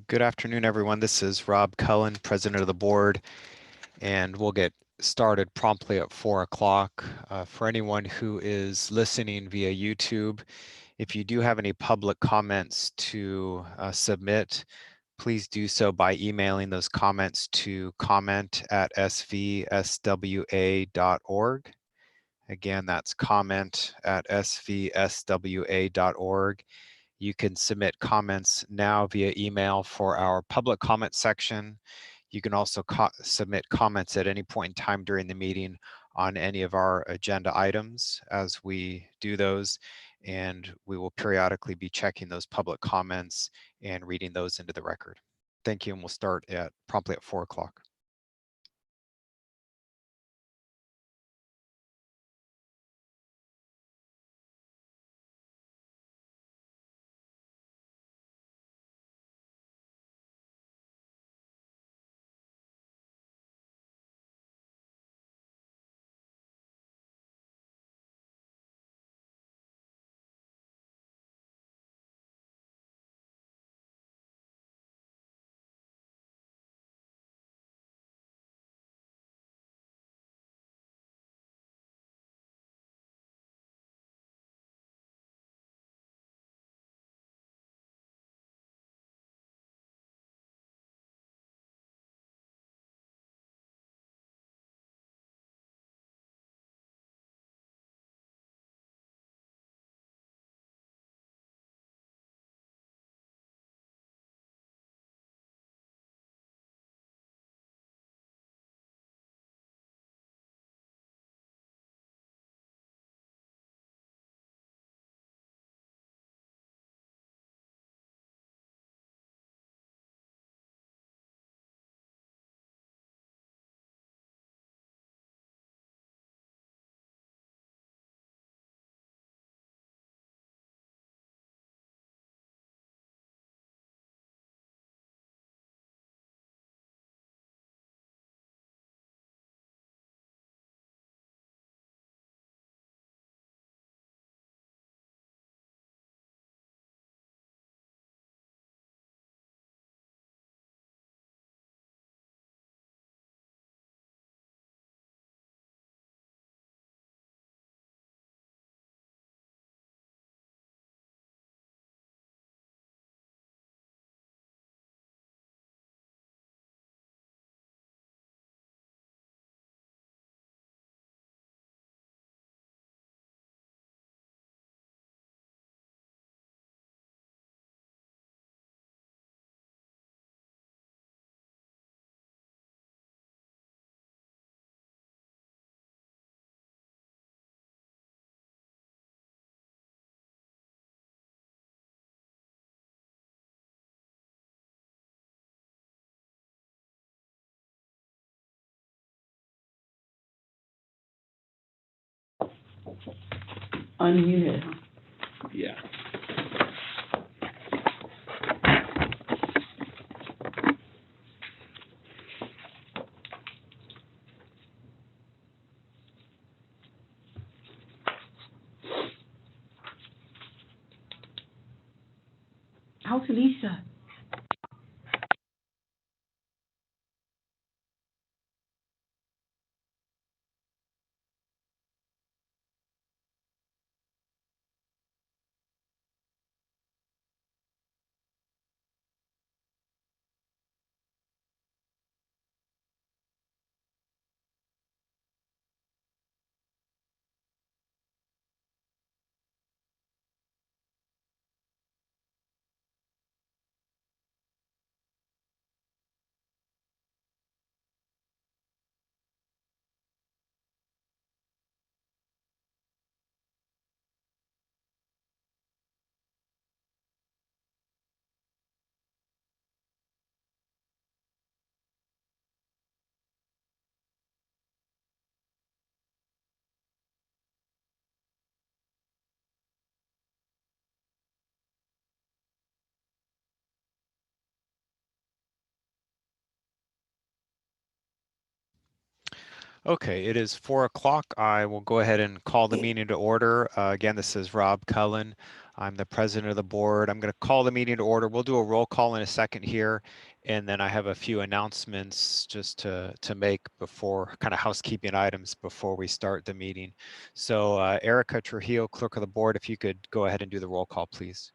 Good afternoon, everyone. This is Rob Cullen, President of the Board, and we'll get started promptly at 4 o'clock. For anyone who is listening via YouTube, if you do have any public comments to submit, please do so by emailing those comments to comment@svswa.org. Again, that's comment@svswa.org. You can submit comments now via email for our public comment section. You can also submit comments at any point in time during the meeting on any of our agenda items as we do those, and we will periodically be checking those public comments and reading those into the record. Thank you, and we'll start promptly at 4 o'clock. Unmuted, huh? Yeah. How's Lisa? Okay, it is 4 o'clock. I will go ahead and call the meeting to order. Again, this is Rob Cullen. I'm the president of the board. I'm going to call the meeting to order. We'll do a roll call in a second here, and then I have a few announcements just to make before, kind of housekeeping items before we start the meeting. So Erica Trujillo, clerk of the board, if you could go ahead and do the roll call, please.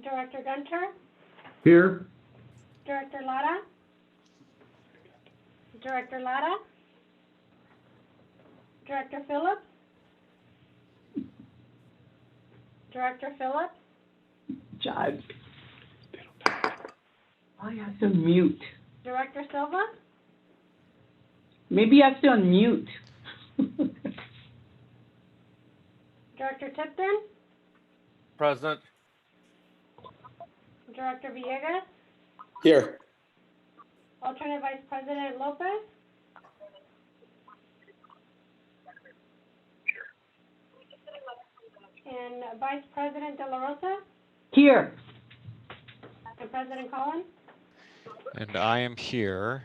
Director Gunter, Here. Director Lara, Director Lara, Director Phillips, Director Phillips, Judge. Oh, you have to mute. Director Silva, Maybe you have to unmute. Director Tipton, Present. Director Villegas, Here. Alternate Vice President Lopez, and Vice President De La Rosa, Here. and President Collins. And I am here.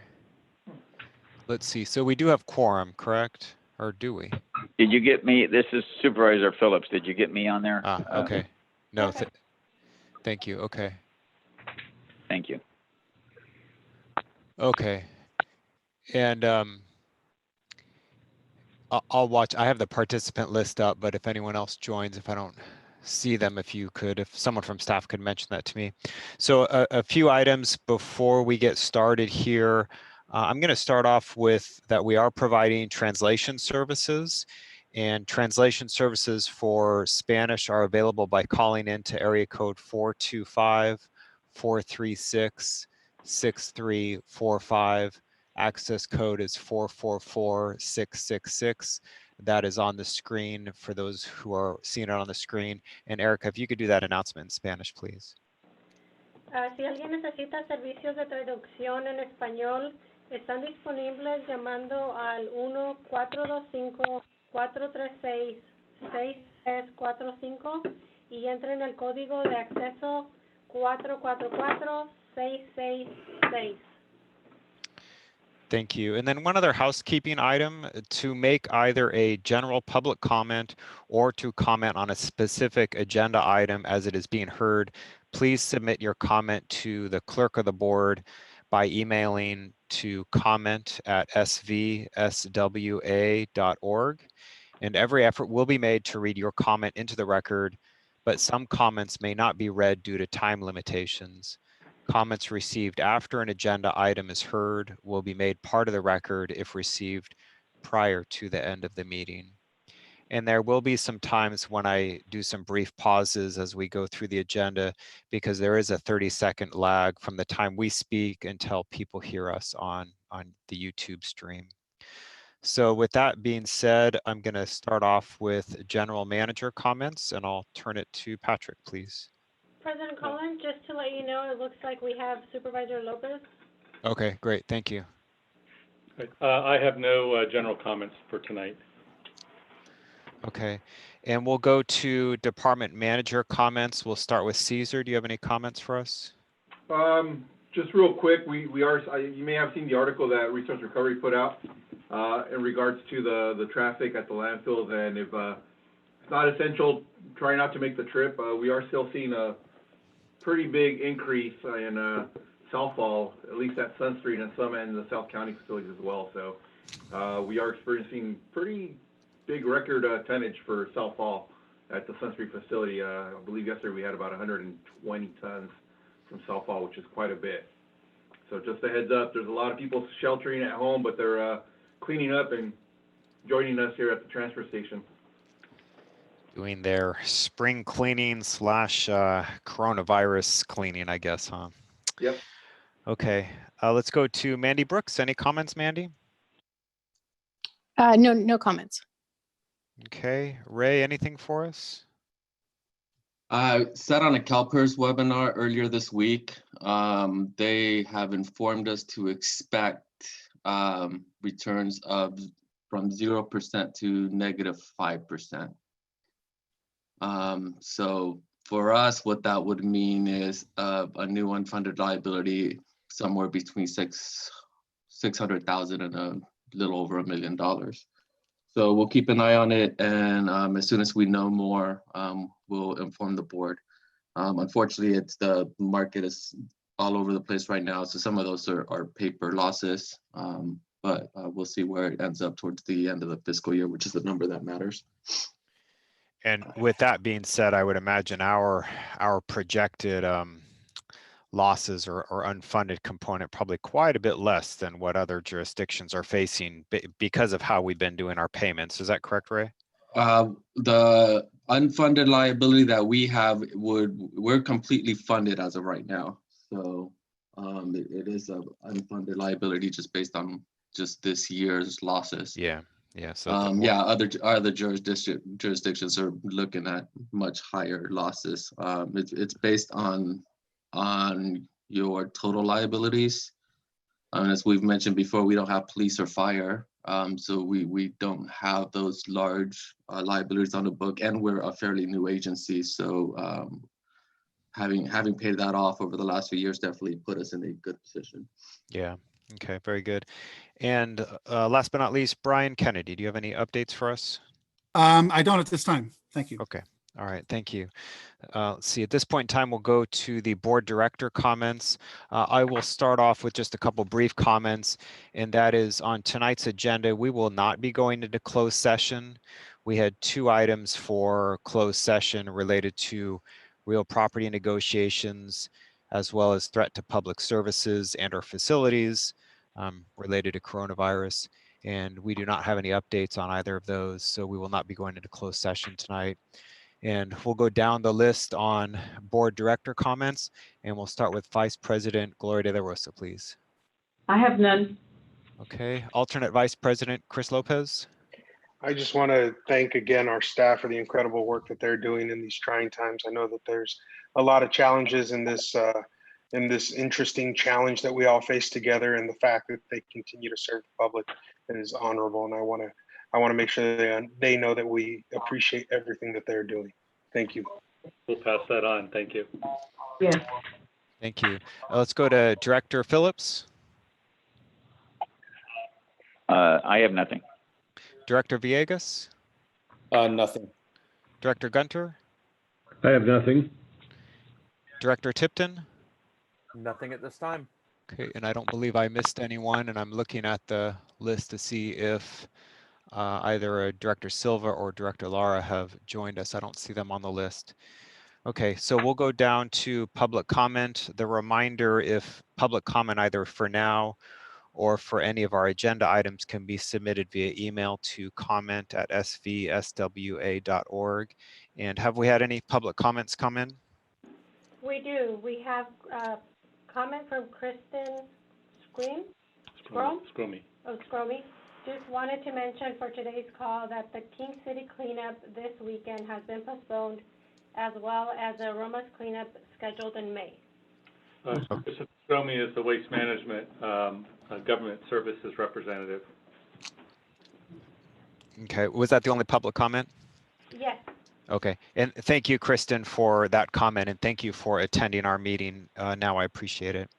Let's see. So we do have quorum, correct? Or do we? Did you get me? This is Supervisor Phillips. Did you get me on there? Ah, okay. No, Okay. thank you. Okay. Thank you. Okay. And I'll watch. I have the participant list up, but if anyone else joins, if I don't see them, if someone from staff could mention that to me. So a few items before we get started here. I'm going to start off with that we are providing translation services, and translation services for Spanish are available by calling into area code 425-436-6345. Access code is 444-666. That is on the screen for those who are seeing it on the screen. And Erica, if you could do that announcement in Spanish, please. Si alguien necesita servicios de traducción en español, están disponibles llamando al 1-425-436-6345 y entren el código de acceso 444666. Thank you. And then one other housekeeping item: to make either a general public comment or to comment on a specific agenda item as it is being heard, please submit your comment to the clerk of the board by emailing to comment@svswa.org. And every effort will be made to read your comment into the record, but some comments may not be read due to time limitations. Comments received after an agenda item is heard will be made part of the record if received prior to the end of the meeting. And there will be some times when I do some brief pauses as we go through the agenda, because there is a 30-second lag from the time we speak until people hear us on the YouTube stream. So with that being said, I'm going to start off with general manager comments, and I'll turn it to Patrick, please. President Collins, just to let you know, it looks like we have Supervisor Lopez. Okay, great. Thank you. I have no general comments for tonight. Okay, and we'll go to department manager comments. We'll start with Caesar. Do you have any comments for us? Just real quick, you may have seen the article that Resource Recovery put out in regards to the traffic at the landfills, and if it's not essential, try not to make the trip. We are still seeing a pretty big increase in southfall, at least at Sun Street and some in the South County facilities as well. So we are experiencing pretty big record tonnage for southfall at the Sun Street facility. I believe yesterday we had about 120 tons from southfall, which is quite a bit. So just a heads up, there's a lot of people sheltering at home, but they're cleaning up and joining us here at the transfer station. Doing their spring cleaning / coronavirus cleaning, I guess, huh? Yep. Okay, let's go to Mandy Brooks. Any comments, Mandy? No comments. Okay, Ray, anything for us? I sat on a CalPERS webinar earlier this week. They have informed us to expect returns of from 0% to -5%. So for us, what that would mean is a new unfunded liability somewhere between 600,000 and a little over $1 million. So we'll keep an eye on it, and as soon as we know more, we'll inform the board. Unfortunately, the market is all over the place right now, so some of those are paper losses, but we'll see where it ends up towards the end of the fiscal year, which is the number that matters. And with that being said, I would imagine our projected losses or unfunded component probably quite a bit less than what other jurisdictions are facing because of how we've been doing our payments. Is that correct, Ray? The unfunded liability that we have we're completely funded as of right now. So it is an unfunded liability just based on just this year's losses. Yeah. So other jurisdictions are looking at much higher losses. It's based on your total liabilities. As we've mentioned before, we don't have police or fire, so we don't have those large liabilities on the book, and we're a fairly new agency. So having paid that off over the last few years definitely put us in a good position. Yeah. Okay. Very good. And last but not least, Brian Kennedy, do you have any updates for us? I don't at this time. Thank you. Okay. All right. Thank you. Let's see. At this point in time, we'll go to the board director comments. I will start off with just a couple brief comments, and that is on tonight's agenda. We will not be going into closed session. We had 2 items for closed session related to real property negotiations, as well as threat to public services and or facilities related to coronavirus. And we do not have any updates on either of those, so we will not be going into closed session tonight. And we'll go down the list on board director comments, and we'll start with Vice President Gloria de la Rosa, please. I have none. Okay, alternate Vice President Chris Lopez. I just want to thank again our staff for the incredible work that they're doing in these trying times. I know that there's a lot of challenges in this interesting challenge that we all face together, and the fact that they continue to serve the public is honorable. And I want to make sure they know that we appreciate everything that they're doing. Thank you. We'll pass that on. Thank you. Yes. Thank you. Let's go to Director Phillips. I have nothing. Director Villegas. Nothing. Director Gunter. I have nothing. Director Tipton. Nothing at this time. Okay, and I don't believe I missed anyone, and I'm looking at the list to see if either Director Silva or Director Lara have joined us. I don't see them on the list. Okay, so we'll go down to public comment. The reminder, if public comment either for now or for any of our agenda items can be submitted via email to comment@svswa.org. And have we had any public comments come in? We do. We have a comment from Kristen Scream. Scrummy. Oh, Scrummy. Just wanted to mention for today's call that the King City cleanup this weekend has been postponed, as well as the Aromas cleanup scheduled in May. Scrummy is the Waste Management Government Services representative. Okay, was that the only public comment? Yes. Okay, and thank you, Kristen, for that comment, and thank you for attending our meeting. Now I appreciate it.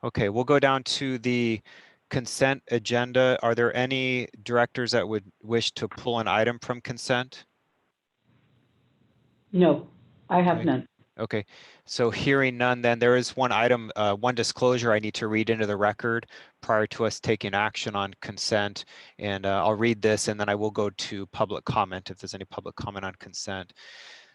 Okay, we'll go down to the consent agenda. Are there any directors that would wish to pull an item from consent? No, I have Okay. none. Okay, so hearing none, then there is one item, one disclosure I need to read into the record prior to us taking action on consent. And I'll read this and then I will go to public comment if there's any public comment on consent.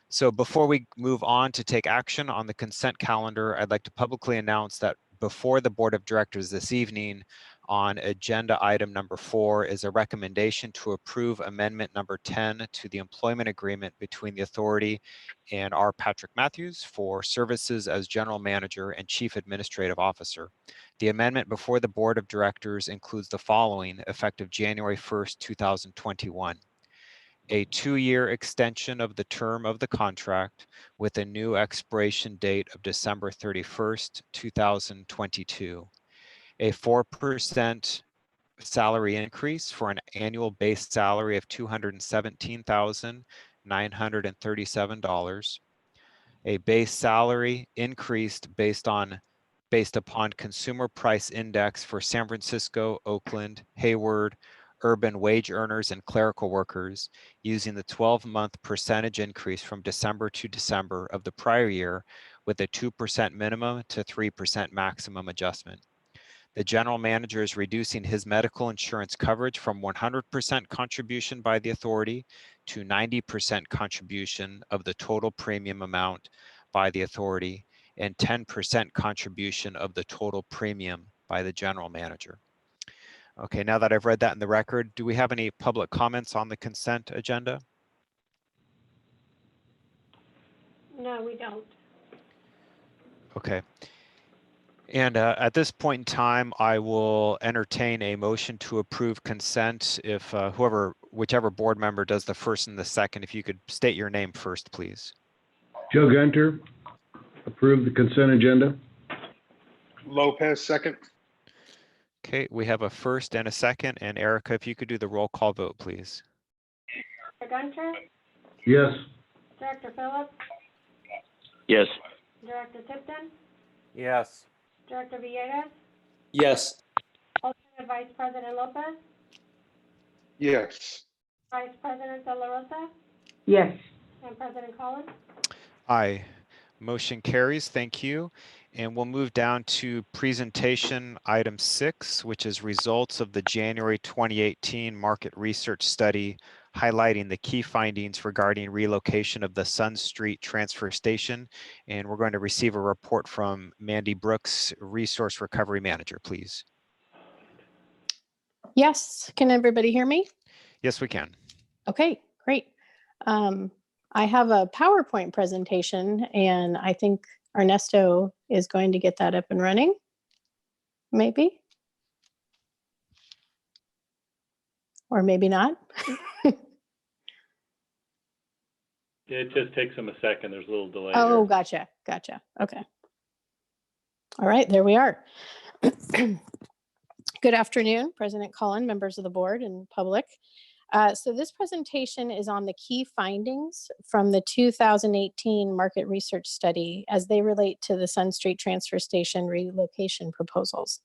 So before we move on to take action on the consent calendar, I'd like to publicly announce that before the Board of Directors this evening on agenda item number 4 is a recommendation to approve amendment number 10 to the employment agreement between the authority and R. Patrick Matthews for services as General Manager and Chief Administrative Officer. The amendment before the Board of Directors includes the following, effective January 1st, 2021. A 2-year extension of the term of the contract with a new expiration date of December 31st, 2022. A 4% salary increase for an annual base salary of $217,937. A base salary increased based on based upon consumer price index for San Francisco, Oakland, Hayward, urban wage earners and clerical workers using the 12-month percentage increase from December to December of the prior year with a 2% minimum to 3% maximum adjustment. The general manager is reducing his medical insurance coverage from 100% contribution by the authority to 90% contribution of the total premium amount by the authority and 10% contribution of the total premium by the general manager. Okay, now that I've read that in the record, do we have any public comments on the consent agenda? No, we don't. Okay. And at this point in time, I will entertain a motion to approve consent if whichever board member does the first and the second, if you could state your name first, please. Joe Gunter, approve the consent agenda. Lopez, second. Okay, we have a first and a second. And Erica, if you could do the roll call vote, please. Director Gunter, Yes. Director Phillips, Yes. Director Tipton, Yes. Director Villegas, Yes. Alternate Vice President Lopez, Yes. Vice President De La Rosa, Yes. and President Collins. Aye. Motion carries. Thank you. And we'll move down to presentation item 6, which is results of the January 2018 market research study highlighting the key findings regarding relocation of the Sun Street transfer station. And we're going to receive a report from Mandy Brooks, Resource Recovery Manager, please. Yes, can everybody hear me? Yes, we can. Okay, great. I have a PowerPoint presentation and I think Ernesto is going to get that up and running. Maybe. Or maybe not. It just takes them a second. There's a little delay. Oh, here. gotcha. Gotcha. Okay. All right, there we are. Good afternoon, President Cullen, members of the board and public. So this presentation is on the key findings from the 2018 market research study as they relate to the Sun Street transfer station relocation proposals.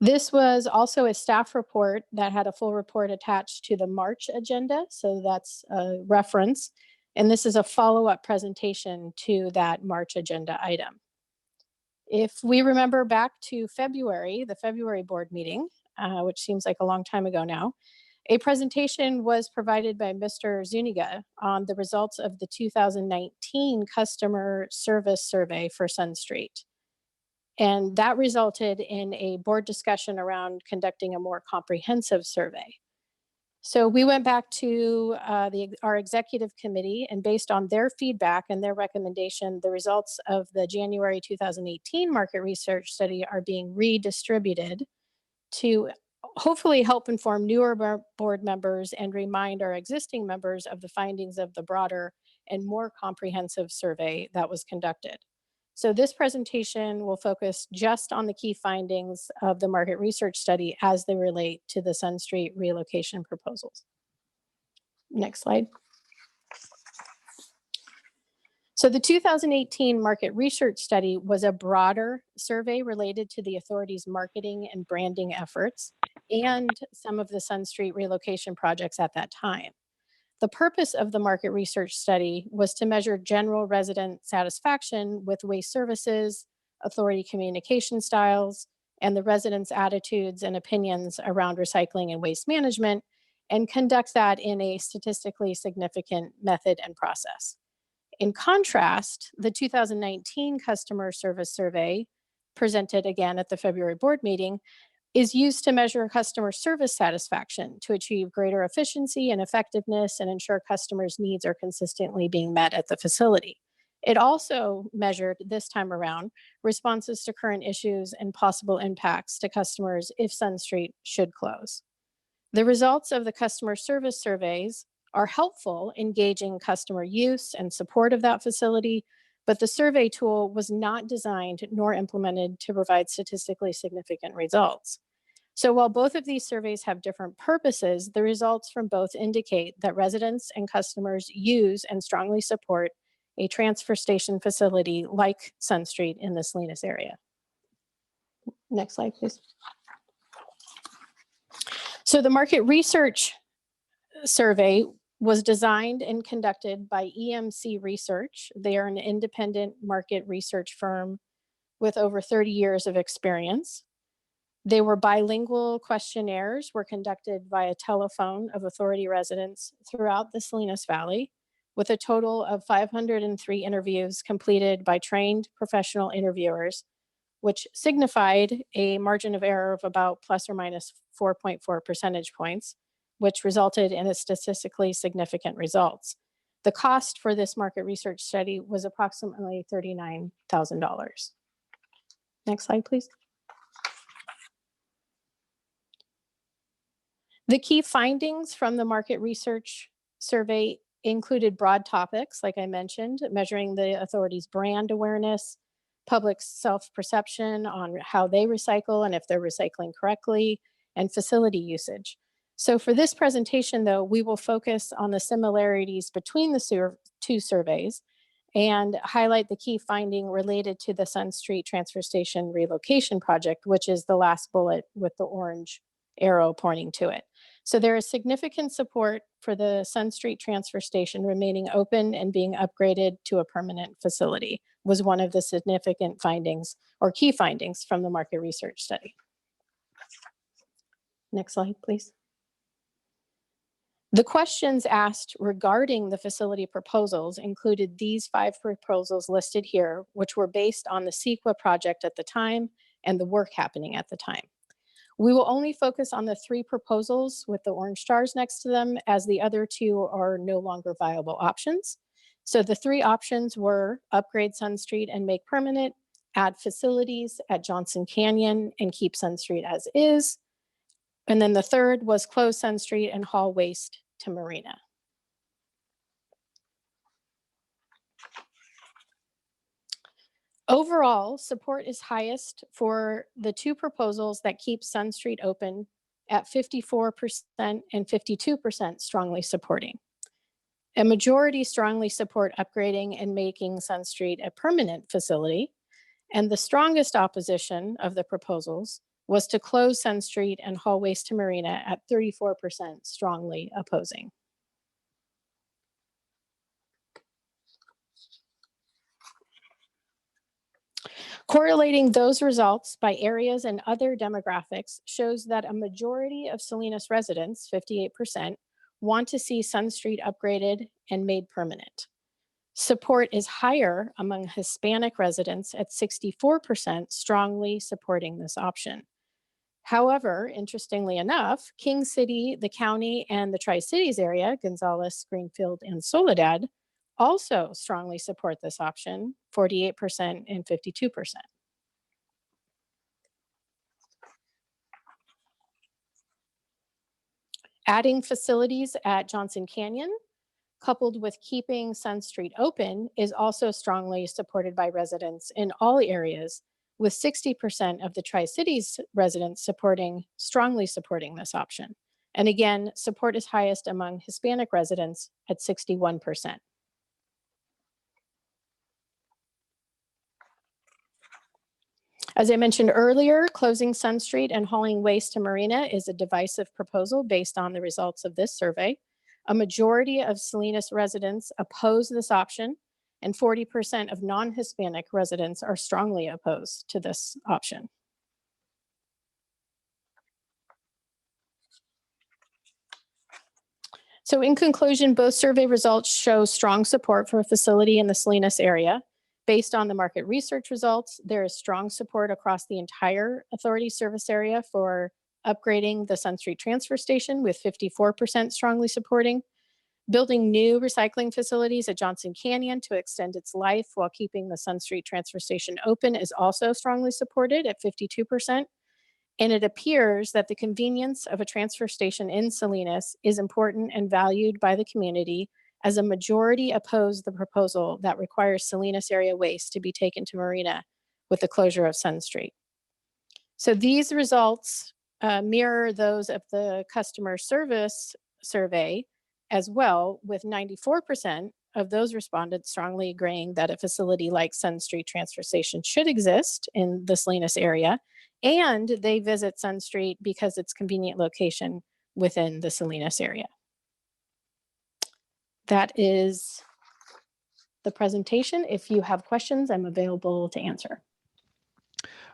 This was also a staff report that had a full report attached to the March agenda. So that's a reference. And this is a follow-up presentation to that March agenda item. If we remember back to February, the February board meeting, which seems like a long time ago now, a presentation was provided by Mr. Zuniga on the results of the 2019 customer service survey for Sun Street. And that resulted in a board discussion around conducting a more comprehensive survey. So we went back to our executive committee, and based on their feedback and their recommendation, the results of the January 2018 market research study are being redistributed to hopefully help inform newer board members and remind our existing members of the findings of the broader and more comprehensive survey that was conducted. So this presentation will focus just on the key findings of the market research study as they relate to the Sun Street relocation proposals. Next slide. So the 2018 market research study was a broader survey related to the authority's marketing and branding efforts and some of the Sun Street relocation projects at that time. The purpose of the market research study was to measure general resident satisfaction with waste services, authority communication styles, and the residents' attitudes and opinions around recycling and waste management, and conduct that in a statistically significant method and process. In contrast, the 2019 customer service survey, presented again at the February board meeting, is used to measure customer service satisfaction to achieve greater efficiency and effectiveness and ensure customers' needs are consistently being met at the facility. It also measured, this time around, responses to current issues and possible impacts to customers if Sun Street should close. The results of the customer service surveys are helpful in gauging customer use and support of that facility, but the survey tool was not designed nor implemented to provide statistically significant results. So while both of these surveys have different purposes, the results from both indicate that residents and customers use and strongly support a transfer station facility like Sun Street in the Salinas area. Next slide, please. So the market research survey was designed and conducted by EMC Research. They are an independent market research firm with over 30 years of experience. They were bilingual questionnaires were conducted via telephone of authority residents throughout the Salinas Valley, with a total of 503 interviews completed by trained professional interviewers, which signified a margin of error of about plus or minus 4.4 percentage points, which resulted in a statistically significant results. The cost for this market research study was approximately $39,000. Next slide, please. The key findings from the market research survey included broad topics, like I mentioned, measuring the authority's brand awareness, public self-perception on how they recycle and if they're recycling correctly, and facility usage. So for this presentation, though, we will focus on the similarities between the two surveys and highlight the key finding related to the Sun Street Transfer Station relocation project, which is the last bullet with the orange arrow pointing to it. So there is significant support for the Sun Street Transfer Station remaining open and being upgraded to a permanent facility, was one of the significant findings or key findings from the market research study. Next slide, please. The questions asked regarding the facility proposals included these 5 proposals listed here, which were based on the CEQA project at the time and the work happening at the time. We will only focus on the 3 proposals with the orange stars next to them, as the other 2 are no longer viable options. So the 3 options were upgrade Sun Street and make permanent, add facilities at Johnson Canyon and keep Sun Street as is. And then the third was close Sun Street and haul waste to Marina. Overall, support is highest for the 2 proposals that keep Sun Street open at 54% and 52% strongly supporting. A majority strongly support upgrading and making Sun Street a permanent facility. And the strongest opposition of the proposals was to close Sun Street and haul waste to Marina at 34% strongly opposing. Correlating those results by areas and other demographics shows that a majority of Salinas residents, 58%, want to see Sun Street upgraded and made permanent. Support is higher among Hispanic residents at 64%, strongly supporting this option. However, interestingly enough, King City, the county, and the Tri-Cities area, Gonzales, Greenfield, and Soledad, also strongly support this option, 48% and 52%. Adding facilities at Johnson Canyon, coupled with keeping Sun Street open, is also strongly supported by residents in all areas, with 60% of the Tri-Cities residents strongly supporting this option. And again, support is highest among Hispanic residents at 61%. As I mentioned earlier, closing Sun Street and hauling waste to Marina is a divisive proposal based on the results of this survey. A majority of Salinas residents oppose this option, and 40% of non-Hispanic residents are strongly opposed to this option. So in conclusion, both survey results show strong support for a facility in the Salinas area. Based on the market research results, there is strong support across the entire authority service area for upgrading the Sun Street Transfer Station, with 54% strongly supporting. Building new recycling facilities at Johnson Canyon to extend its life while keeping the Sun Street Transfer Station open is also strongly supported at 52%. And it appears that the convenience of a transfer station in Salinas is important and valued by the community, as a majority oppose the proposal that requires Salinas area waste to be taken to Marina with the closure of Sun Street. So these results mirror those of the customer service survey as well, with 94% of those respondents strongly agreeing that a facility like Sun Street Transfer Station should exist in the Salinas area, And they visit Sun Street because it's convenient location within the Salinas area. That is the presentation. If you have questions, I'm available to answer.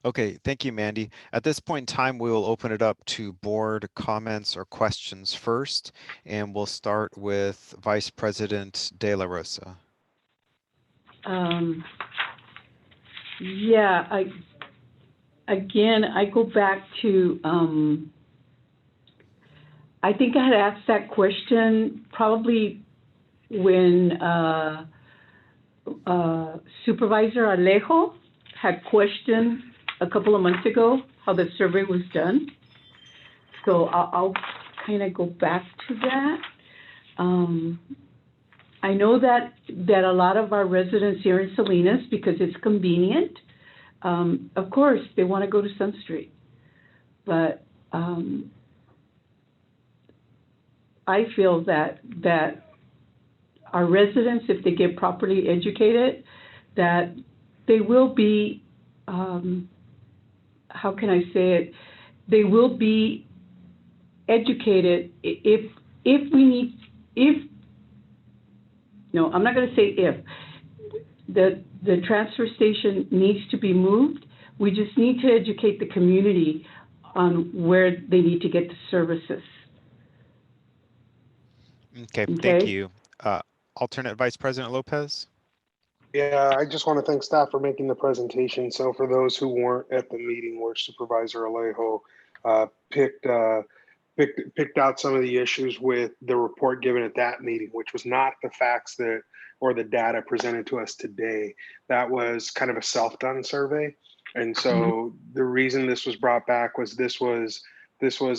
Okay, thank you, Mandy. At this point in time, we will open it up to board comments or questions first, and we'll start with Vice President De La Rosa. Yeah, I go back to, I think I had asked that question probably when Supervisor Alejo had questioned a couple of months ago how the survey was done. So I'll kind of go back to that. I know that a lot of our residents here in Salinas, because it's convenient, of course, they want to go to Sun Street. But I feel that our residents, if they get properly educated, that they will be, how can I say it? They will be educated no, I'm not going to say if. The transfer station needs to be moved. We just need to educate the community on where they need to get the services. Okay, thank you. Alternate Vice President Lopez. Yeah, I just want to thank staff for making the presentation. So for those who weren't at the meeting where Supervisor Alejo picked out some of the issues with the report given at that meeting, which was not the facts that or the data presented to us today. That was kind of a self-done survey. And so the reason this was brought back was this was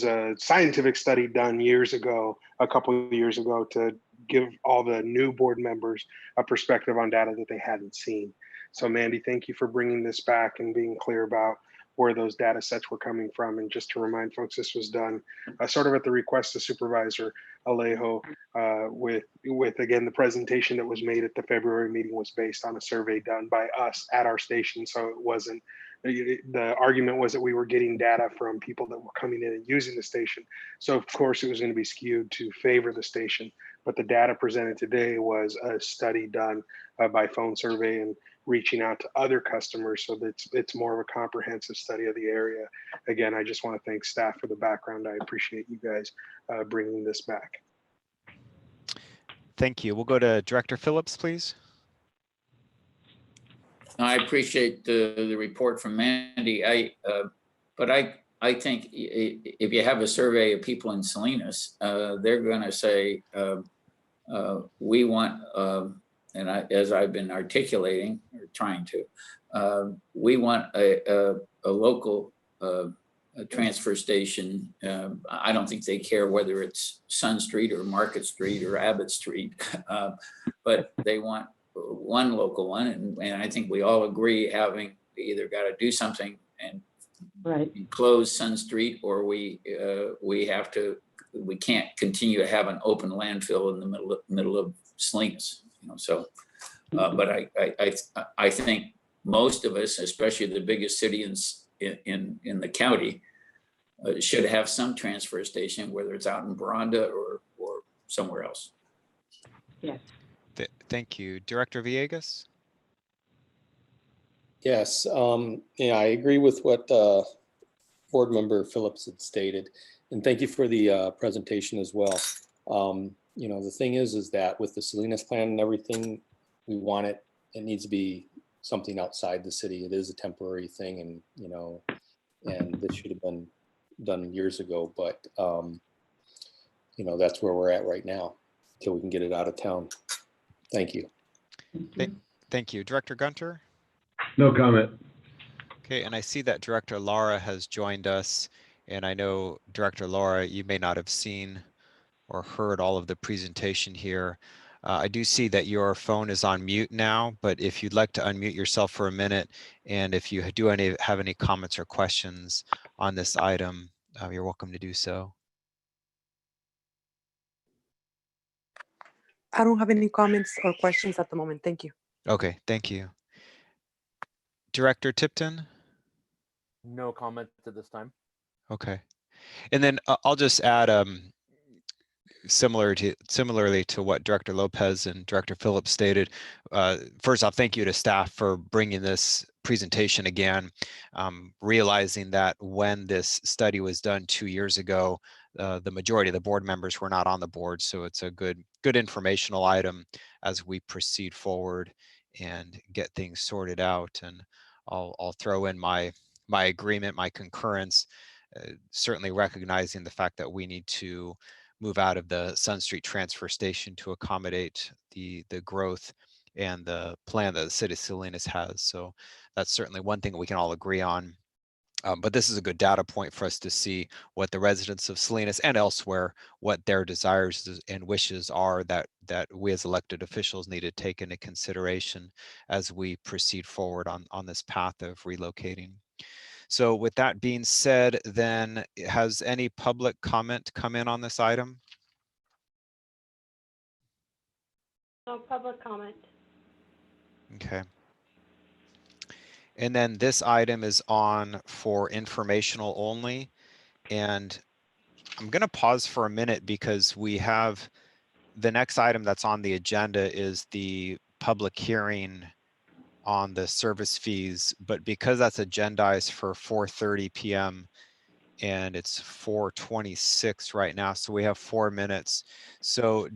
a scientific study done a couple of years ago, to give all the new board members a perspective on data that they hadn't seen. So Mandy, thank you for bringing this back and being clear about where those data sets were coming from. And just to remind folks, this was done sort of at the request of Supervisor Alejo, with again, the presentation that was made at the February meeting was based on a survey done by us at our station. So it wasn't, the argument was that we were getting data from people that were coming in and using the station. So of course it was going to be skewed to favor the station, but the data presented today was a study done by phone survey and reaching out to other customers, so that it's more of a comprehensive study of the area. Again, I just want to thank staff for the background. I appreciate you guys bringing this back. Thank you. We'll go to Director Phillips, please. I appreciate the report from Mandy. But I think if you have a survey of people in Salinas, they're going to say, we want, and as I've been articulating or trying to, we want a local transfer station. I don't think they care whether it's Sun Street or Market Street or Abbott Street, but they want one local one. And I think we all agree we either got to do something and close Sun Street, or we can't continue to have an open landfill in the middle of Salinas. So, but I think most of us, especially the biggest city in the county, should have some transfer station, whether it's out in Baranda or somewhere else. Yes. Thank you. Director Villegas? Yes, I agree with what Board Member Phillips had stated, and thank you for the presentation as well. The thing is that with the Salinas plan and everything, we want it needs to be something outside the city. It is a temporary thing, and this should have been done years ago, but that's where we're at right now until we can get it out of town. Thank you. Thank you. Director Gunter? No comment. Okay, and I see that Director Lara has joined us, and I know, Director Lara, you may not have seen or heard all of the presentation here. I do see that your phone is on mute now, but if you'd like to unmute yourself for a minute, and if you do have any comments or questions on this item, you're welcome to do so. I don't have any comments or questions at the moment. Thank you. Okay, thank you. Director Tipton? No comment at this time. Okay. And then I'll just add, similarly to what Director Lopez and Director Phillips stated, first off, thank you to staff for bringing this presentation again, realizing that when this study was done 2 years ago, the majority of the board members were not on the board, so it's a good informational item as we proceed forward and get things sorted out. And I'll throw in my agreement, my concurrence, certainly recognizing the fact that we need to move out of the Sun Street transfer station to accommodate the growth and the plan that the city of Salinas has. So that's certainly one thing we can all agree on. But this is a good data point for us to see what the residents of Salinas and elsewhere, what their desires and wishes are that we as elected officials need to take into consideration as we proceed forward on this path of relocating. So with that being said, then has any public comment come in on this item? No public comment. Okay. And then this item is on for informational only. And I'm going to pause for a minute because we have the next item that's on the agenda is the public hearing on the service fees. But because that's agendized for 4:30 p.m. and it's 4:26 right now, so we have 4 minutes. So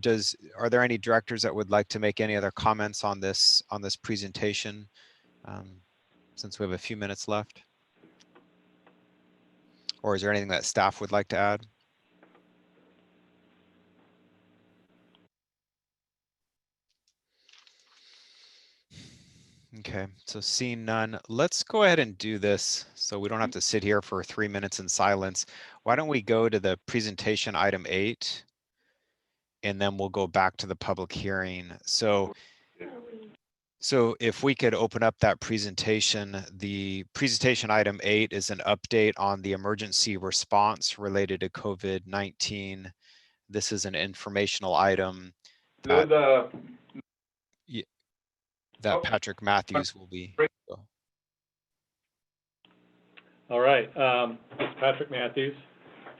are there any directors that would like to make any other comments on this presentation? Since we have a few minutes left? Or is there anything that staff would like to add? Okay, so seeing none, let's go ahead and do this so we don't have to sit here for 3 minutes in silence. Why don't we go to the presentation item 8 and then we'll go back to the public hearing. So if we could open up that presentation, the presentation item 8 is an update on the emergency response related to COVID-19. This is an informational item that, Patrick Matthews will be. All right, it's Patrick Matthews.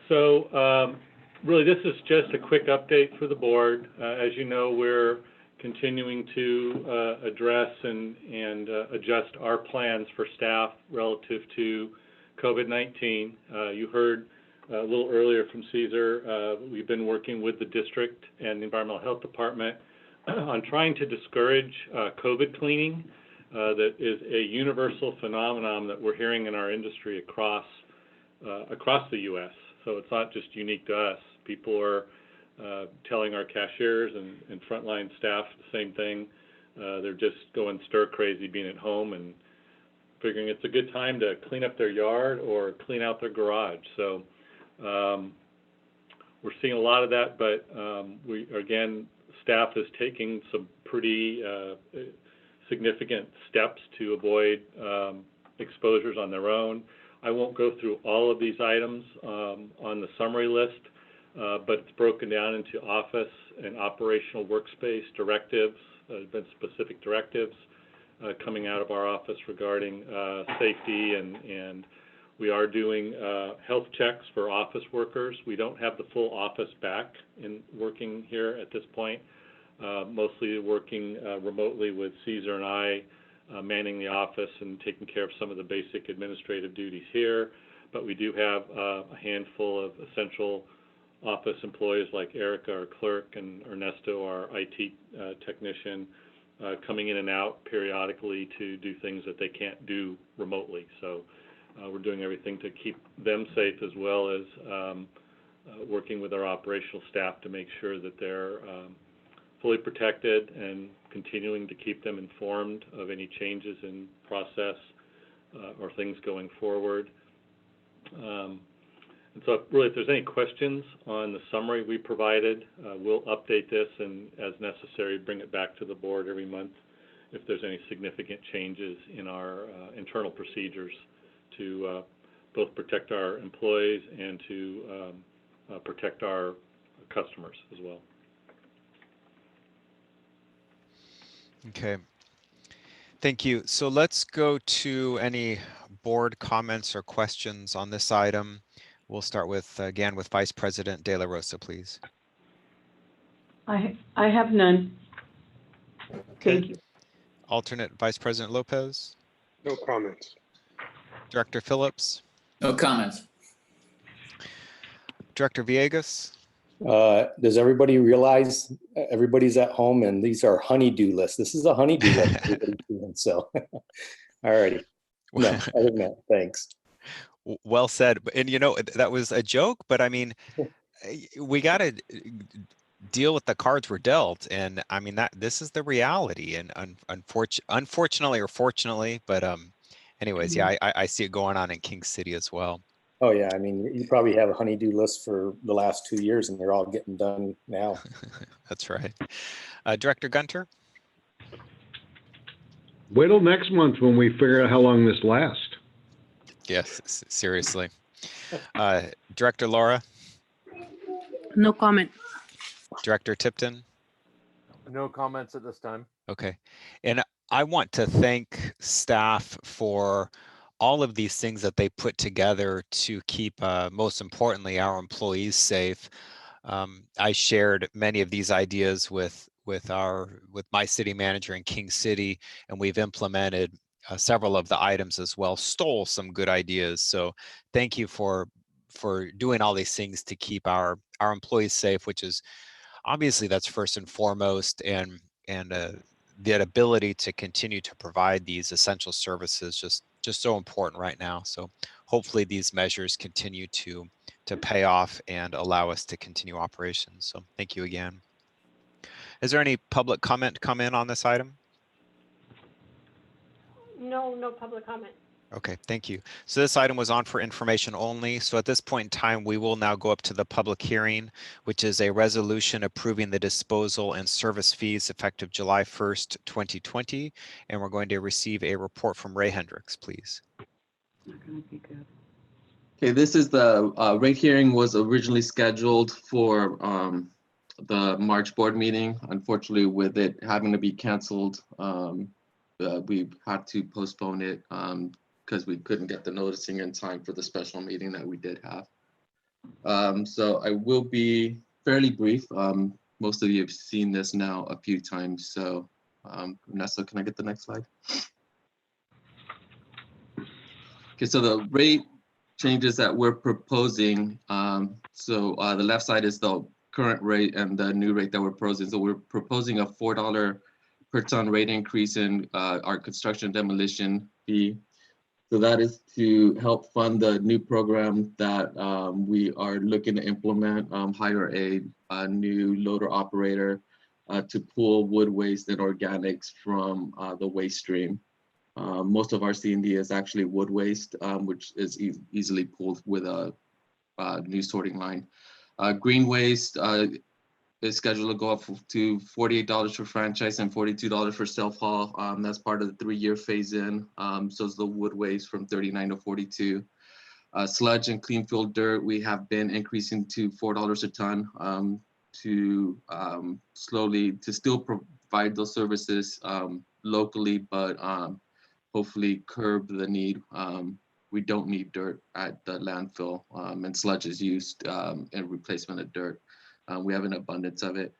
So really this is just a quick update for the board. As you know, we're continuing to address and adjust our plans for staff relative to COVID-19. You heard a little earlier from Caesar, we've been working with the district and the Environmental Health Department on trying to discourage COVID cleaning. That is a universal phenomenon that we're hearing in our industry across the U.S. So it's not just unique to us. People are telling our cashiers and frontline staff the same thing. They're just going stir crazy being at home and figuring it's a good time to clean up their yard or clean out their garage. So we're seeing a lot of that, but staff is taking some pretty significant steps to avoid exposures on their own. I won't go through all of these items on the summary list, but it's broken down into office and operational workspace directives. There's been specific directives coming out of our office regarding safety, and we are doing health checks for office workers. We don't have the full office back in working here at this point. Mostly working remotely with Caesar and I, manning the office and taking care of some of the basic administrative duties here. But we do have a handful of essential office employees like Erica, our clerk, and Ernesto, our IT technician, coming in and out periodically to do things that they can't do remotely. So we're doing everything to keep them safe, as well as working with our operational staff to make sure that they're fully protected and continuing to keep them informed of any changes in process or things going forward. And so really, if there's any questions on the summary we provided, we'll update this and, as necessary, bring it back to the board every month if there's any significant changes in our internal procedures to both protect our employees and to protect our customers as well. Okay, thank you. So let's go to any board comments or questions on this item? We'll start with, again, with Vice President De La Rosa, please. I have none. Okay. Thank you. Alternate Vice President Lopez, No comments. Director Phillips, No comments. Director Villegas. Does everybody realize everybody's at home and these are honeydew lists? This is a honeydew list. Everybody's doing, so, all righty. No, other than that, thanks. Well said. And you know, that was a joke, but I mean, we got to deal with the cards we're dealt. And I mean, this is the reality. And unfortunately or fortunately, but anyways, yeah, I see it going on in King City as well. Oh yeah, I mean, you probably have a honeydew list for the last 2 years and they're all getting done now. That's right. Director Gunter? Wait till next month when we figure out how long this lasts. Yes, seriously. Director Laura? No comment. Director Tipton? No comments at this time. Okay. And I want to thank staff for all of these things that they put together to keep, most importantly, our employees safe. I shared many of these ideas with my city manager in King City, and we've implemented several of the items as well, stole some good ideas. So thank you for doing all these things to keep our employees safe, which is obviously that's first and foremost, and the ability to continue to provide these essential services just so important right now. So hopefully these measures continue to pay off and allow us to continue operations. So thank you again. Is there any public comment come in on this item? No public comment. Okay, thank you. So this item was on for information only. So at this point in time, we will now go up to the public hearing, which is a resolution approving the disposal and service fees effective July 1st, 2020. And we're going to receive a report from Ray Hendricks, please. Okay, this is the rate hearing was originally scheduled for the March board meeting. Unfortunately, with it having to be canceled, we had to postpone it because we couldn't get the noticing in time for the special meeting that we did have. So I will be fairly brief. Most of you have seen this now a few times. So Vanessa, can I get the next slide? Okay, so the rate changes that we're proposing. So the left side is the current rate and the new rate that we're proposing. So we're proposing a $4 per ton rate increase in our construction demolition fee. So that is to help fund the new program that we are looking to implement, hire a new loader operator to pull wood waste and organics from the waste stream. Most of our C&D is actually wood waste, which is easily pulled with a new sorting line. Green waste is scheduled to go up to $48 for franchise and $42 for self-haul. That's part of the 3-year phase-in. So is the wood waste from 39 to 42. Sludge and clean field dirt, we have been increasing to $4 a ton to still provide those services locally, but hopefully curb the need. We don't need dirt at the landfill, and sludge is used in replacement of dirt. We have an abundance of it.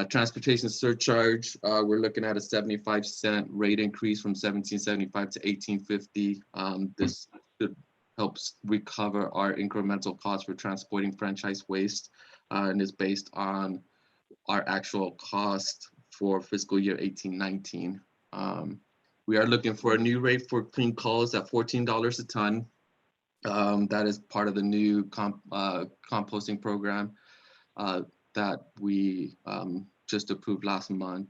Transportation surcharge, we're looking at a 75-cent rate increase from $17.75 to $18.50. This helps recover our incremental cost for transporting franchise waste and is based on our actual cost for fiscal year 18-19. We are looking for a new rate for clean calls at $14 a ton. That is part of the new composting program that we just approved last month.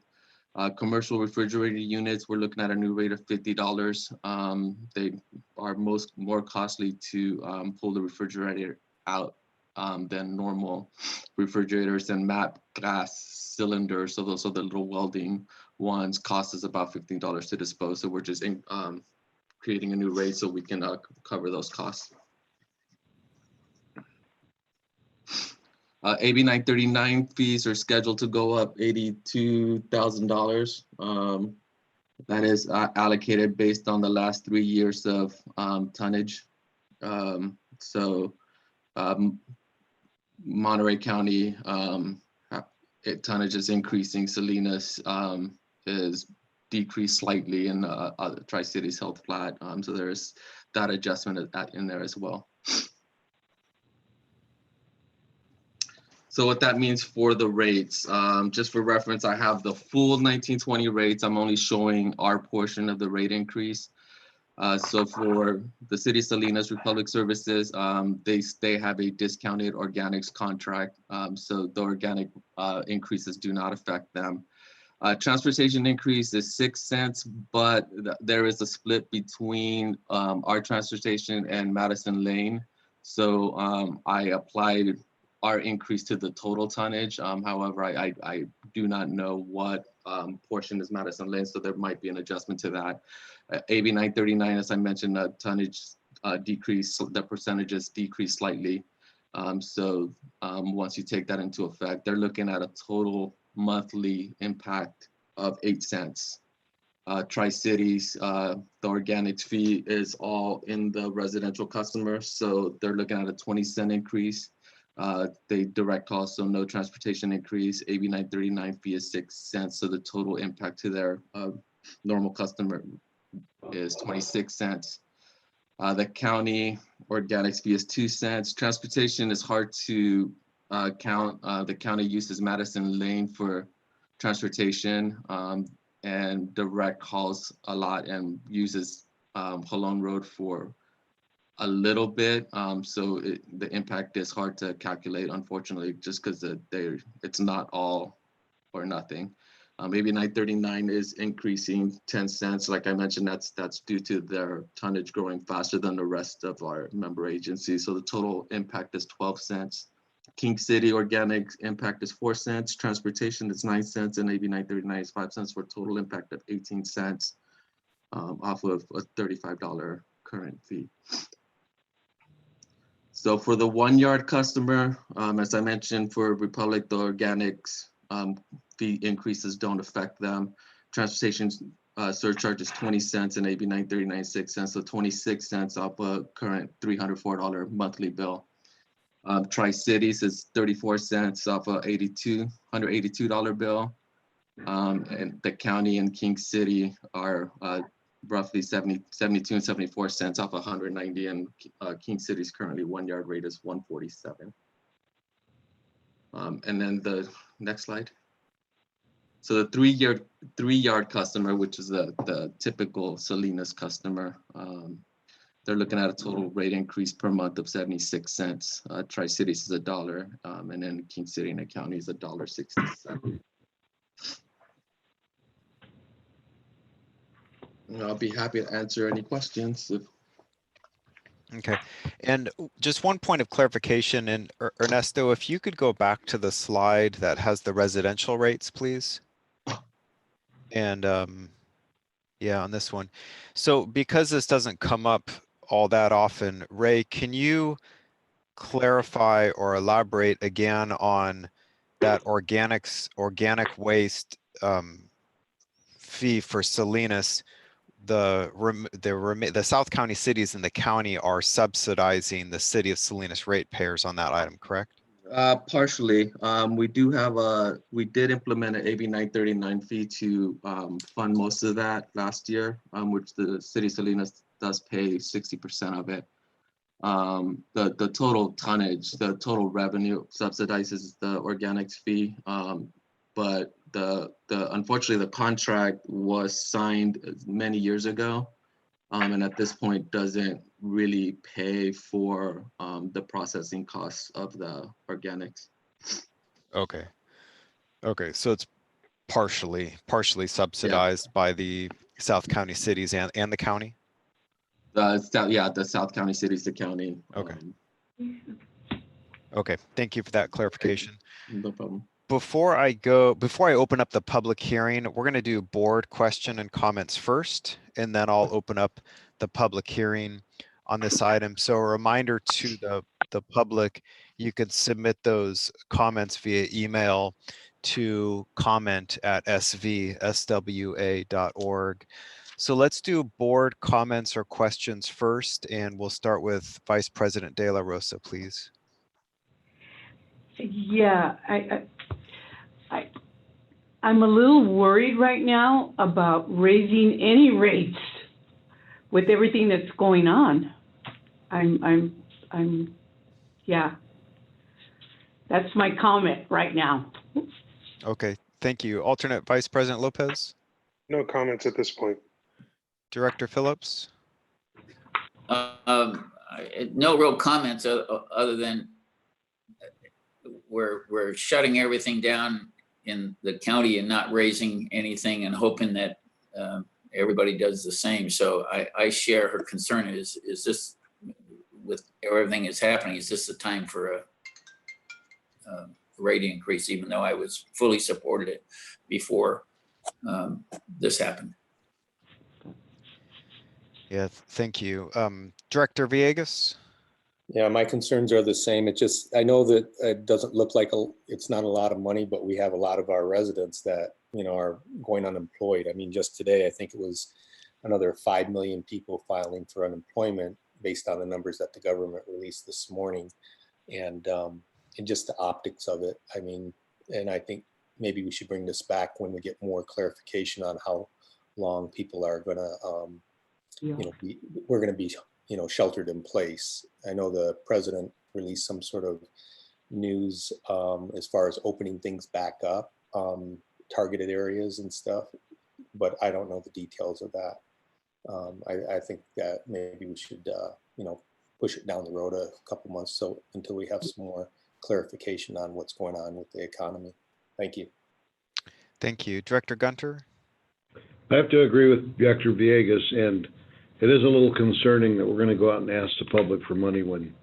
Commercial refrigerator units, we're looking at a new rate of $50. They are more costly to pull the refrigerator out than normal refrigerators, and MAP gas cylinders. So those are the little welding ones, cost us about $15 to dispose. So we're just creating a new rate so we can cover those costs. AB 939 fees are scheduled to go up $82,000. That is allocated based on the last 3 years of tonnage. So Monterey County tonnage is increasing. Salinas is decreased slightly, and Tri-Cities held flat. So there's that adjustment in there as well. So what that means for the rates, just for reference, I have the full 1920 rates. I'm only showing our portion of the rate increase. So for the City of Salinas Republic Services, they have a discounted organics contract. So the organic increases do not affect them. Transportation increase is 6 cents, but there is a split between our transportation and Madison Lane. So I applied our increase to the total tonnage. However, I do not know what portion is Madison Lane, so there might be an adjustment to that. AB 939, as I mentioned, tonnage decrease, the percentages decrease slightly. So once you take that into effect, they're looking at a total monthly impact of 8 cents. Tri-Cities, the organics fee is all in the residential customers, so they're looking at a 20-cent increase. They direct cost, so no transportation increase. AB 939 fee is 6 cents, so the total impact to their normal customer is 26 cents. The county organics fee is 2 cents. Transportation is hard to count. The county uses Madison Lane for transportation and direct hauls a lot and uses Jalon Road for a little bit. So the impact is hard to calculate, unfortunately, just because it's not all or nothing. Maybe 939 is increasing 10 cents. Like I mentioned, that's due to their tonnage growing faster than the rest of our member agencies. So the total impact is 12 cents. King City organic impact is 4 cents. Transportation is 9 cents, and AB 939 is 5 cents for a total impact of 18 cents off of a $35 current fee. So for the 1 yard customer, as I mentioned, for Republic, the organics fee increases don't affect them. Transportation surcharge is 20 cents and AB 939 6 cents, so 26 cents off a current $304 monthly bill. Tri-Cities is 34 cents off a $182 bill. And the county and King City are roughly 72 and 74 cents off 190, and King City's currently 1 yard rate is 147. And then the next slide. So the 3 yard customer, which is the typical Salinas customer, they're looking at a total rate increase per month of 76 cents. Tri-Cities is $1, and then King City and the county is $1.67. I'll be happy to answer any questions. Okay, and just one point of clarification, and Ernesto, if you could go back to the slide that has the residential rates, please. And yeah, on this one. So because this doesn't come up all that often, Ray, can you clarify or elaborate again on that organic waste fee for Salinas? The South County cities in the county are subsidizing the city of Salinas ratepayers on that item, correct? Partially. We did implement an AB 939 fee to fund most of that last year, which the city of Salinas does pay 60% of it. The total tonnage, the total revenue subsidizes the organics fee, but unfortunately the contract was signed many years ago, and at this point doesn't really pay for the processing costs of the organics. Okay. Okay, so it's partially subsidized by the South County cities and the county? The South County cities, the county. Okay. Okay, thank you for that clarification. No problem. Before I open up the public hearing, we're going to do board question and comments first, and then I'll open up the public hearing on this item. So a reminder to the public, you can submit those comments via email to comment@svswa.org. So let's do board comments or questions first, and we'll start with Vice President De La Rosa, please. Yeah, I'm a little worried right now about raising any rates with everything that's going on. Yeah. That's my comment right now. Okay, thank you. Alternate Vice President Lopez? No comments at this point. Director Phillips? No real comments other than we're shutting everything down in the county and not raising anything and hoping that everybody does the same. So I share her concern. Is this, with everything that's happening, is this the time for a rate increase, even though I was fully supported it before this happened? Yeah, thank you. Director Villegas? Yeah, my concerns are the same. I know that it doesn't look like it's not a lot of money, but we have a lot of our residents that, are going unemployed. I mean, just today, I think it was another 5 million people filing for unemployment based on the numbers that the government released this morning. And just the optics of it. I mean, and I think maybe we should bring this back when we get more clarification on how long people are gonna, we're gonna be, sheltered in place. I know the president released some sort of news as far as opening things back up, targeted areas and stuff, but I don't know the details of that. I think that maybe we should, push it down the road a couple months until we have some more clarification on what's going on with the economy. Thank you. Thank you. Director Gunter? I have to agree with Director Villegas, and it is a little concerning that we're going to go out and ask the public for money when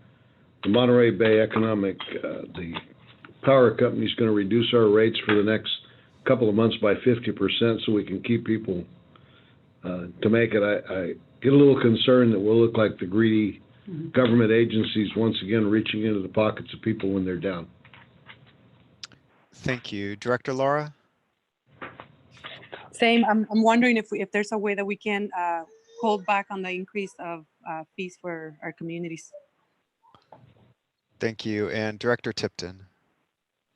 the Monterey Bay Economic, the power company is going to reduce our rates for the next couple of months by 50% so we can keep people to make it. I get a little concerned that we'll look like the greedy government agencies once again reaching into the pockets of people when they're down. Thank you. Director Laura? Same. I'm wondering if there's a way that we can hold back on the increase of fees for our communities. Thank you. And Director Tipton?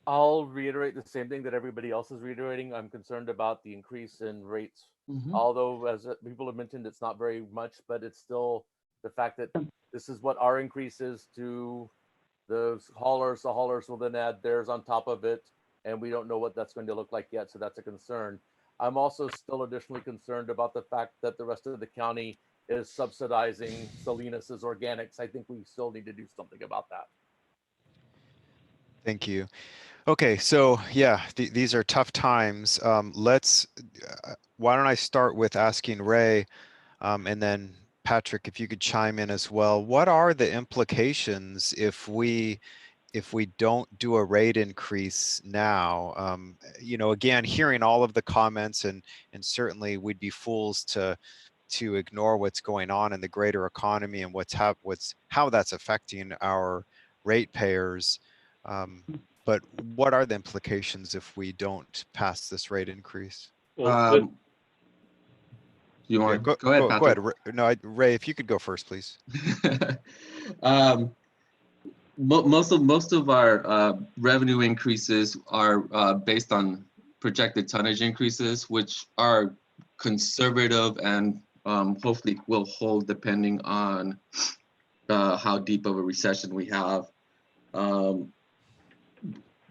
I'll reiterate the same thing that everybody else is reiterating. I'm concerned about the increase in rates. Although, as people have mentioned, it's not very much, but it's still the fact that this is what our increase is to the haulers. The haulers will then add theirs on top of it, and we don't know what that's going to look like yet, so that's a concern. I'm also still additionally concerned about the fact that the rest of the county is subsidizing Salinas's organics. I think we still need to do something about that. Thank you. Okay, so yeah, these are tough times. Why don't I start with asking Ray, and then Patrick, if you could chime in as well. What are the implications if we don't do a rate increase now? Again, hearing all of the comments, and certainly we'd be fools to ignore what's going on in the greater economy and how that's affecting our ratepayers. But what are the implications if we don't pass this rate increase? You want go ahead, Patrick. Go ahead. No, Ray, if you could go first, please. Most of our revenue increases are based on projected tonnage increases, which are conservative and hopefully will hold depending on how deep of a recession we have.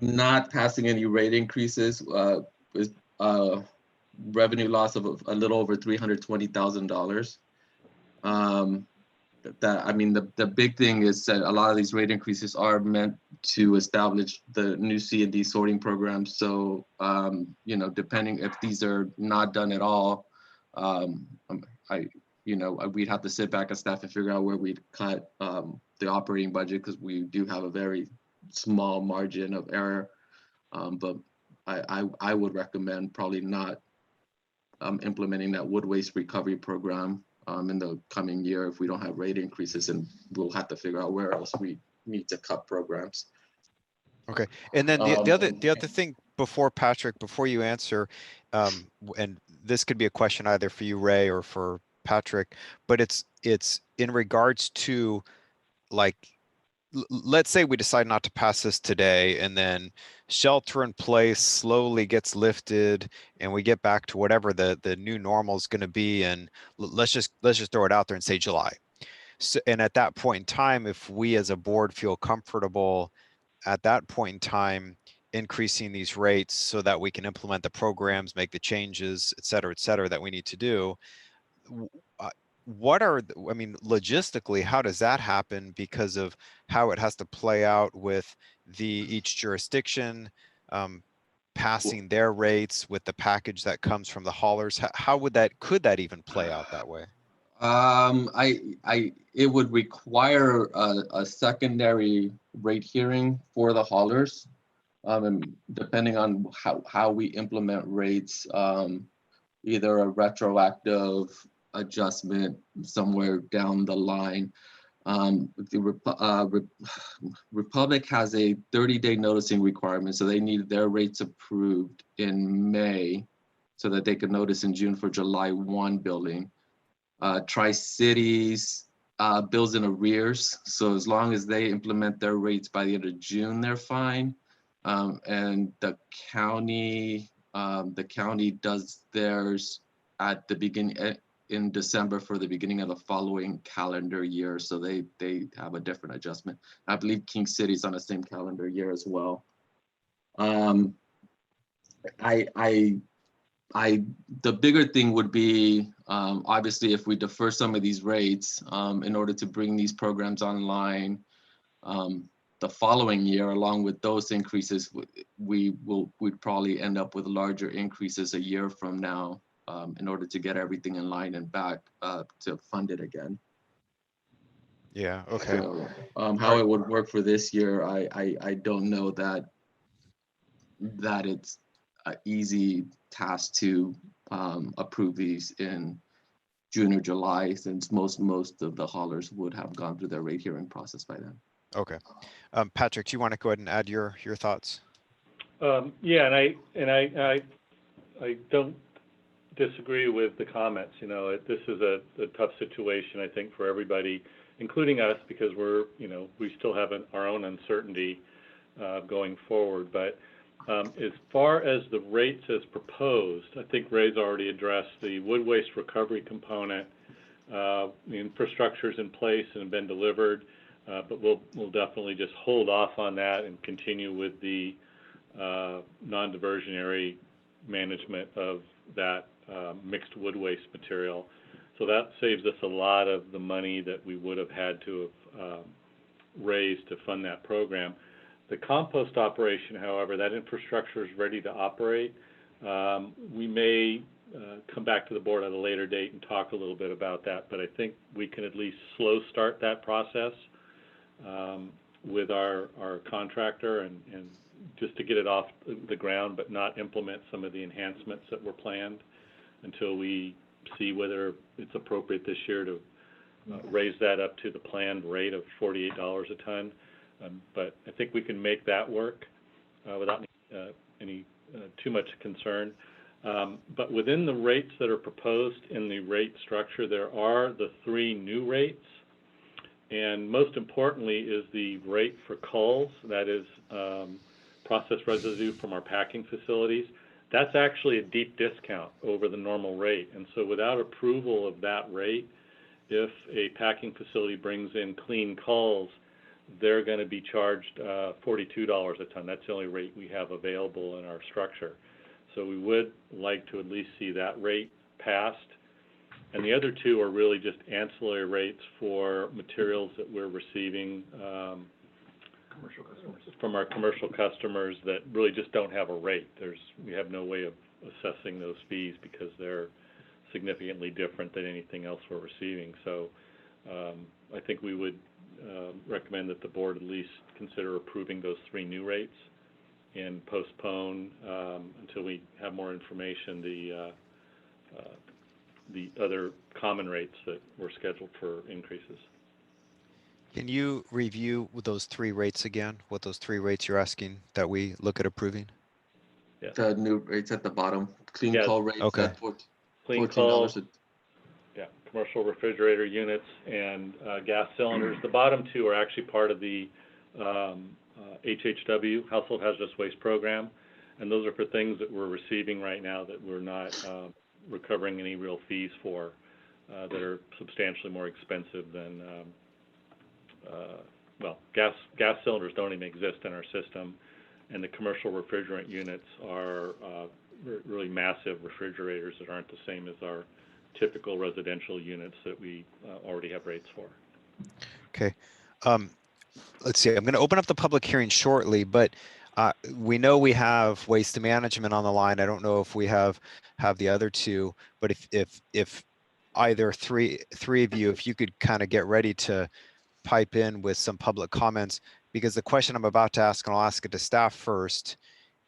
Not passing any rate increases is revenue loss of a little over $320,000. The big thing is that a lot of these rate increases are meant to establish the new C&D sorting program. So, depending if these are not done at all, we'd have to sit back as staff and figure out where we'd cut the operating budget, because we do have a very small margin of error. But I would recommend probably not implementing that wood waste recovery program in the coming year if we don't have rate increases, and we'll have to figure out where else we need to cut programs. Okay. And then the other thing before Patrick, before you answer, and this could be a question either for you, Ray, or for Patrick, but it's in regards to, like, let's say we decide not to pass this today, and then shelter in place slowly gets lifted, and we get back to whatever the new normal is going to be, and let's just throw it out there and say July. So, and at that point in time, if we as a board feel comfortable at that point in time increasing these rates so that we can implement the programs, make the changes, et cetera, that we need to do, what are, I mean, logistically, how does that happen because of how it has to play out with each jurisdiction passing their rates with the package that comes from the haulers? How could that even play out that way? It would require a secondary rate hearing for the haulers. And depending on how we implement rates, either a retroactive adjustment somewhere down the line. The Republic has a 30-day noticing requirement, so they need their rates approved in May so that they could notice in June for July 1 billing. Tri-Cities bills in arrears, so as long as they implement their rates by the end of June, they're fine. And the county does theirs at the beginning in December for the beginning of the following calendar year, so they have a different adjustment. I believe King City's on the same calendar year as well. The bigger thing would be, obviously, if we defer some of these rates in order to bring these programs online the following year, along with those increases, we'd probably end up with larger increases a year from now in order to get everything in line and back to fund it again. Yeah, okay. So, how it would work for this year, I don't know that it's an easy task to approve these in June or July, since most of the haulers would have gone through their rate hearing process by then. Okay. Patrick, do you want to go ahead and add your thoughts? Yeah, and I don't disagree with the comments. You know, this is a tough situation, I think, for everybody, including us, because we still have our own uncertainty going forward. But as far as the rates as proposed, I think Ray's already addressed the wood waste recovery component. The infrastructure's in place and have been delivered, but we'll definitely just hold off on that and continue with the non-diversionary management of that mixed wood waste material. So that saves us a lot of the money that we would have had to have raised to fund that program. The compost operation, however, that infrastructure is ready to operate. We may come back to the board at a later date and talk a little bit about that, but I think we can at least slow start that process with our contractor and just to get it off the ground, but not implement some of the enhancements that were planned until we see whether it's appropriate this year to raise that up to the planned rate of $48 a ton. But I think we can make that work without any too much concern. But within the rates that are proposed in the rate structure, there are the 3 new rates. And most importantly is the rate for culls, that is processed residue from our packing facilities. That's actually a deep discount over the normal rate. And so without approval of that rate, if a packing facility brings in clean culls, they're going to be charged $42 a ton. That's the only rate we have available in our structure. So we would like to at least see that rate passed. And the other 2 are really just ancillary rates for materials that we're receiving from our commercial customers that really just don't have a rate. We have no way of assessing those fees because they're significantly different than anything else we're receiving. So I think we would recommend that the board at least consider approving those 3 new rates and postpone until we have more information the other common rates that were scheduled for increases. Can you review those three rates again? What those three rates you're asking that we look at approving? Yes. The new rates at the bottom, clean Yes. call rates Okay. at Clean $14. call, yeah, commercial refrigerator units and gas cylinders. The bottom two are actually part of the HHW, Household Hazardous Waste Program, and those are for things that we're receiving right now that we're not recovering any real fees for, that are substantially more expensive than, well, gas cylinders don't even exist in our system, and the commercial refrigerant units are really massive refrigerators that aren't the same as our typical residential units that we already have rates for. Okay. Let's see, I'm going to open up the public hearing shortly, but we know we have waste management on the line. I don't know if we have the other two, but if either three of you, if you could kind of get ready to pipe in with some public comments, because the question I'm about to ask, and I'll ask it to staff first,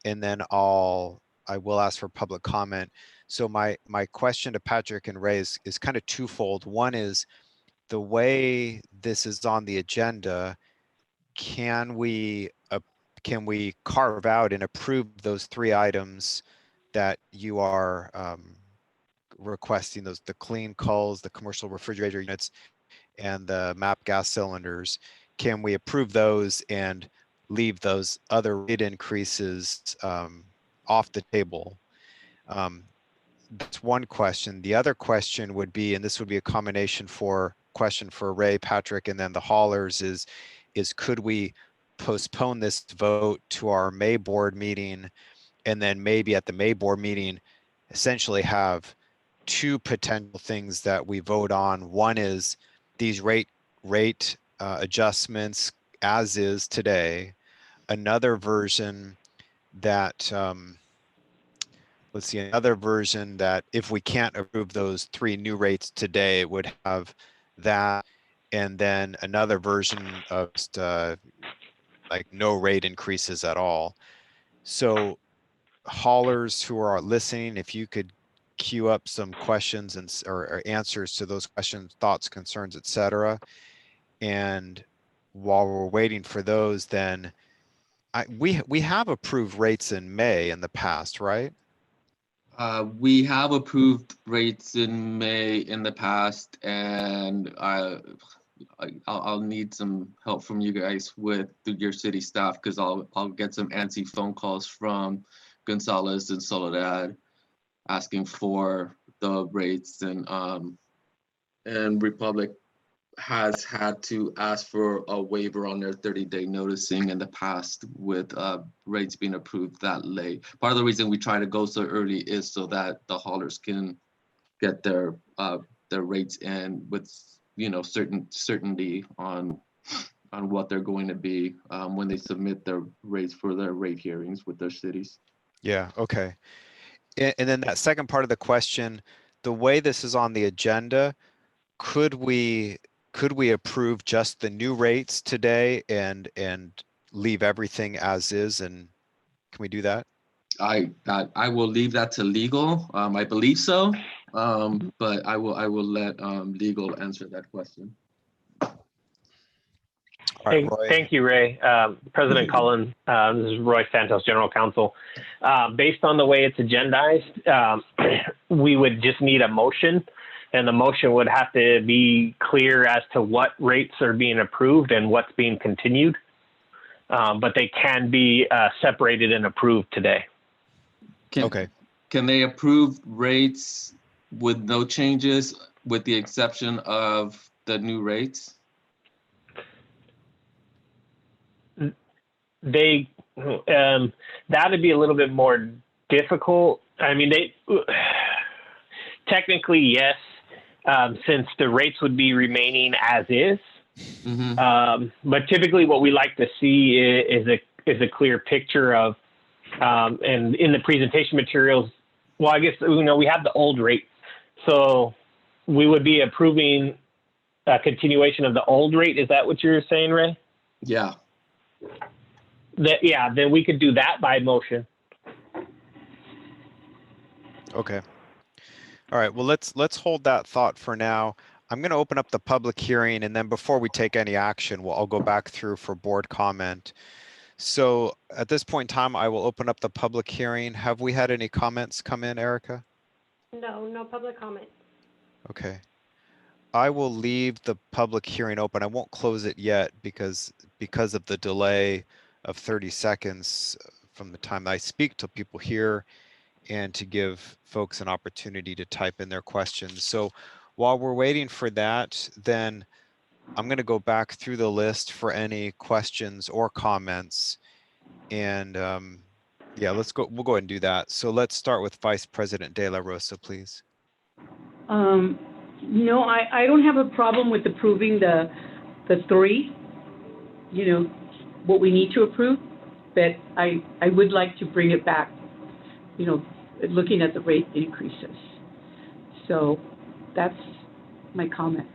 and then I will ask for public comment. So my question to Patrick and Ray is kind of twofold. One is, the way this is on the agenda, can we carve out and approve those three items that you are requesting, the clean culls, the commercial refrigerator units, and the MAP gas cylinders? Can we approve those and leave those other rate increases off the table? That's one question. The other question would be, and this would be a combination question for Ray, Patrick, and then the haulers, is could we postpone this vote to our May board meeting, and then maybe at the May board meeting essentially have two potential things that we vote on. One is these rate adjustments as is today. Another version that let's see, another version that if we can't approve those three new rates today, it would have that, and then another version of just, like no rate increases at all. So haulers who are listening, if you could queue up some questions or answers to those questions, thoughts, concerns, etc. And while we're waiting for those, then we have approved rates in May in the past, right? We have approved rates in May in the past, and I'll need some help from you guys with your city staff, because I'll get some antsy phone calls from Gonzalez and Soledad asking for the rates, and Republic has had to ask for a waiver on their 30-day noticing in the past with rates being approved that late. Part of the reason we try to go so early is so that the haulers can get their rates in with certainty on what they're going to be when they submit their rates for their rate hearings with their cities. Yeah, okay. And then that second part of the question, the way this is on the agenda, could we approve just the new rates today and leave everything as is? And can we do that? I will leave that to legal. I believe so, but I will let legal answer that question. Right, Thank you, Ray. President Cullen, this is Roy Santos, General Counsel. Based on the way it's agendized, we would just need a motion, and the motion would have to be clear as to what rates are being approved and what's being continued. But they can be separated and approved today. Okay. Can they approve rates with no changes, with the exception of the new rates? They that'd be a little bit more difficult. I mean, technically yes, since the rates would be remaining as is. Mm-hmm. But typically, what we like to see is a clear picture of, and in the presentation materials. Well, I guess we have the old rate, so we would be approving a continuation of the old rate. Is that what you're saying, Ray? Yeah. Then we could do that by motion. Okay. All right. Well, let's hold that thought for now. I'm going to open up the public hearing, and then before we take any action, I'll go back through for board comment. So at this point in time, I will open up the public hearing. Have we had any comments come in, Erica? No, no public comment. Okay. I will leave the public hearing open. I won't close it yet because of the delay of 30 seconds from the time I speak till people hear, and to give folks an opportunity to type in their questions. So while we're waiting for that, then I'm going to go back through the list for any questions or comments. And yeah, we'll go ahead and do that. So let's start with Vice President De La Rosa, please. No, I don't have a problem with approving the three, what we need to approve, but I would like to bring it back, looking at the rate increases. So that's my comment.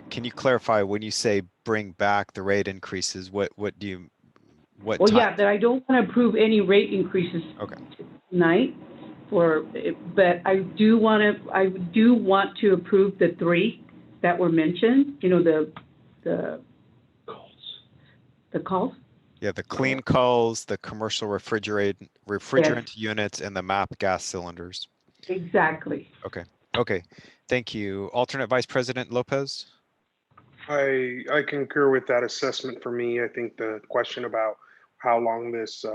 Can you clarify when you say bring back the rate increases, what do you, what Well, time? yeah, that I don't want to approve any rate increases tonight, but I do want to approve the three that were mentioned, the calls. Yeah, the clean culls, the commercial refrigerant units, and the MAP gas cylinders. Exactly. Okay, thank you. Alternate Vice President Lopez? I concur with that assessment. For me, I think the question about how long this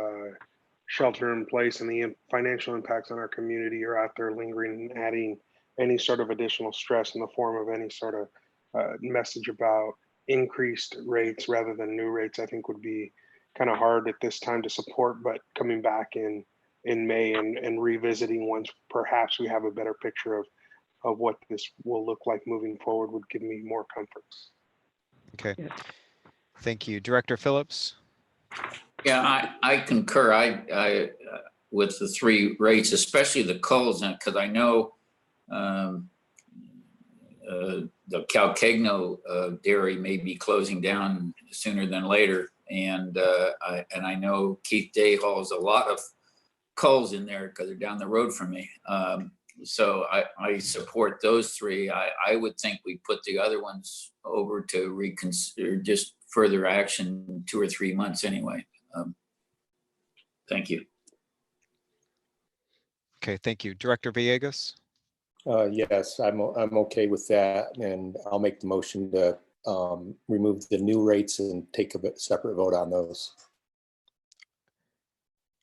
shelter in place and the financial impacts on our community are out there lingering and adding any sort of additional stress in the form of any sort of message about increased rates rather than new rates, I think would be kind of hard at this time to support, but coming back in May and revisiting once perhaps we have a better picture of what this will look like moving forward would give me more comfort. Okay, thank you. Director Phillips? Yeah, I concur. I with the three rates, especially the culls, because I know the Calcagno dairy may be closing down sooner than later, and I know Keith Day hauls a lot of culls in there because they're down the road from me. So I support those three. I would think we put the other ones over to reconsider just further action in 2 or 3 months anyway. Thank you. Okay, thank you. Director Villegas? Yes, I'm okay with that, and I'll make the motion to remove the new rates and take a separate vote on those.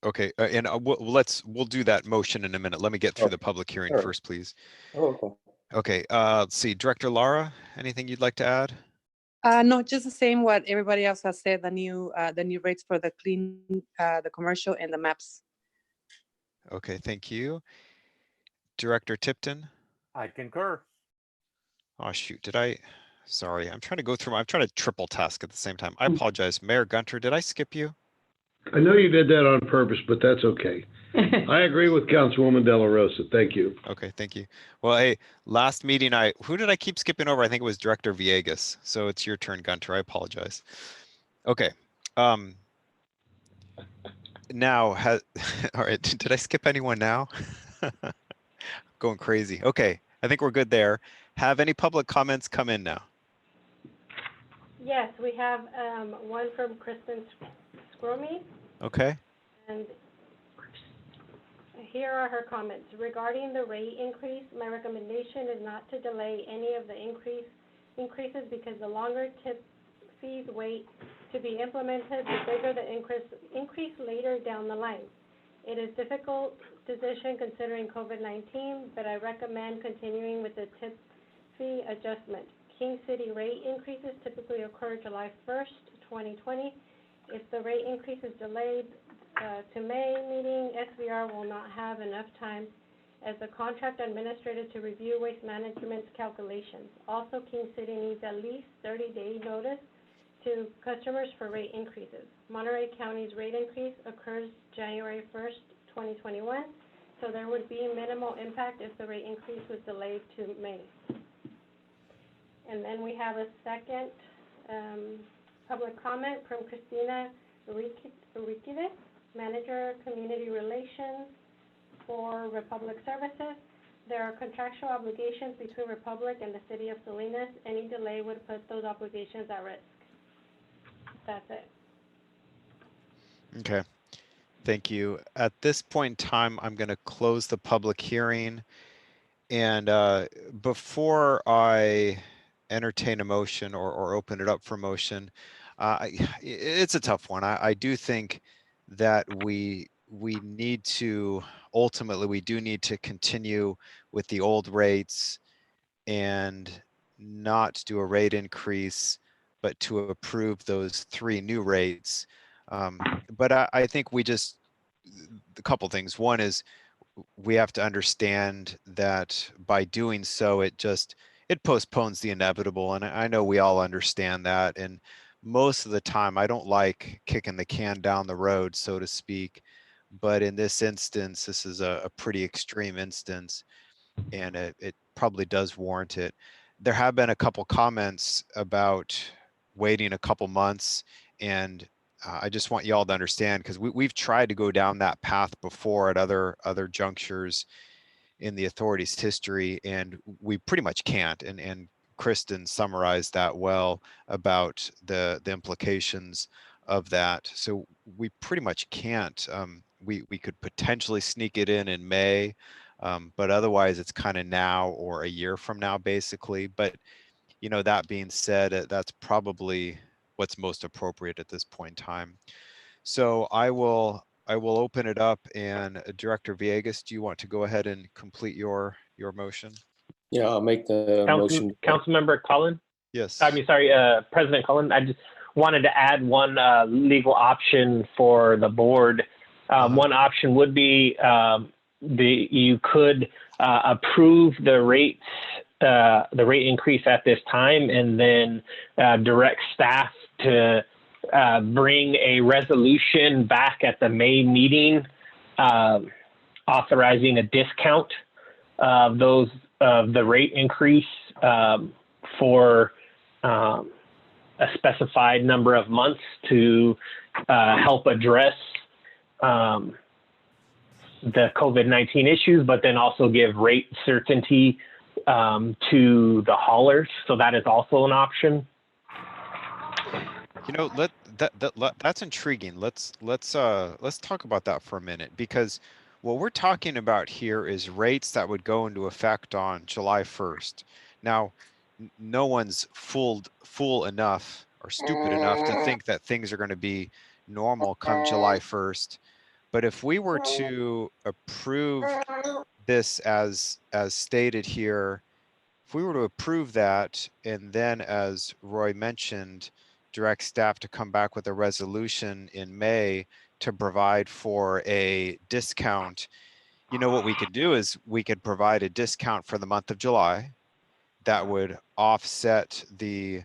Okay, and we'll do that motion in a minute. Let me get through the public hearing first, please. Okay. Okay, let's see. Director Lara, anything you'd like to add? No, just the same what everybody else has said, the new rates for the clean, the commercial and the maps. Okay, thank you. Director Tipton? I concur. Oh, shoot, sorry, I'm trying to go through, I'm trying to triple task at the same time. I apologize. Mayor Gunter, did I skip you? I know you did that on purpose, but that's okay. I agree with Councilwoman De La Rosa. Thank you. Okay, thank you. Well, hey, last meeting, who did I keep skipping over? I think it was Director Villegas. So it's your turn, Gunter. I apologize. Okay. Now, all right, did I skip anyone now? Going crazy. Okay, I think we're good there. Have any public comments come in now? Yes, we have one from Kristen Scromey. Okay. And here are her comments. Regarding the rate increase, my recommendation is not to delay any of the increases because the longer tip fees wait to be implemented, the bigger the increase later down the line. It is a difficult decision considering COVID-19, but I recommend continuing with the tip fee adjustment. King City rate increases typically occur July 1st, 2020. If the rate increase is delayed to May meeting, SVR will not have enough time as the contract administrator to review waste management's calculations. Also, King City needs at least 30-day notice to customers for rate increases. Monterey County's rate increase occurs January 1st, 2021, so there would be minimal impact if the rate increase was delayed to May. And then we have a second public comment from Christina Uriquide, Manager, Community Relations for Republic Services. There are contractual obligations between Republic and the city of Salinas. Any delay would put those obligations at risk. That's it. Okay, thank you. At this point in time, I'm going to close the public hearing. And before I entertain a motion or open it up for motion, it's a tough one. I do think that we need to, ultimately, we do need to continue with the old rates and not do a rate increase, but to approve those 3 new rates. But I think we just, a couple things. One is we have to understand that by doing so, it postpones the inevitable. And I know we all understand that. And most of the time, I don't like kicking the can down the road, so to speak. But in this instance, this is a pretty extreme instance, and it probably does warrant it. There have been a couple comments about waiting a couple months, and I just want y'all to understand, because we've tried to go down that path before at other junctures in the authority's history, and we pretty much can't. And Kristen summarized that well about the implications of that. So we pretty much can't. We could potentially sneak it in May, but otherwise it's kind of now or a year from now, basically. But that being said, that's probably what's most appropriate at this point in time. So I will open it up, and Director Villegas, do you want to go ahead and complete your motion? Yeah, I'll make the motion. Councilmember Cullen? Yes. I mean, sorry, President Cullen, I just wanted to add one legal option for the board. One option would be you could approve the rate increase at this time, and then direct staff to bring a resolution back at the May meeting authorizing a discount of the rate increase for a specified number of months to help address the COVID-19 issues, but then also give rate certainty to the haulers. So that is also an option. That's intriguing. Let's talk about that for a minute, because what we're talking about here is rates that would go into effect on July 1st. Now, no one's fool enough or stupid enough to think that things are going to be normal come July 1st. But if we were to approve this as stated here, if we were to approve that, and then, as Roy mentioned, direct staff to come back with a resolution in May to provide for a discount, what we could do is we could provide a discount for the month of July that would offset the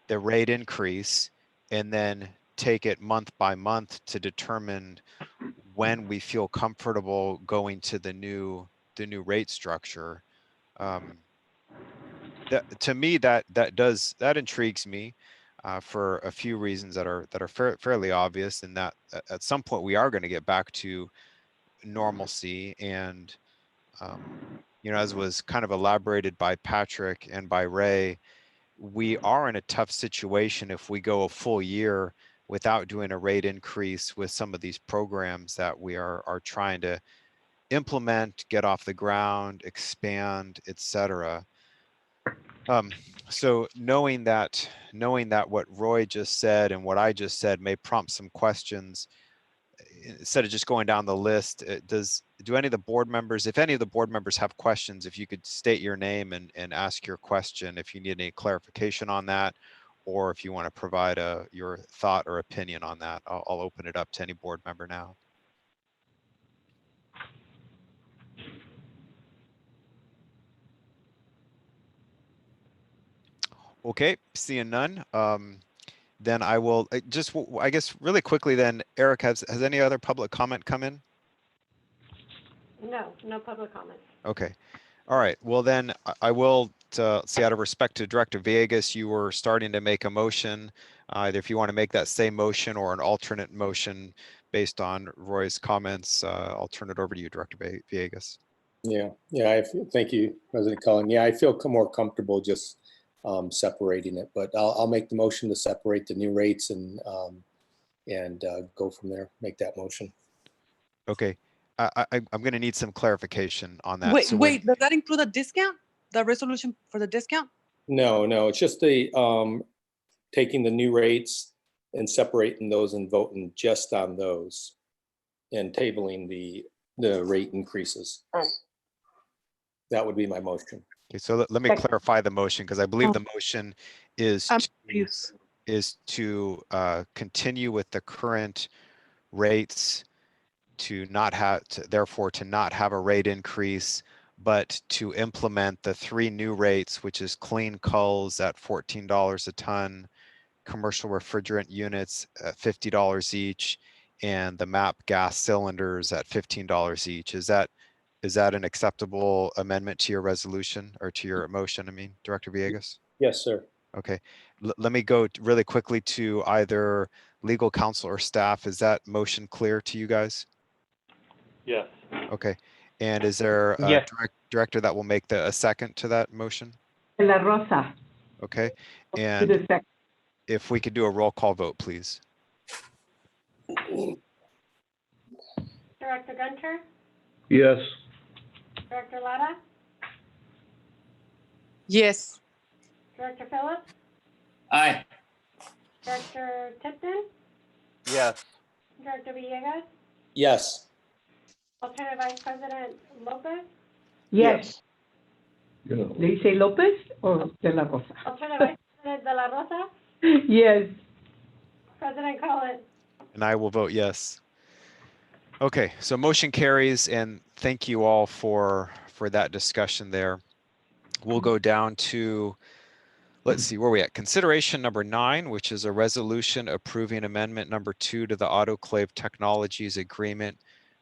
rate increase, and then take it month by month to determine when we feel comfortable going to the new rate structure. To me, that intrigues me for a few reasons that are fairly obvious, and that at some point we are going to get back to normalcy. And as was kind of elaborated by Patrick and by Ray, we are in a tough situation if we go a full year without doing a rate increase with some of these programs that we are trying to implement, get off the ground, expand, etc. So knowing that what Roy just said and what I just said may prompt some questions, instead of just going down the list, do any of the board members, if any of the board members have questions, if you could state your name and ask your question, if you need any clarification on that, or if you want to provide your thought or opinion on that, I'll open it up to any board member now. Okay, seeing none. Then I will I guess really quickly then, Eric, has any other public comment come in? No public comments. Okay. All right. Well, then I will say, out of respect to Director Villegas, you were starting to make a motion. Either if you want to make that same motion or an alternate motion based on Roy's comments, I'll turn it over to you, Director Villegas. Thank you, President Cullen. Yeah, I feel more comfortable just separating it, but I'll make the motion to separate the new rates and go from there. Make that motion. Okay. I'm going to need some clarification on that. Wait, So wait, does that include a discount? The resolution for the discount? No, it's just the taking the new rates and separating those and voting just on those and tabling the rate increases. That would be my motion. Okay, so let me clarify the motion, because I believe the motion is to continue with the current rates, to not have, therefore to not have a rate increase, but to implement the 3 new rates, which is clean culls at $14 a ton, commercial refrigerant units at $50 each, and the MAP gas cylinders at $15 each. Is that an acceptable amendment to your resolution, or to your motion, I mean, Director Villegas? Yes, sir. Okay, let me go really quickly to either legal counsel or staff. Is that motion clear to you guys? Yes. Okay, and is there a director that will make a second to that motion? De La Rosa. Okay, and if we could do a roll call vote, please. Director Gunter? Yes. Director Lara? Yes. Director Phillips? Aye. Director Tipton? Yes. Director Villegas? Yes. Alternate Vice President Lopez? Yes. Did you say Lopez or De La Rosa? Alternate Vice President De La Rosa? Yes. President Cullen? And I will vote yes. Okay, so motion carries, and thank you all for that discussion there. We'll go down to, let's see, where are we at? Consideration number 9, which is a resolution approving amendment number 2 to the Autoclave Technologies Agreement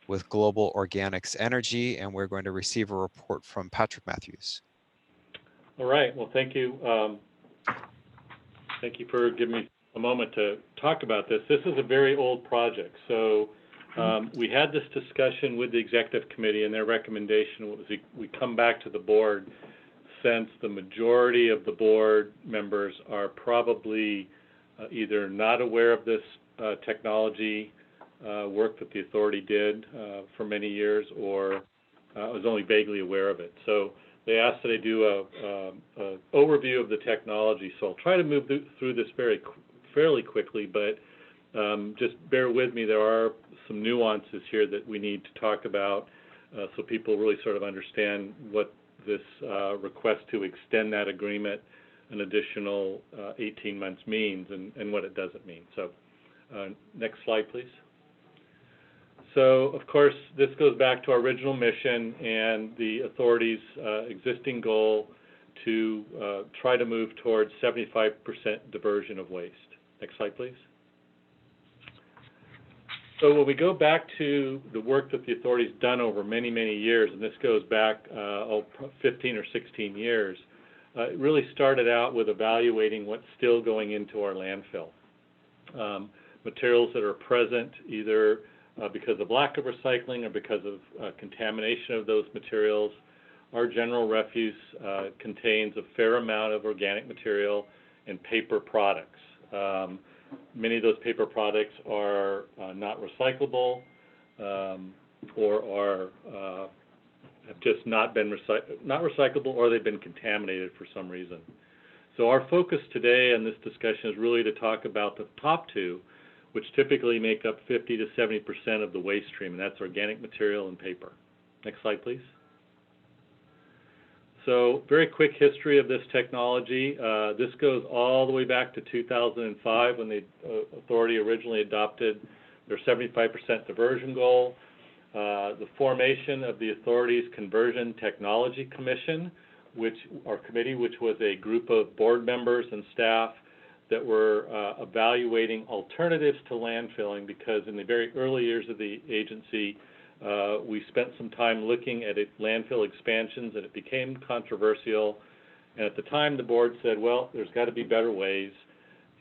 with Global Organics Energy, and we're going to receive a report from Patrick Matthews. All right. Well, thank you. Thank you for giving me a moment to talk about this. This is a very old project. So we had this discussion with the executive committee, and their recommendation was we come back to the board, since the majority of the board members are probably either not aware of this technology work that the authority did for many years, or was only vaguely aware of it. So they asked that I do a overview of the technology. So I'll try to move through this fairly quickly, but just bear with me. There are some nuances here that we need to talk about so people really sort of understand what this request to extend that agreement an additional 18 months means, and what it doesn't mean. So next slide, please. So, of course, this goes back to our original mission and the authority's existing goal to try to move towards 75% diversion of waste. Next slide, please. So when we go back to the work that the authority's done over many, many years, and this goes back 15 or 16 years, it really started out with evaluating what's still going into our landfill. Materials that are present either because of lack of recycling or because of contamination of those materials. Our general refuse contains a fair amount of organic material and paper products. Many of those paper products are not recyclable or have just not been recyclable, or they've been contaminated for some reason. So our focus today in this discussion is really to talk about the top two, which typically make up 50 to 70% of the waste stream, and that's organic material and paper. Next slide, please. So very quick history of this technology. This goes all the way back to 2005 when the authority originally adopted their 75% diversion goal. The formation of the authority's Conversion Technology Commission, which was a group of board members and staff that were evaluating alternatives to landfilling, because in the very early years of the agency, we spent some time looking at landfill expansions, and it became controversial. And at the time, the board said, well, there's got to be better ways,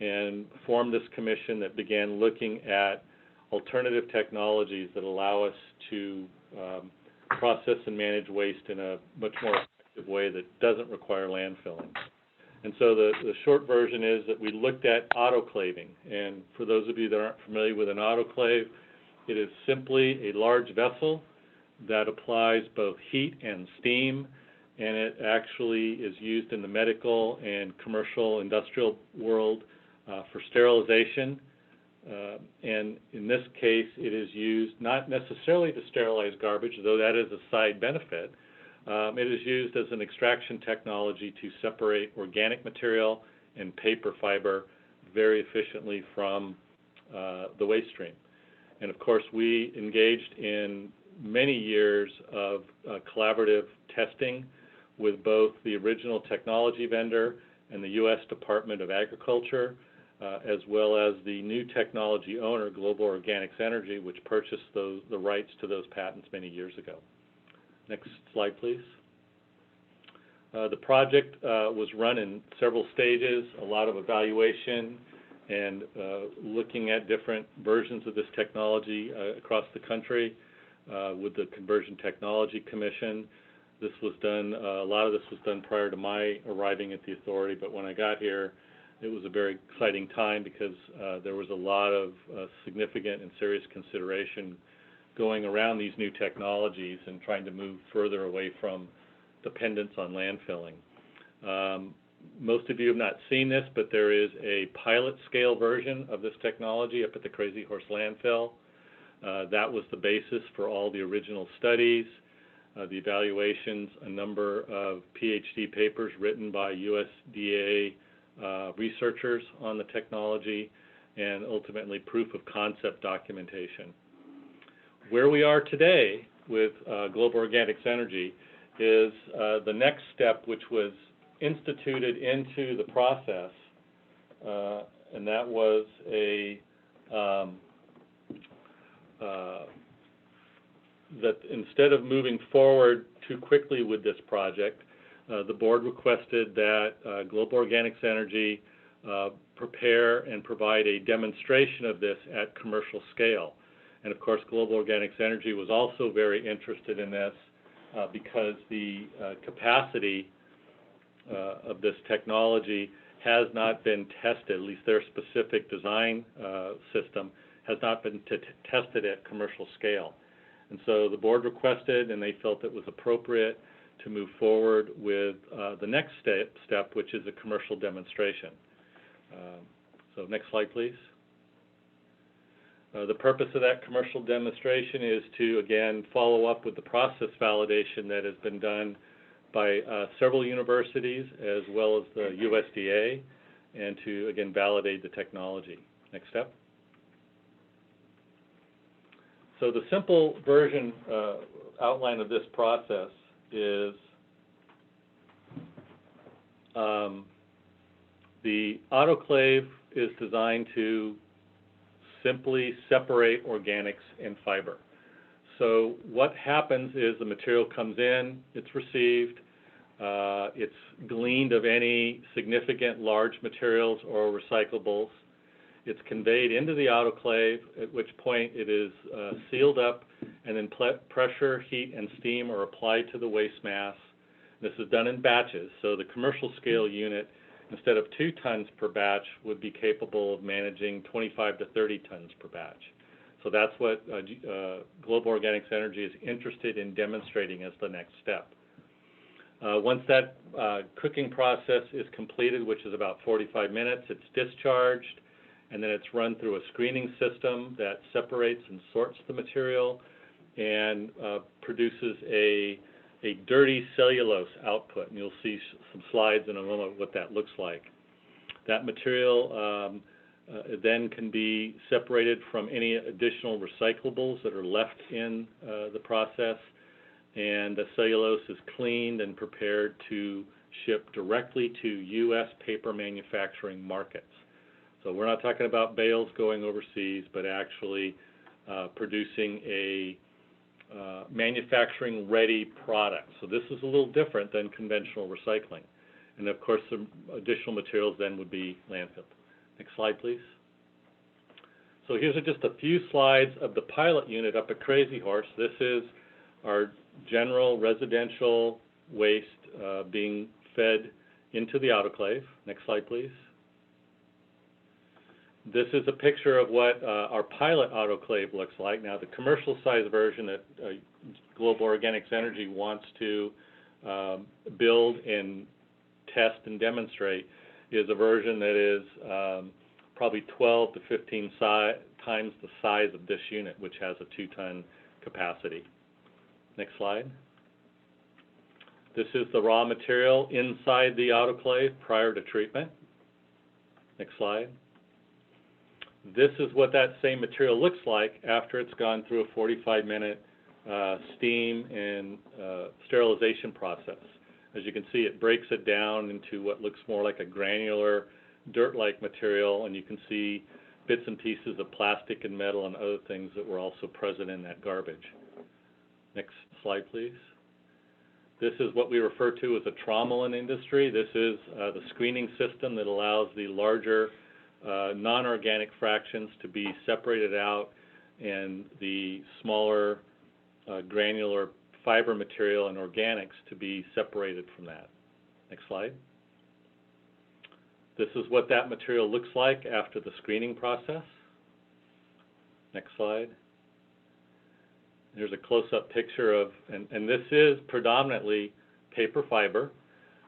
and formed this commission that began looking at alternative technologies that allow us to process and manage waste in a much more effective way that doesn't require landfilling. And so the short version is that we looked at autoclaving. And for those of you that aren't familiar with an autoclave, it is simply a large vessel that applies both heat and steam, and it actually is used in the medical and commercial industrial world for sterilization. And in this case, it is used not necessarily to sterilize garbage, though that is a side benefit. It is used as an extraction technology to separate organic material and paper fiber very efficiently from the waste stream. And of course, we engaged in many years of collaborative testing with both the original technology vendor and the U.S. Department of Agriculture, as well as the new technology owner, Global Organics Energy, which purchased the rights to those patents many years ago. Next slide, please. The project was run in several stages, a lot of evaluation and looking at different versions of this technology across the country with the Conversion Technology Commission. This was done, a lot of this was done prior to my arriving at the authority, but when I got here, it was a very exciting time because there was a lot of significant and serious consideration going around these new technologies and trying to move further away from dependence on landfilling. Most of you have not seen this, but there is a pilot scale version of this technology up at the Crazy Horse landfill. That was the basis for all the original studies, the evaluations, a number of PhD papers written by USDA researchers on the technology, and ultimately proof of concept documentation. Where we are today with Global Organics Energy is the next step, which was instituted into the process, and that was that instead of moving forward too quickly with this project, the board requested that Global Organics Energy prepare and provide a demonstration of this at commercial scale. And of course, Global Organics Energy was also very interested in this because the capacity of this technology has not been tested, at least their specific design system has not been tested at commercial scale. And so the board requested, and they felt it was appropriate to move forward with the next step, which is a commercial demonstration. So next slide, please. The purpose of that commercial demonstration is to, again, follow up with the process validation that has been done by several universities as well as the USDA, and to, again, validate the technology. Next step. So the simple version outline of this process is the autoclave is designed to simply separate organics and fiber. So what happens is the material comes in, it's received, it's gleaned of any significant large materials or recyclables. It's conveyed into the autoclave, at which point it is sealed up, and then pressure, heat, and steam are applied to the waste mass. This is done in batches, so the commercial scale unit, instead of 2 tons per batch, would be capable of managing 25 to 30 tons per batch. So that's what Global Organics Energy is interested in demonstrating as the next step. Once that cooking process is completed, which is about 45 minutes, it's discharged, and then it's run through a screening system that separates and sorts the material and produces a dirty cellulose output. And you'll see some slides in a moment what that looks like. That material then can be separated from any additional recyclables that are left in the process, and the cellulose is cleaned and prepared to ship directly to U.S. paper manufacturing markets. So we're not talking about bales going overseas, but actually producing a manufacturing-ready product. So this is a little different than conventional recycling. And of course, some additional materials then would be landfilled. Next slide, please. So here's just a few slides of the pilot unit up at Crazy Horse. This is our general residential waste being fed into the autoclave. Next slide, please. This is a picture of what our pilot autoclave looks like. Now, the commercial size version that Global Organics Energy wants to build and test and demonstrate is a version that is probably 12 to 15 times the size of this unit, which has a 2-ton capacity. Next slide. This is the raw material inside the autoclave prior to treatment. Next slide. This is what that same material looks like after it's gone through a 45-minute steam and sterilization process. As you can see, it breaks it down into what looks more like a granular dirt-like material, and you can see bits and pieces of plastic and metal and other things that were also present in that garbage. Next slide, please. This is what we refer to as a tromelin industry. This is the screening system that allows the larger non-organic fractions to be separated out and the smaller granular fiber material and organics to be separated from that. Next slide. This is what that material looks like after the screening process. Next slide. Here's a close-up picture of, and this is predominantly paper fiber.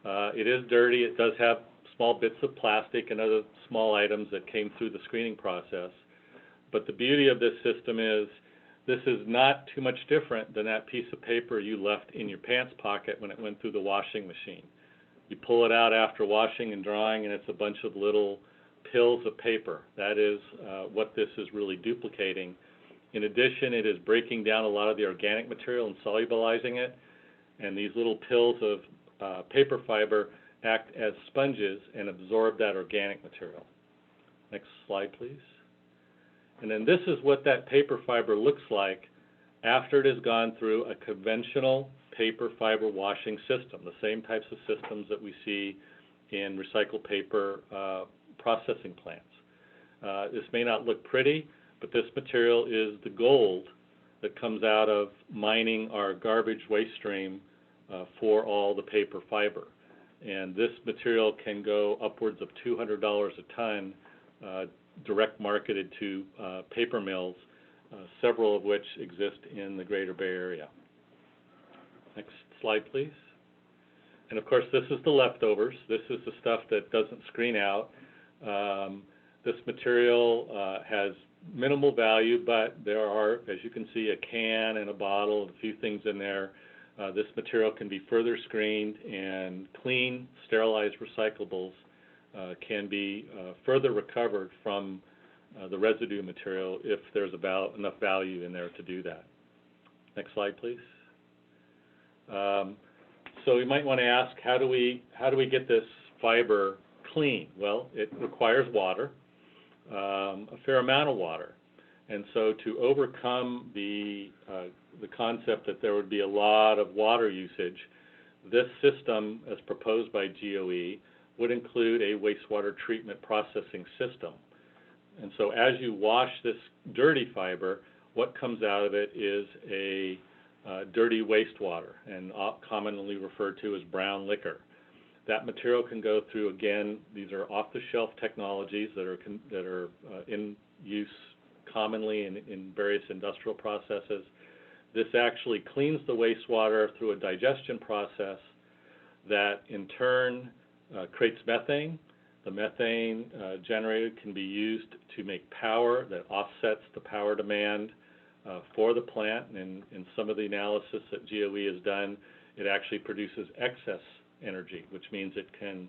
It is dirty. It does have small bits of plastic and other small items that came through the screening process. But the beauty of this system is this is not too much different than that piece of paper you left in your pants pocket when it went through the washing machine. You pull it out after washing and drying, and it's a bunch of little pills of paper. That is what this is really duplicating. In addition, it is breaking down a lot of the organic material and solubilizing it, and these little pills of paper fiber act as sponges and absorb that organic material. Next slide, please. And then this is what that paper fiber looks like after it has gone through a conventional paper fiber washing system, the same types of systems that we see in recycled paper processing plants. This may not look pretty, but this material is the gold that comes out of mining our garbage waste stream for all the paper fiber. And this material can go upwards of $200 a ton, direct marketed to paper mills, several of which exist in the Greater Bay Area. Next slide, please. And of course, this is the leftovers. This is the stuff that doesn't screen out. This material has minimal value, but there are, as you can see, a can and a bottle and a few things in there. This material can be further screened, and clean, sterilized recyclables can be further recovered from the residue material if there's about enough value in there to do that. Next slide, please. So you might want to ask, how do we get this fiber clean? Well, it requires water, a fair amount of water. And so to overcome the concept that there would be a lot of water usage, this system, as proposed by GOE, would include a wastewater treatment processing system. And so as you wash this dirty fiber, what comes out of it is a dirty wastewater, and commonly referred to as brown liquor. That material can go through, again, these are off-the-shelf technologies that are in use commonly in various industrial processes. This actually cleans the wastewater through a digestion process that in turn creates methane. The methane generated can be used to make power that offsets the power demand for the plant. And in some of the analysis that GOE has done, it actually produces excess energy, which means it can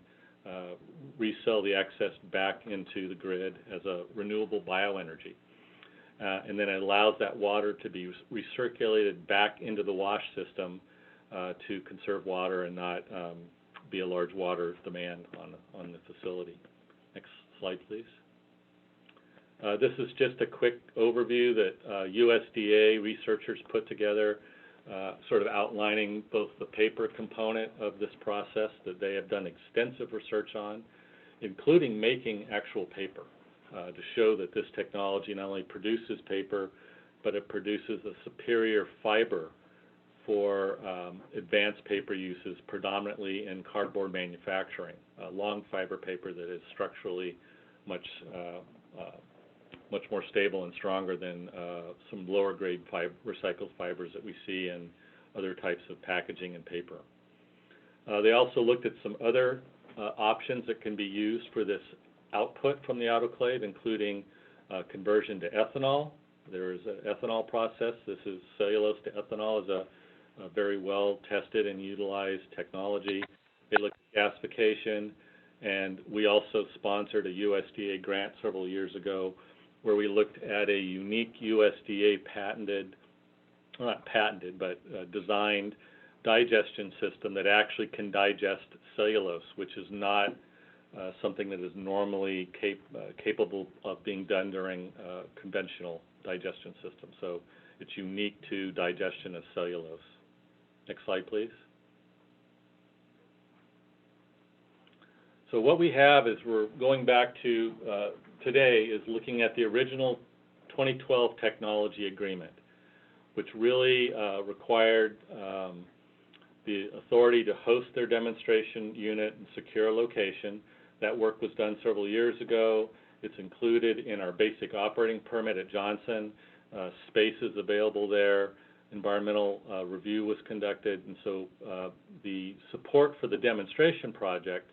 resell the excess back into the grid as a renewable bioenergy. And then it allows that water to be recirculated back into the wash system to conserve water and not be a large water demand on the facility. Next slide, please. This is just a quick overview that USDA researchers put together, sort of outlining both the paper component of this process that they have done extensive research on, including making actual paper, to show that this technology not only produces paper, but it produces a superior fiber for advanced paper uses, predominantly in cardboard manufacturing, long fiber paper that is structurally much more stable and stronger than some lower grade recycled fibers that we see in other types of packaging and paper. They also looked at some other options that can be used for this output from the autoclave, including conversion to ethanol. There is an ethanol process. This is cellulose to ethanol, is a very well tested and utilized technology. They looked at gasification, and we also sponsored a USDA grant several years ago where we looked at a unique USDA patented, well, not patented, but designed digestion system that actually can digest cellulose, which is not something that is normally capable of being done during conventional digestion system. So it's unique to digestion of cellulose. Next slide, please. So what we have is we're going back to today is looking at the original 2012 technology agreement, which really required the authority to host their demonstration unit and secure a location. That work was done several years ago. It's included in our basic operating permit at Johnson. Space is available there. Environmental review was conducted, and so the support for the demonstration project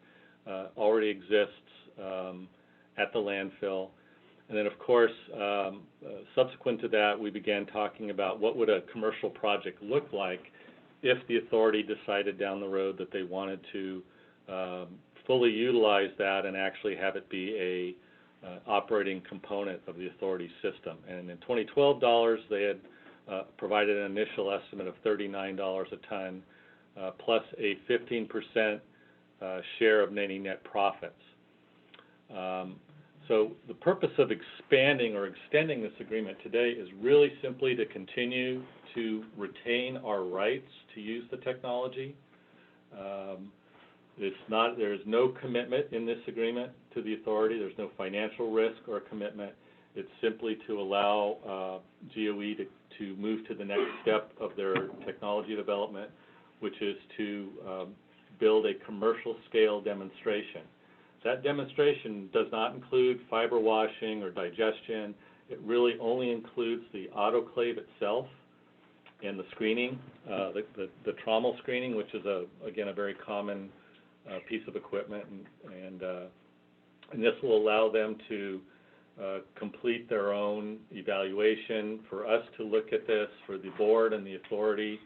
already exists at the landfill. And then, of course, subsequent to that, we began talking about what would a commercial project look like if the authority decided down the road that they wanted to fully utilize that and actually have it be a operating component of the authority system. And in 2012 dollars, they had provided an initial estimate of $39 a ton, plus a 15% share of any net profits. So the purpose of expanding or extending this agreement today is really simply to continue to retain our rights to use the technology. There is no commitment in this agreement to the authority. There's no financial risk or commitment. It's simply to allow GOE to move to the next step of their technology development, which is to build a commercial scale demonstration. That demonstration does not include fiber washing or digestion. It really only includes the autoclave itself and the screening, the trommel screening, which is again a very common piece of equipment, and this will allow them to complete their own evaluation, for us to look at this, for the board and the authority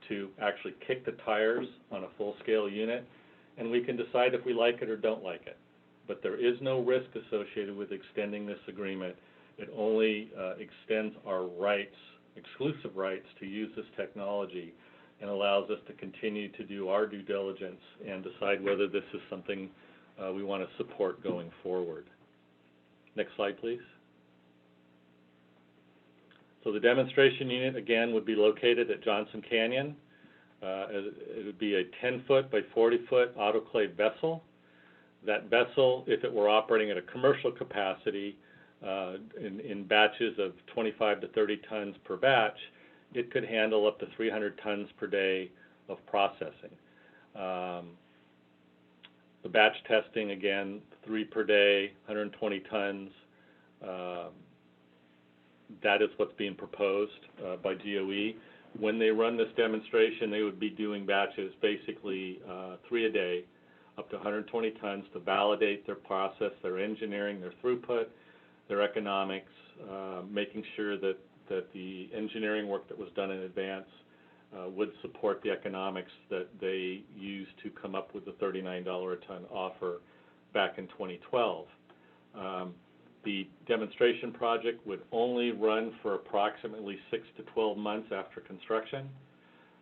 to actually kick the tires on a full-scale unit, and we can decide if we like it or don't like it. But there is no risk associated with extending this agreement. It only extends our rights, exclusive rights, to use this technology, and allows us to continue to do our due diligence and decide whether this is something we want to support going forward. Next slide, please. So the demonstration unit, again, would be located at Johnson Canyon. It would be a 10-foot by 40-foot autoclave vessel. That vessel, if it were operating at a commercial capacity in batches of 25 to 30 tons per batch, it could handle up to 300 tons per day of processing. The batch testing, again, 3 per day, 120 tons. That is what's being proposed by GOE. When they run this demonstration, they would be doing batches, basically 3 a day, up to 120 tons, to validate their process, their engineering, their throughput, their economics, making sure that the engineering work that was done in advance would support the economics that they used to come up with the $39 a ton offer back in 2012. The demonstration project would only run for approximately 6 to 12 months after construction.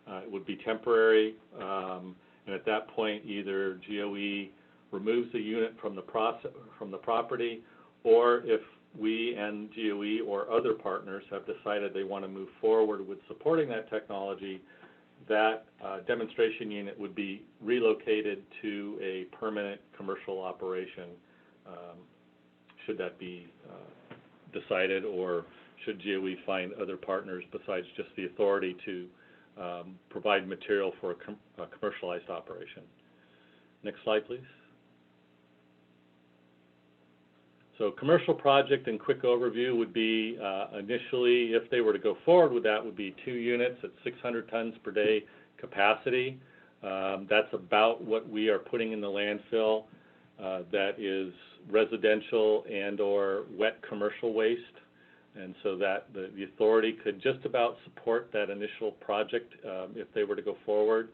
It would be temporary, and at that point, either GOE removes the unit from the property, or if we and GOE or other partners have decided they want to move forward with supporting that technology, that demonstration unit would be relocated to a permanent commercial operation, should that be decided, or should GOE find other partners besides just the authority to provide material for a commercialized operation. Next slide, please. So commercial project and quick overview would be initially, if they were to go forward with that, would be 2 units at 600 tons per day capacity. That's about what we are putting in the landfill. That is residential and or wet commercial waste. And so that the authority could just about support that initial project if they were to go forward.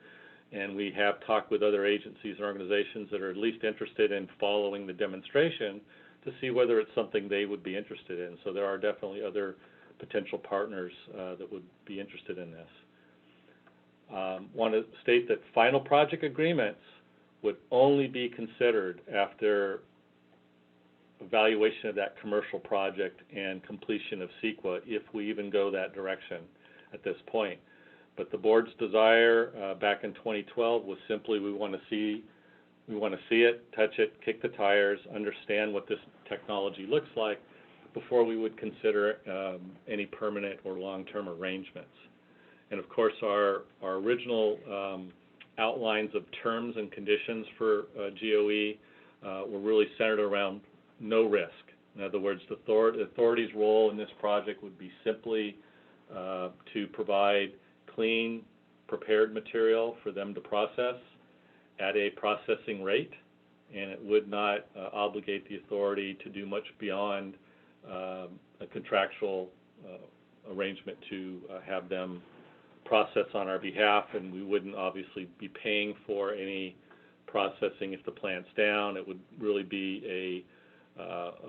And we have talked with other agencies and organizations that are at least interested in following the demonstration to see whether it's something they would be interested in. So there are definitely other potential partners that would be interested in this. Want to state that final project agreements would only be considered after evaluation of that commercial project and completion of CEQA, if we even go that direction at this point. But the board's desire back in 2012 was simply we want to see it, touch it, kick the tires, understand what this technology looks like before we would consider any permanent or long-term arrangements. And of course, our original outlines of terms and conditions for GOE were really centered around no risk. In other words, the authority's role in this project would be simply to provide clean, prepared material for them to process at a processing rate, and it would not obligate the authority to do much beyond a contractual arrangement to have them process on our behalf, and we wouldn't obviously be paying for any processing if the plant's down. It would really be a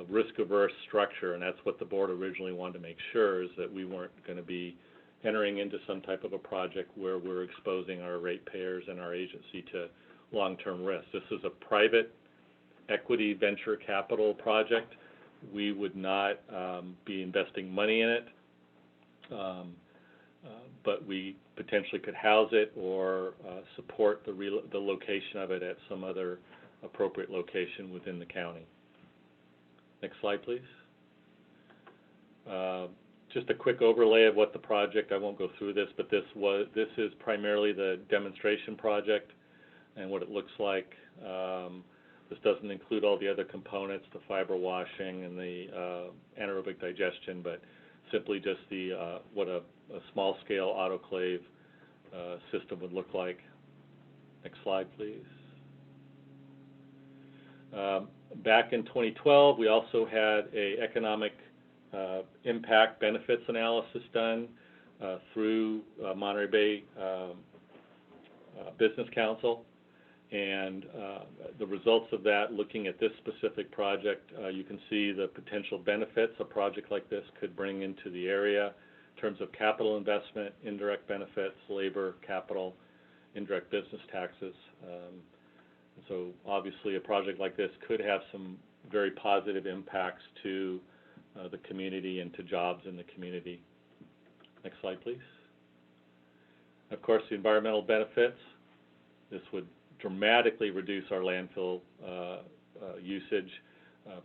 risk-averse structure, and that's what the board originally wanted to make sure, is that we weren't going to be entering into some type of a project where we're exposing our ratepayers and our agency to long-term risk. This is a private equity venture capital project. We would not be investing money in it, but we potentially could house it or support the location of it at some other appropriate location within the county. Next slide, please. Just a quick overlay of what the project, I won't go through this, but this is primarily the demonstration project and what it looks like. This doesn't include all the other components, the fiber washing and the anaerobic digestion, but simply just the what a small-scale autoclave system would look like. Next slide, please. Back in 2012, we also had an economic impact benefits analysis done through Monterey Bay Business Council. And the results of that, looking at this specific project, you can see the potential benefits a project like this could bring into the area in terms of capital investment, indirect benefits, labor, capital, indirect business taxes. So obviously a project like this could have some very positive impacts to the community and to jobs in the community. Next slide, please. Of course, the environmental benefits. This would dramatically reduce our landfill usage,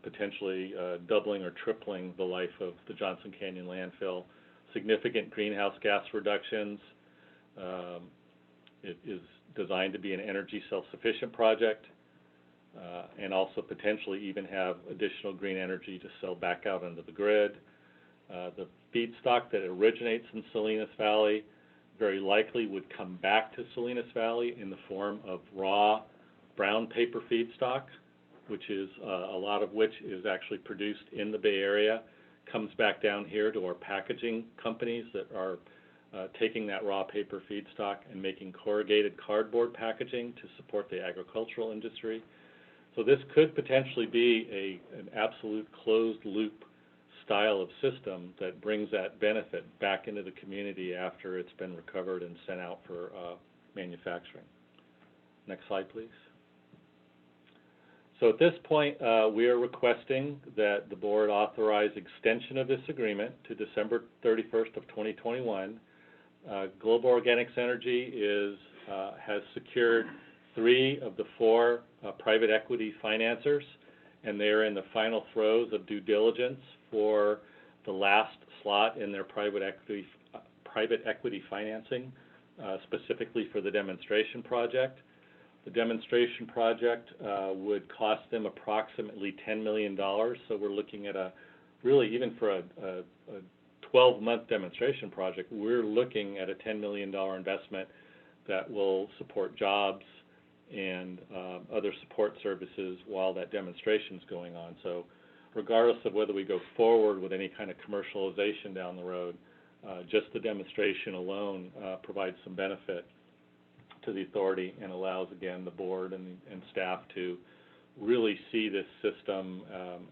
potentially doubling or tripling the life of the Johnson Canyon landfill. Significant greenhouse gas reductions. It is designed to be an energy self-sufficient project and also potentially even have additional green energy to sell back out into the grid. The feedstock that originates in Salinas Valley very likely would come back to Salinas Valley in the form of raw brown paper feedstock, which is a lot of which is actually produced in the Bay Area, comes back down here to our packaging companies that are taking that raw paper feedstock and making corrugated cardboard packaging to support the agricultural industry. So this could potentially be an absolute closed loop style of system that brings that benefit back into the community after it's been recovered and sent out for manufacturing. Next slide, please. So at this point, we are requesting that the board authorize extension of this agreement to December 31st of 2021. Global Organics Energy has secured 3 of the 4 private equity financiers, and they are in the final throes of due diligence for the last slot in their private equity financing specifically for the demonstration project. The demonstration project would cost them approximately $10 million. So we're looking at really even for a 12-month demonstration project, we're looking at a $10 million investment that will support jobs and other support services while that demonstration is going on. So regardless of whether we go forward with any kind of commercialization down the road, just the demonstration alone provides some benefit to the authority and allows, again, the board and staff to really see this system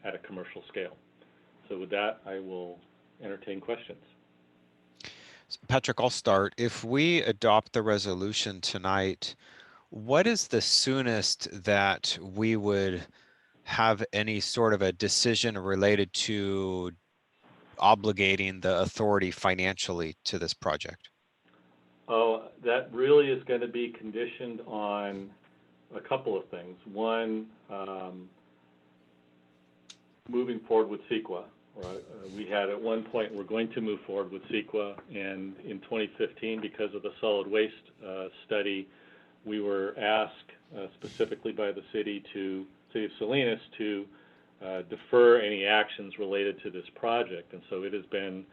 at a commercial scale. So with that, I will entertain questions. Patrick, I'll start. If we adopt the resolution tonight, what is the soonest that we would have any sort of a decision related to obligating the authority financially to this project? Oh, that really is going to be conditioned on a couple of things. One, moving forward with CEQA. Right? We had at one point, we're going to move forward with CEQA, and in 2015, because of the solid waste study, we were asked specifically by the city of Salinas to defer any actions related to this project. And so it has been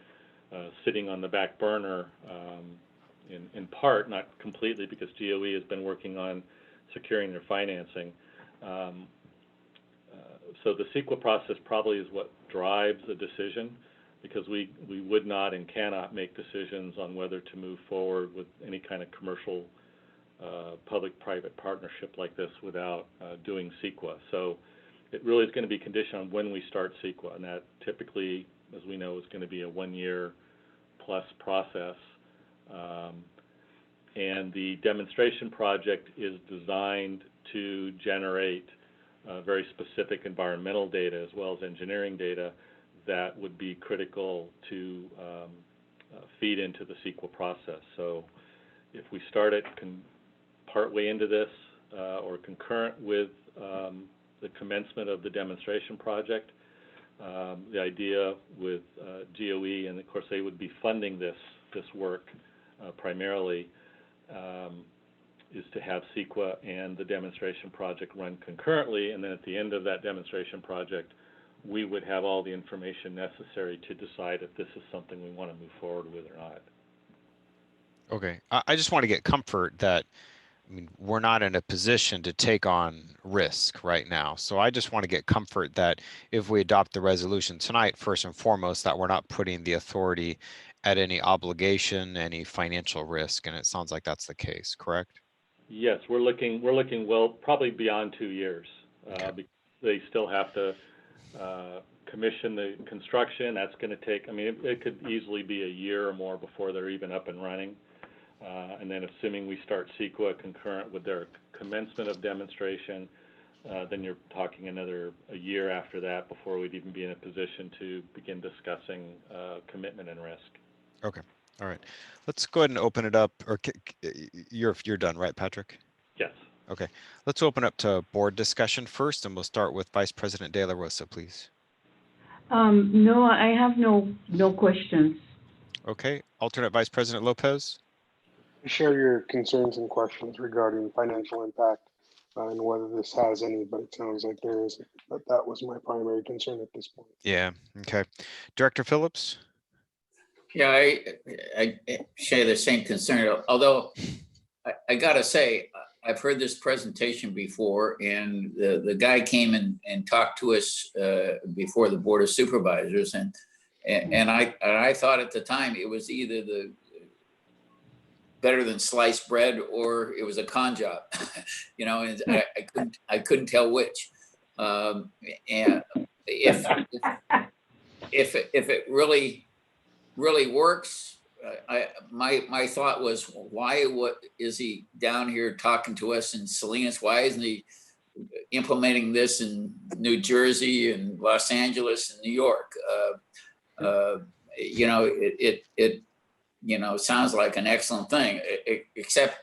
sitting on the back burner in part, not completely, because DOE has been working on securing their financing. So the CEQA process probably is what drives the decision, because we would not and cannot make decisions on whether to move forward with any kind of commercial public-private partnership like this without doing CEQA. So it really is going to be conditioned on when we start CEQA, and that typically, as we know, is going to be a 1-year plus process. And the demonstration project is designed to generate very specific environmental data as well as engineering data that would be critical to feed into the CEQA process. So if we start it partway into this or concurrent with the commencement of the demonstration project, the idea with DOE, and of course they would be funding this work primarily, is to have CEQA and the demonstration project run concurrently, and then at the end of that demonstration project, we would have all the information necessary to decide if this is something we want to move forward with or not. Okay, I just want to get comfort that, I mean, we're not in a position to take on risk right now. So I just want to get comfort that if we adopt the resolution tonight, first and foremost, that we're not putting the authority at any obligation, any financial risk, and it sounds like that's the case, correct? Yes, we're looking well, probably beyond 2 years. Because they still have to commission the construction. That's going to take, I mean, it could easily be a year or more before they're even up and running. And then assuming we start CEQA concurrent with their commencement of demonstration, then you're talking another a year after that before we'd even be in a position to begin discussing commitment and risk. Okay, all right. Let's go ahead and open it up, or you're done, right, Patrick? Yes. Okay, let's open up to board discussion first, and we'll start with Vice President De La Rosa, please. No, I have no questions. Okay, alternate Vice President Lopez. Share your concerns and questions regarding financial impact and whether this has any, but it sounds like there isn't. But that was my primary concern at this point. Yeah, okay. Director Phillips? Yeah, I share the same concern, although I gotta say, I've heard this presentation before, and the guy came and talked to us before the Board of Supervisors, and I thought at the time it was either the better than sliced bread or it was a con job, you know, and I couldn't tell which. And if it really works, my thought was, what is he down here talking to us in Salinas? Why isn't he implementing this in New Jersey and Los Angeles and New York? You know, it you know, sounds like an excellent thing, except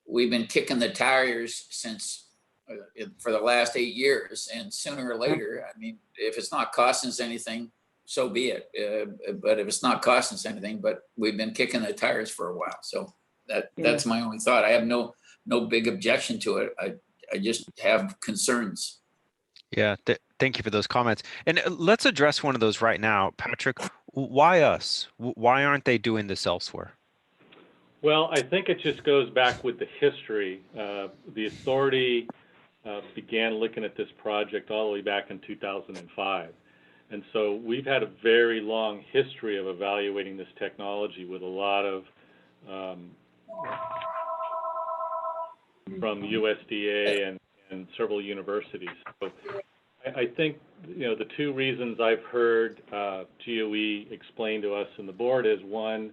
we've been kicking the tires since for the last 8 years, and sooner or later, I mean, if it's not costing us anything, so be it. But if it's not costing us anything, but we've been kicking the tires for a while. So That's my only thought. I have no big objection to it. I just have concerns. Yeah, thank you for those comments. And let's address one of those right now. Patrick, why us? Why aren't they doing this elsewhere? Well, I think it just goes back with the history. The authority began looking at this project all the way back in 2005. And so we've had a very long history of evaluating this technology with a lot of from USDA and several universities. So I think, the two reasons I've heard GOE explain to us and the board is, one,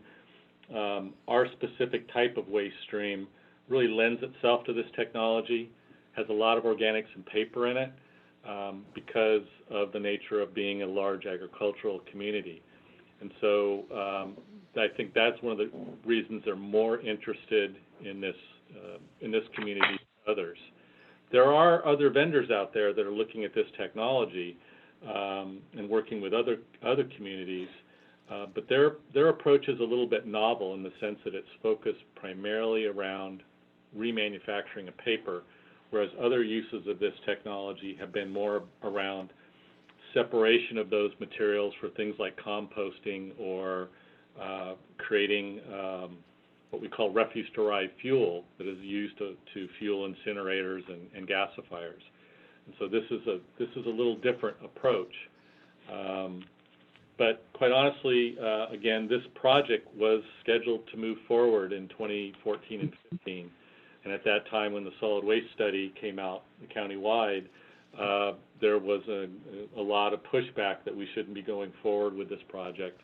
our specific type of waste stream really lends itself to this technology, has a lot of organics and paper in it because of the nature of being a large agricultural community. And so I think that's one of the reasons they're more interested in this community than others. There are other vendors out there that are looking at this technology and working with other communities, but their approach is a little bit novel in the sense that it's focused primarily around remanufacturing of paper, whereas other uses of this technology have been more around separation of those materials for things like composting or creating what we call refuse-derived fuel that is used to fuel incinerators and gasifiers. And so this is a little different approach. But quite honestly, again, this project was scheduled to move forward in 2014 and 15. And at that time, when the solid waste study came out countywide, there was a lot of pushback that we shouldn't be going forward with this project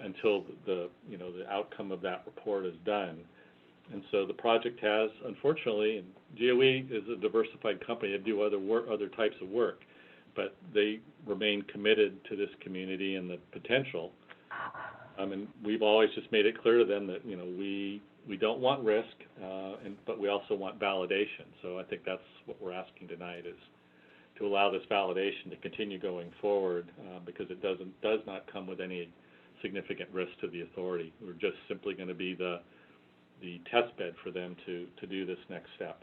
until the outcome of that report is done. And so the project has, unfortunately, and GOE is a diversified company. They do other types of work, but they remain committed to this community and the potential. And we've always just made it clear to them that we don't want risk, but we also want validation. So I think that's what we're asking tonight, is to allow this validation to continue going forward because it does not come with any significant risk to the authority. We're just simply going to be the test bed for them to do this next step.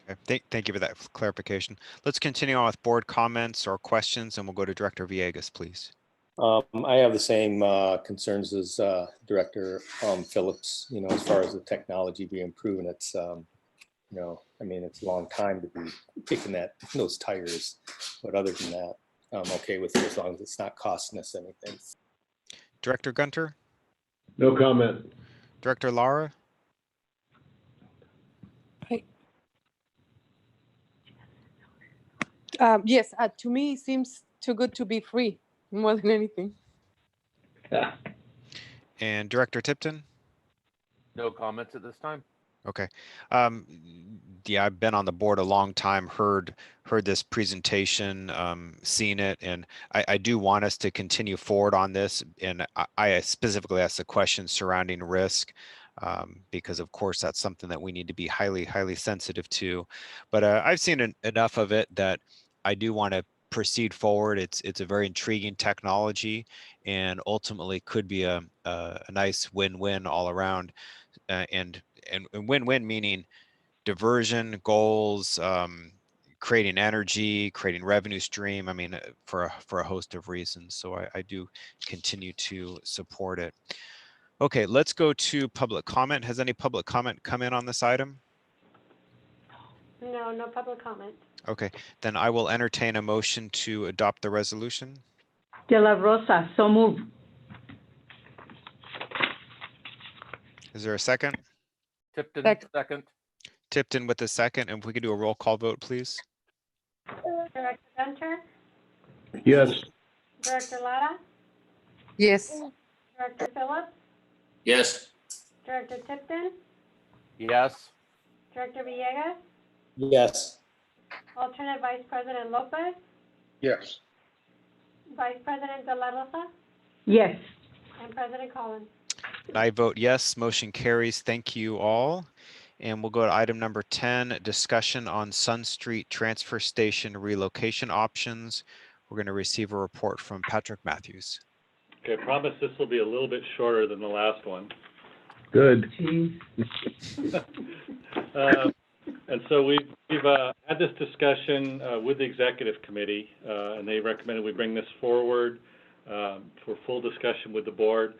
Okay. Thank you for that clarification. Let's continue on with board comments or questions, and we'll go to Director Villegas, please. I have the same concerns as Director Phillips. As far as the technology being proven, it's it's a long time to be kicking those tires. But other than that, I'm okay with it as long as it's not costing us anything. Director Gunter? No comment. Director Lara? Yes, to me, it seems too good to be free more than anything. Yeah. And Director Tipton? No comments at this time. Okay. Yeah, I've been on the board a long time, heard this presentation, seen it, and I do want us to continue forward on this. And I specifically asked the question surrounding risk, because of course that's something that we need to be highly, highly sensitive to. But I've seen enough of it that I do want to proceed forward. It's a very intriguing technology, and ultimately could be a nice win-win all around. And win-win meaning diversion goals, creating energy, creating revenue stream. I mean, for a host of reasons. So I do continue to support it. Okay, let's go to public comment. Has any public comment come in on this item? No public comment. Okay, then I will entertain a motion to adopt the resolution. De La Rosa, so moved. Is there a second? Tipton, second. Tipton with a second, and if we could do a roll call vote, please. Director Gunter? Yes. Director Lara? Yes. Director Phillips? Yes. Director Tipton? Yes. Director Villegas? Yes. Alternate Vice President Lopez? Yes. Vice President De La Rosa? Yes. And President Collins? And I vote yes, motion carries. Thank you all. And we'll go to item number 10, discussion on Sun Street Transfer Station relocation options. We're going to receive a report from Patrick Matthews. Okay, I promise this will be a little bit shorter than the last one. Good. And so we've had this discussion with the executive committee, and they recommended we bring this forward for full discussion with the board.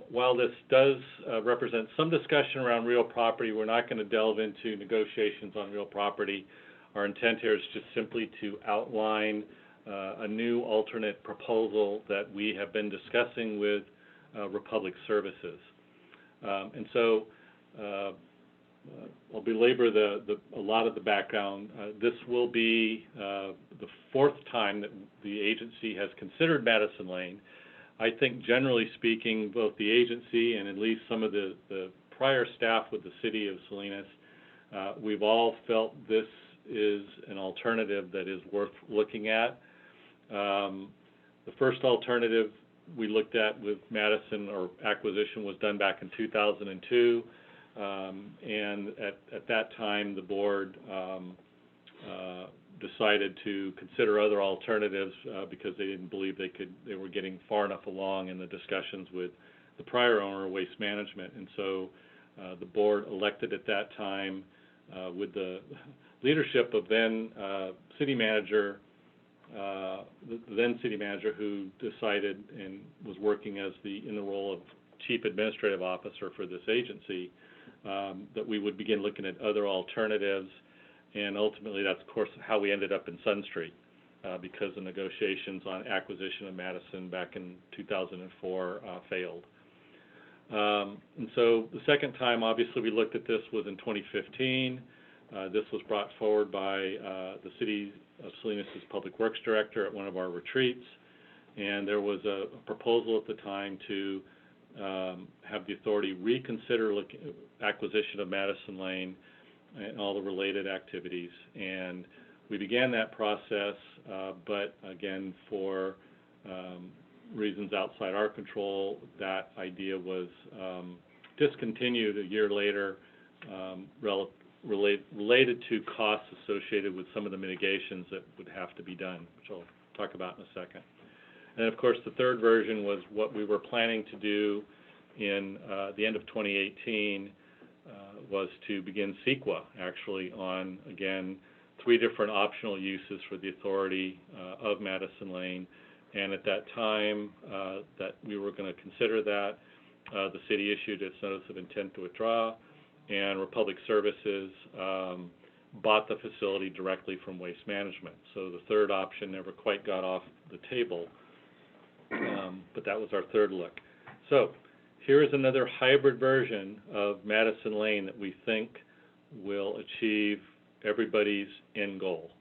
While this does represent some discussion around real property, we're not going to delve into negotiations on real property. Our intent here is just simply to outline a new alternate proposal that we have been discussing with Republic Services. And so I'll belabor a lot of the background. This will be the fourth time that the agency has considered Madison Lane. I think generally speaking, both the agency and at least some of the prior staff with the city of Salinas, we've all felt this is an alternative that is worth looking at. The first alternative we looked at with Madison, or acquisition, was done back in 2002. And at that time, the board decided to consider other alternatives because they didn't believe they were getting far enough along in the discussions with the prior owner, Waste Management. And so the board elected at that time, with the leadership of then city manager, the then city manager, who decided and was working as in the role of chief administrative officer for this agency, that we would begin looking at other alternatives. And ultimately, that's, of course, how we ended up in Sun Street, because the negotiations on acquisition of Madison back in 2004 failed. And so the second time, obviously, we looked at this was in 2015. This was brought forward by the City of Salinas' Public Works Director at one of our retreats. And there was a proposal at the time to have the authority reconsider acquisition of Madison Lane and all the related activities. And we began that process, but again, for reasons outside our control, that idea was discontinued a year later, related to costs associated with some of the mitigations that would have to be done, which I'll talk about in a second. And of course, the third version was what we were planning to do in the end of 2018, was to begin CEQA, actually, on, again, 3 different optional uses for the authority of Madison Lane. And at that time that we were going to consider that, the city issued its notice of intent to withdraw, and Republic Services bought the facility directly from Waste Management. So the third option never quite got off the table, but that was our third look. So here is another hybrid version of Madison Lane that we think will achieve everybody's end goal.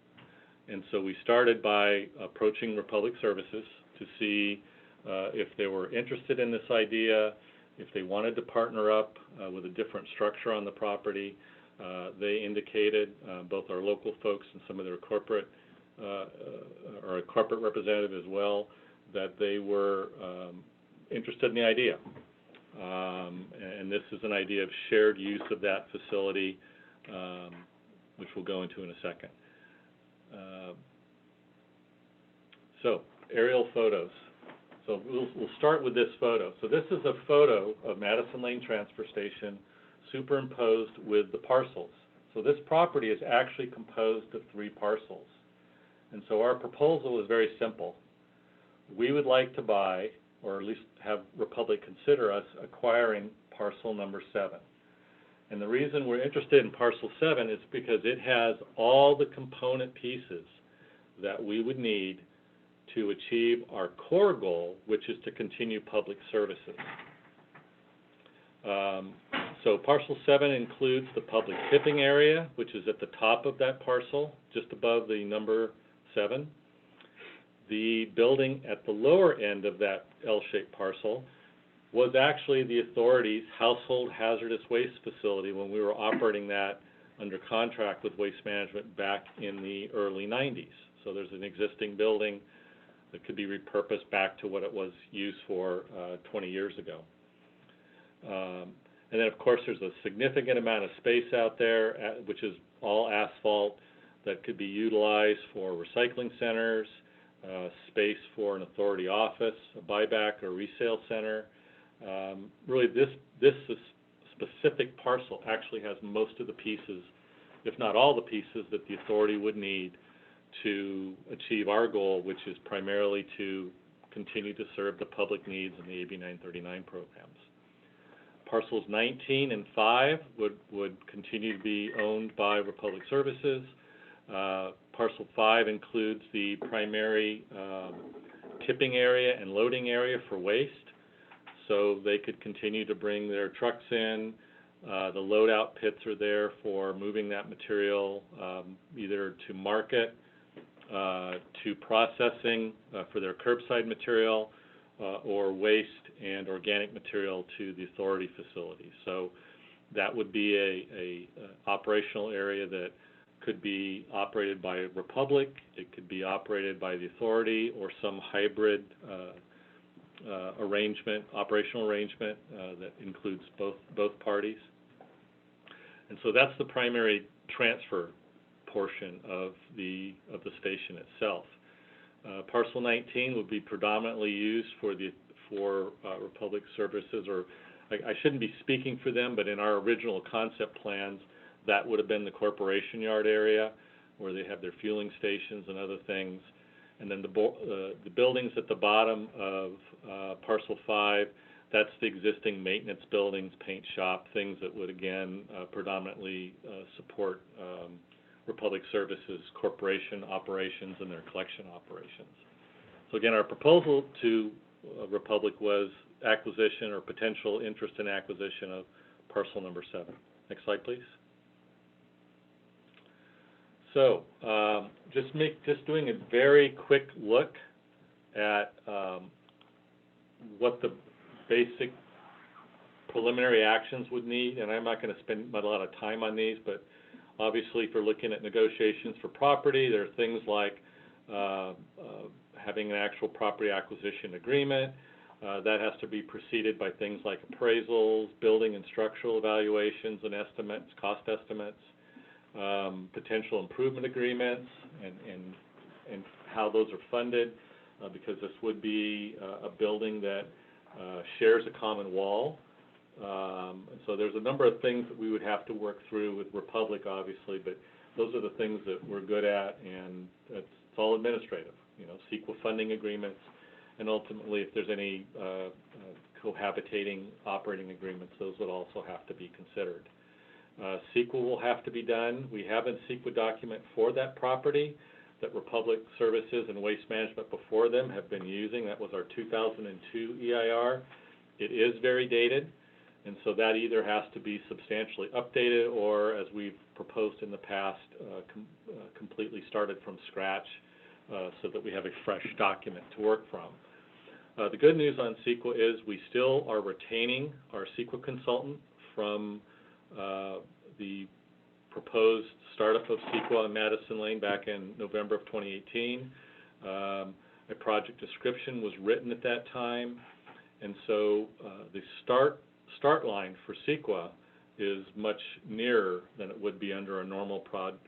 And so we started by approaching Republic Services to see if they were interested in this idea, if they wanted to partner up with a different structure on the property. They indicated, both our local folks and some of their corporate, or a corporate representative as well, that they were interested in the idea. And this is an idea of shared use of that facility, which we'll go into in a second. So aerial photos. So we'll start with this photo. So this is a photo of Madison Lane Transfer Station superimposed with the parcels. So this property is actually composed of 3 parcels. And so our proposal is very simple. We would like to buy, or at least have Republic consider us acquiring parcel number 7. And the reason we're interested in parcel 7 is because it has all the component pieces that we would need to achieve our core goal, which is to continue public services. So parcel 7 includes the public tipping area, which is at the top of that parcel, just above the number 7. The building at the lower end of that L-shaped parcel was actually the authority's household hazardous waste facility when we were operating that under contract with Waste Management back in the early 90s. So there's an existing building that could be repurposed back to what it was used for 20 years ago. And then, of course, there's a significant amount of space out there, which is all asphalt, that could be utilized for recycling centers, space for an authority office, a buyback or resale center. Really, this specific parcel actually has most of the pieces, if not all the pieces, that the authority would need to achieve our goal, which is primarily to continue to serve the public needs in the AB 939 programs. Parcels 19 and 5 would continue to be owned by Republic Services. Parcel 5 includes the primary tipping area and loading area for waste, so they could continue to bring their trucks in. The load-out pits are there for moving that material either to market, to processing for their curbside material, or waste and organic material to the authority facility. So that would be a operational area that could be operated by Republic, it could be operated by the authority, or some hybrid operational arrangement that includes both parties. And so that's the primary transfer portion of the station itself. Parcel 19 would be predominantly used for Republic Services, or I shouldn't be speaking for them, but in our original concept plans, that would have been the corporation yard area where they have their fueling stations and other things. And then the buildings at the bottom of Parcel 5, that's the existing maintenance buildings, paint shop, things that would, again, predominantly support Republic Services corporation operations and their collection operations. So again, our proposal to Republic was acquisition or potential interest in acquisition of parcel number 7. Next slide, please. So just doing a very quick look at what the basic preliminary actions would need, and I'm not going to spend a lot of time on these, but obviously if we're looking at negotiations for property, there are things like having an actual property acquisition agreement. That has to be preceded by things like appraisals, building and structural evaluations and estimates, cost estimates, potential improvement agreements, and how those are funded, because this would be a building that shares a common wall. So there's a number of things that we would have to work through with Republic, obviously, but those are the things that we're good at, and it's all administrative, CEQA funding agreements, and ultimately if there's any cohabitating operating agreements, those would also have to be considered. CEQA will have to be done. We have a CEQA document for that property that Republic Services and Waste Management before them have been using. That was our 2002 EIR. It is very dated, and so that either has to be substantially updated or, as we've proposed in the past, completely started from scratch so that we have a fresh document to work from. The good news on CEQA is we still are retaining our CEQA consultant from the proposed startup of CEQA on Madison Lane back in November of 2018. A project description was written at that time, and so the start line for CEQA is much nearer than it would be under a normal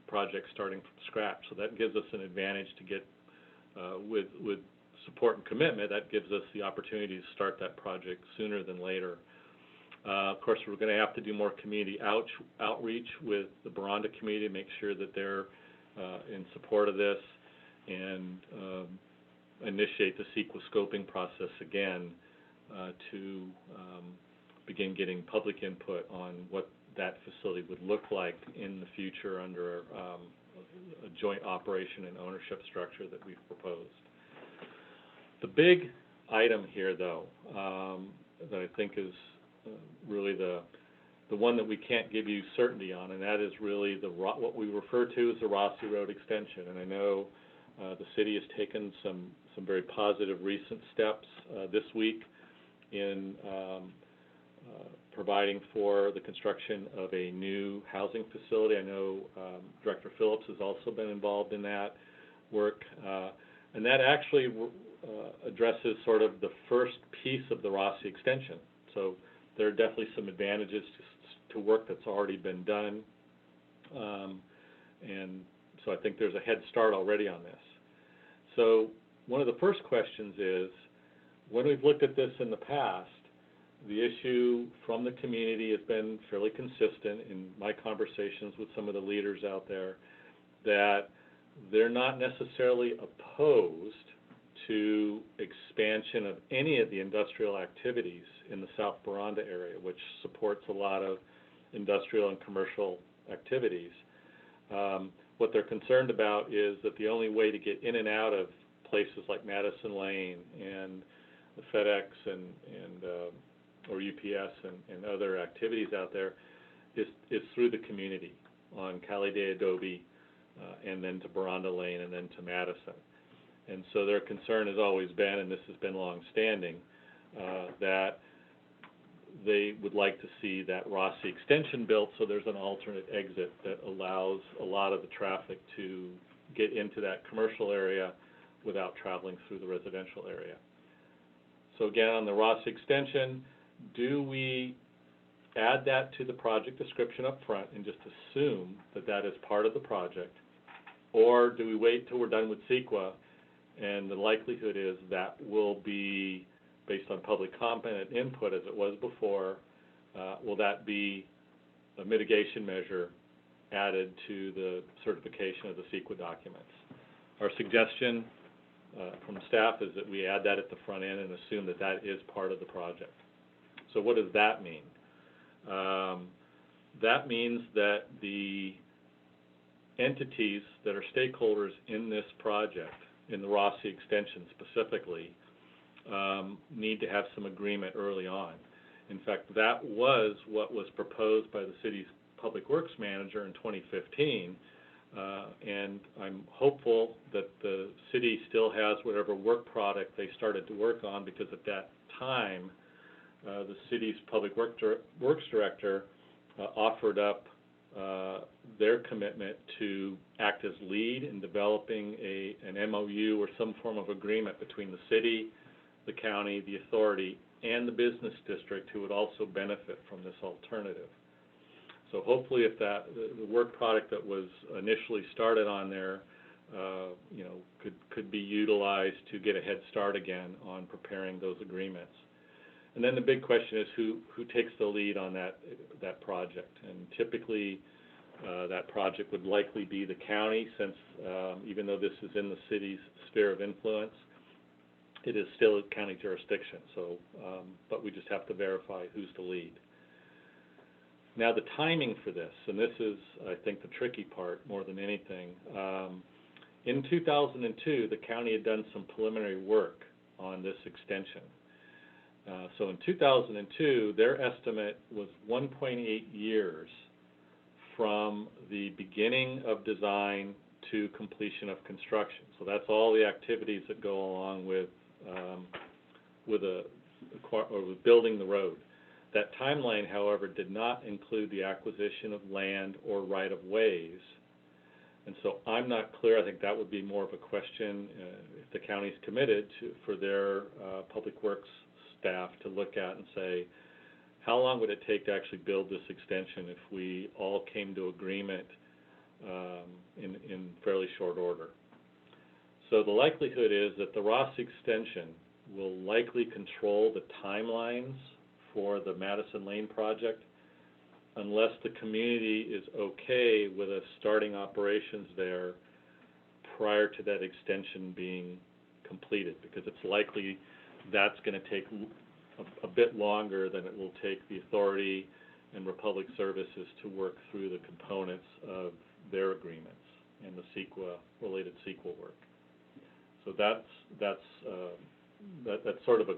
project starting from scratch. So that gives us an advantage to get, with support and commitment, that gives us the opportunity to start that project sooner than later. Of course, we're going to have to do more community outreach with the Baranda community to make sure that they're in support of this, and initiate the CEQA scoping process again to begin getting public input on what that facility would look like in the future under a joint operation and ownership structure that we've proposed. The big item here, though, that I think is really the one that we can't give you certainty on, and that is really what we refer to as the Rossi Road extension. And I know the city has taken some very positive recent steps this week in providing for the construction of a new housing facility. I know Director Phillips has also been involved in that work, and that actually addresses sort of the first piece of the Rossi extension. So there are definitely some advantages to work that's already been done, and so I think there's a head start already on this. So one of the first questions is, when we've looked at this in the past, the issue from the community has been fairly consistent in my conversations with some of the leaders out there, that they're not necessarily opposed to expansion of any of the industrial activities in the South Baranda area, which supports a lot of industrial and commercial activities. What they're concerned about is that the only way to get in and out of places like Madison Lane and the FedEx or UPS and other activities out there is through the community on Calle de Adobe, and then to Baranda Lane, and then to Madison. And so their concern has always been, and this has been long-standing, that they would like to see that Rossi extension built so there's an alternate exit that allows a lot of the traffic to get into that commercial area without traveling through the residential area. So again, on the Rossi extension, do we add that to the project description up front and just assume that that is part of the project? Or do we wait till we're done with CEQA, and the likelihood is that will be based on public comment and input as it was before, will that be a mitigation measure added to the certification of the CEQA documents? Our suggestion from staff is that we add that at the front end and assume that that is part of the project. So what does that mean? That means that the entities that are stakeholders in this project, in the Rossi extension specifically, need to have some agreement early on. In fact, that was what was proposed by the city's public works manager in 2015, and I'm hopeful that the city still has whatever work product they started to work on, because at that time, the city's public works director offered up their commitment to act as lead in developing an MOU or some form of agreement between the city, the county, the authority, and the business district, who would also benefit from this alternative. So hopefully, if the work product that was initially started on there, could be utilized to get a head start again on preparing those agreements. And then the big question is who takes the lead on that project. And typically, that project would likely be the county, since even though this is in the city's sphere of influence, it is still a county jurisdiction. So, but we just have to verify who's the lead. Now, the timing for this, and this is, I think, the tricky part more than anything. In 2002, the county had done some preliminary work on this extension. So in 2002, their estimate was 1.8 years from the beginning of design to completion of construction. So that's all the activities that go along with building the road. That timeline, however, did not include the acquisition of land or right-of-ways. And so I'm not clear. I think that would be more of a question if the county's committed for their public works staff to look at and say, how long would it take to actually build this extension if we all came to agreement in fairly short order? So the likelihood is that the Rossi extension will likely control the timelines for the Madison Lane project, unless the community is okay with us starting operations there prior to that extension being completed, because it's likely that's going to take a bit longer than it will take the authority and Republic Services to work through the components of their agreements and the related CEQA work. So that's sort of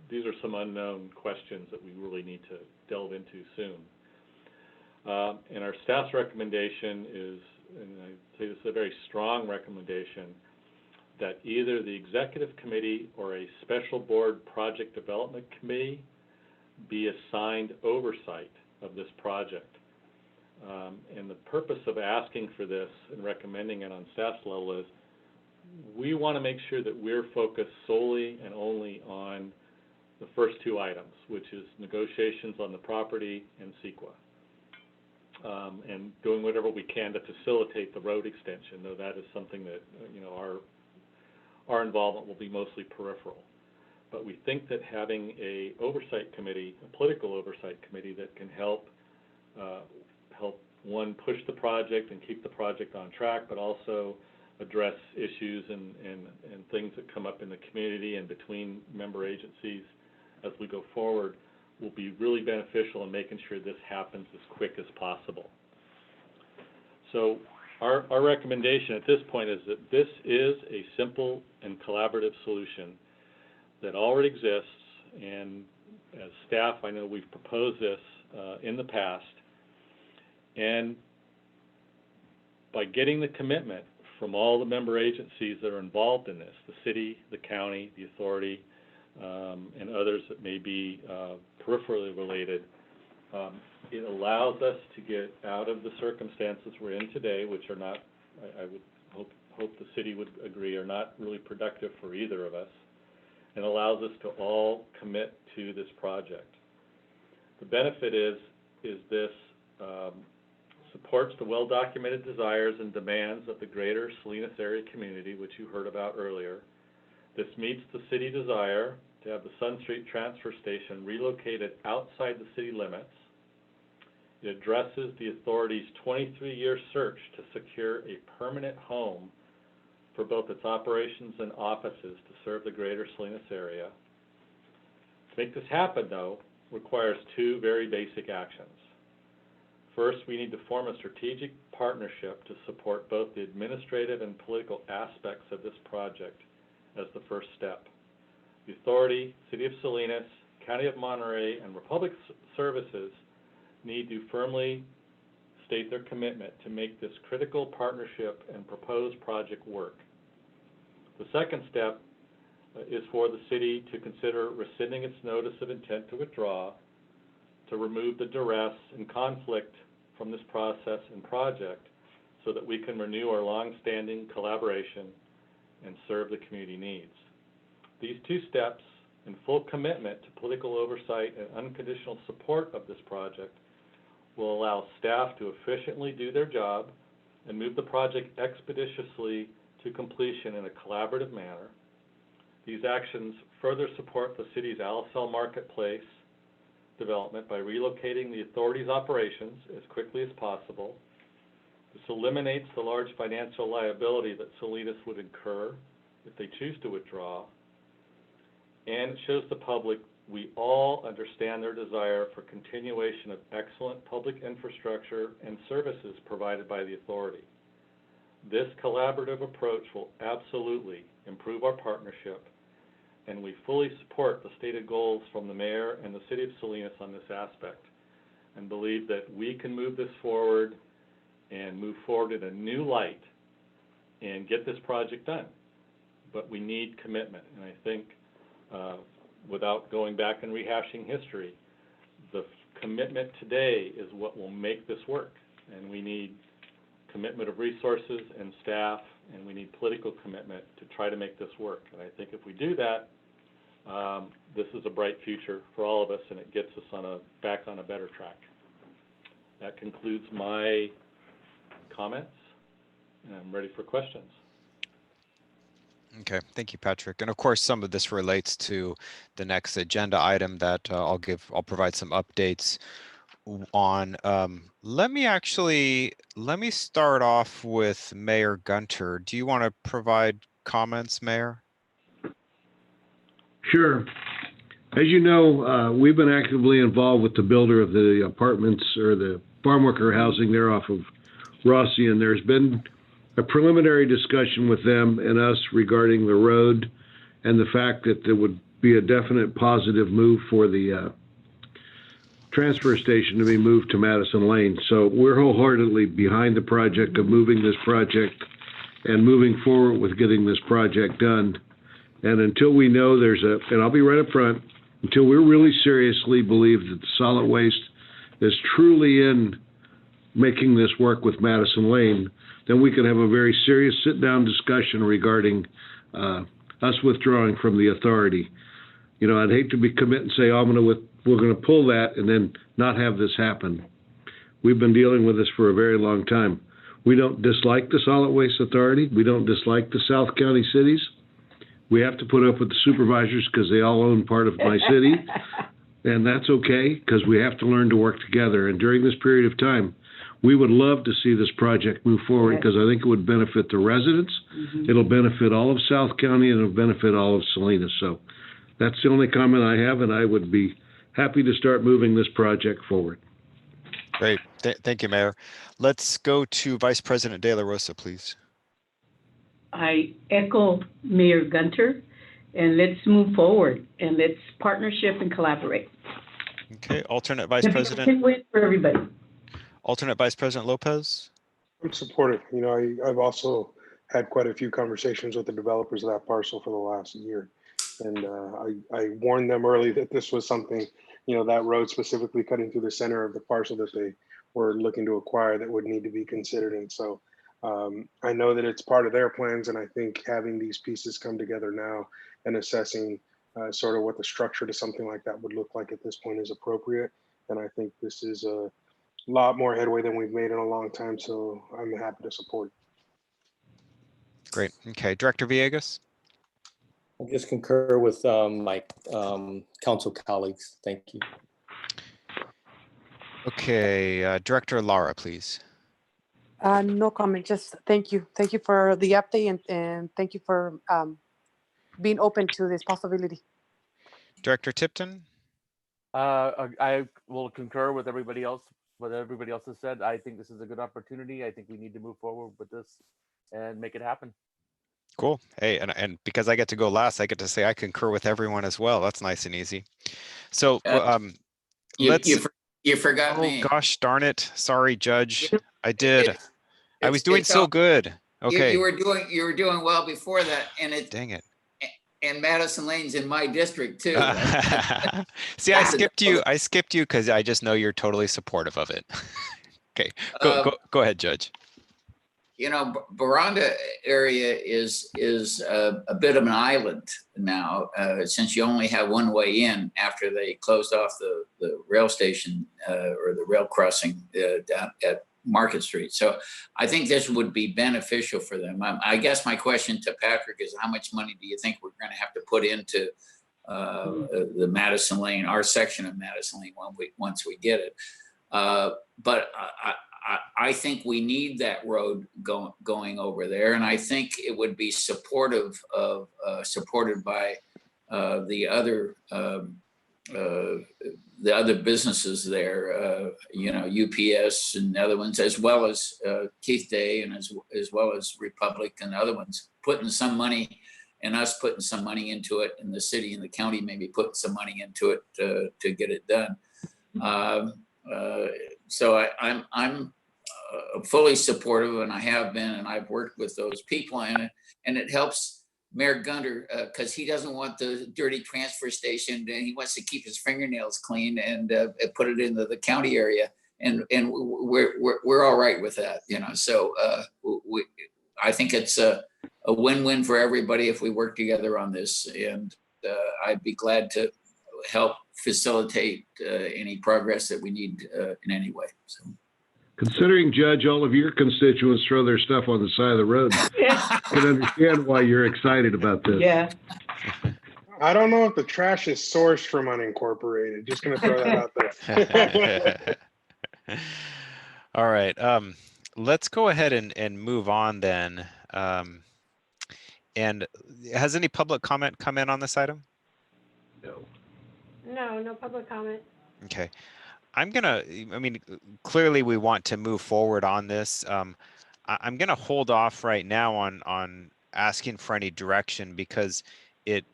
these are some unknown questions that we really need to delve into soon. And our staff's recommendation is, and I say this is a very strong recommendation, that either the executive committee or a special board project development committee be assigned oversight of this project. And the purpose of asking for this and recommending it on staff's level is we want to make sure that we're focused solely and only on the first two items, which is negotiations on the property and CEQA, and doing whatever we can to facilitate the road extension, though that is something that our involvement will be mostly peripheral. but we think that having a oversight committee, a political oversight committee that can help, one, push the project and keep the project on track, but also address issues and things that come up in the community and between member agencies as we go forward, will be really beneficial in making sure this happens as quick as possible. So our recommendation at this point is that this is a simple and collaborative solution that already exists, and as staff, I know we've proposed this in the past, and by getting the commitment from all the member agencies that are involved in this, the city, the county, the authority, and others that may be peripherally related, it allows us to get out of the circumstances we're in today, which are not, I would hope the city would agree, are not really productive for either of us, and allows us to all commit to this project. The benefit is this supports the well-documented desires and demands of the greater Salinas area community, which you heard about earlier. This meets the city desire to have the Sun Street transfer station relocated outside the city limits. It addresses the authority's 23-year search to secure a permanent home for both its operations and offices to serve the greater Salinas area. To make this happen, though, requires two very basic actions. First, we need to form a strategic partnership to support both the administrative and political aspects of this project as the first step. The authority, City of Salinas, County of Monterey, and Republic Services need to firmly state their commitment to make this critical partnership and proposed project work. The second step is for the city to consider rescinding its notice of intent to withdraw, to remove the duress and conflict from this process and project so that we can renew our long-standing collaboration and serve the community needs. These two steps and full commitment to political oversight and unconditional support of this project will allow staff to efficiently do their job and move the project expeditiously to completion in a collaborative manner. These actions further support the city's Alisal Marketplace development by relocating the authority's operations as quickly as possible. This eliminates the large financial liability that Salinas would incur if they choose to withdraw, and it shows the public we all understand their desire for continuation of excellent public infrastructure and services provided by the authority. This collaborative approach will absolutely improve our partnership, and we fully support the stated goals from the mayor and the City of Salinas on this aspect, and believe that we can move this forward and move forward in a new light and get this project done. But we need commitment, and I think without going back and rehashing history, the commitment today is what will make this work, and we need commitment of resources and staff, and we need political commitment to try to make this work. And I think if we do that, this is a bright future for all of us, and it gets us back on a better track. That concludes my comments, and I'm ready for questions. Okay, thank you, Patrick. And of course, some of this relates to the next agenda item that I'll provide some updates on. Let me start off with Mayor Gunter. Do you want to provide comments, Mayor? Sure. As you know, we've been actively involved with the builder of the apartments or the farm worker housing there off of Rossi, and there's been a preliminary discussion with them and us regarding the road and the fact that there would be a definite positive move for the transfer station to be moved to Madison Lane. So we're wholeheartedly behind the project of moving this project and moving forward with getting this project done. And until we know and I'll be right up front, until we really seriously believe that the solid waste is truly in making this work with Madison Lane, then we can have a very serious sit-down discussion regarding us withdrawing from the authority. You know, I'd hate to commit and say, oh, we're going to pull that and then not have this happen. We've been dealing with this for a very long time. We don't dislike the Solid Waste Authority. We don't dislike the South County cities. We have to put up with the supervisors because they all own part of my city. And that's okay, because we have to learn to work together. And during this period of time, we would love to see this project move forward, because I think it would benefit the residents. It'll benefit all of South County, and it'll benefit all of Salinas. So that's the only comment I have, and I would be happy to start moving this project forward. Great. Thank you, Mayor. Let's go to Vice President De La Rosa, please. I echo Mayor Gunter, and let's move forward, and let's partnership and collaborate. Okay, alternate Vice President. Win-win for everybody. Alternate Vice President Lopez. I'm supportive. You know, I've also had quite a few conversations with the developers of that parcel for the last year. And I warned them early that this was something, you know, that road specifically cutting through the center of the parcel that they were looking to acquire that would need to be considered. And so I know that it's part of their plans. And I think having these pieces come together now and assessing sort of what the structure to something like that would look like at this point is appropriate. And I think this is a lot more headway than we've made in a long time. So I'm happy to support it. Great. Okay, Director Villegas. I just concur with my council colleagues. Thank you. Okay, Director Lara, please. No comment, just thank you. Thank you for the update and thank you for being open to this possibility. Director Tipton. I will concur with everybody else, what everybody else has said. I think this is a good opportunity. I think we need to move forward with this and make it happen. Cool. Hey, and because I get to go last, I get to say I concur with everyone as well. That's nice and easy. So you forgot me. Oh gosh darn it. Sorry, Judge. I did. I was doing so all good. Okay. You were doing well before that, and dang it. And Madison Lane's in my district too. See, I skipped you because I just know you're totally supportive of it. Okay, go ahead, Judge. You know, Baranda area is a bit of an island now, since you only have one way in after they closed off the rail station or the rail crossing down at Market Street. So I think this would be beneficial for them. I guess my question to Patrick is, how much money do you think we're going to have to put into the Madison Lane, our section of Madison Lane, once we get it? But I think we need that road going over there, and I think it would be supported by the other businesses there, you know, UPS and other ones, as well as Keith Day, and as well as Republic and other ones, putting some money, and us putting some money into it, and the city and the county maybe putting some money into it to get it done. So I'm fully supportive, and I have been, and I've worked with those people, and it helps Mayor Gunter, because he doesn't want the dirty transfer station, and he wants to keep his fingernails clean and put it into the county area, and we're all right with that, you know. So I think it's a win-win for everybody if we work together on this, and I'd be glad to help facilitate any progress that we need in any way. So. Considering, Judge, all of your constituents throw their stuff on the side of the road, I can understand why you're excited about this. Yeah. I don't know if the trash is sourced from unincorporated. Just going to throw that out there. All right. Let's go ahead and move on then. And has any public comment come in on this item? No public comment. Okay. I mean, clearly we want to move forward on this. I'm going to hold off right now on asking for any direction because it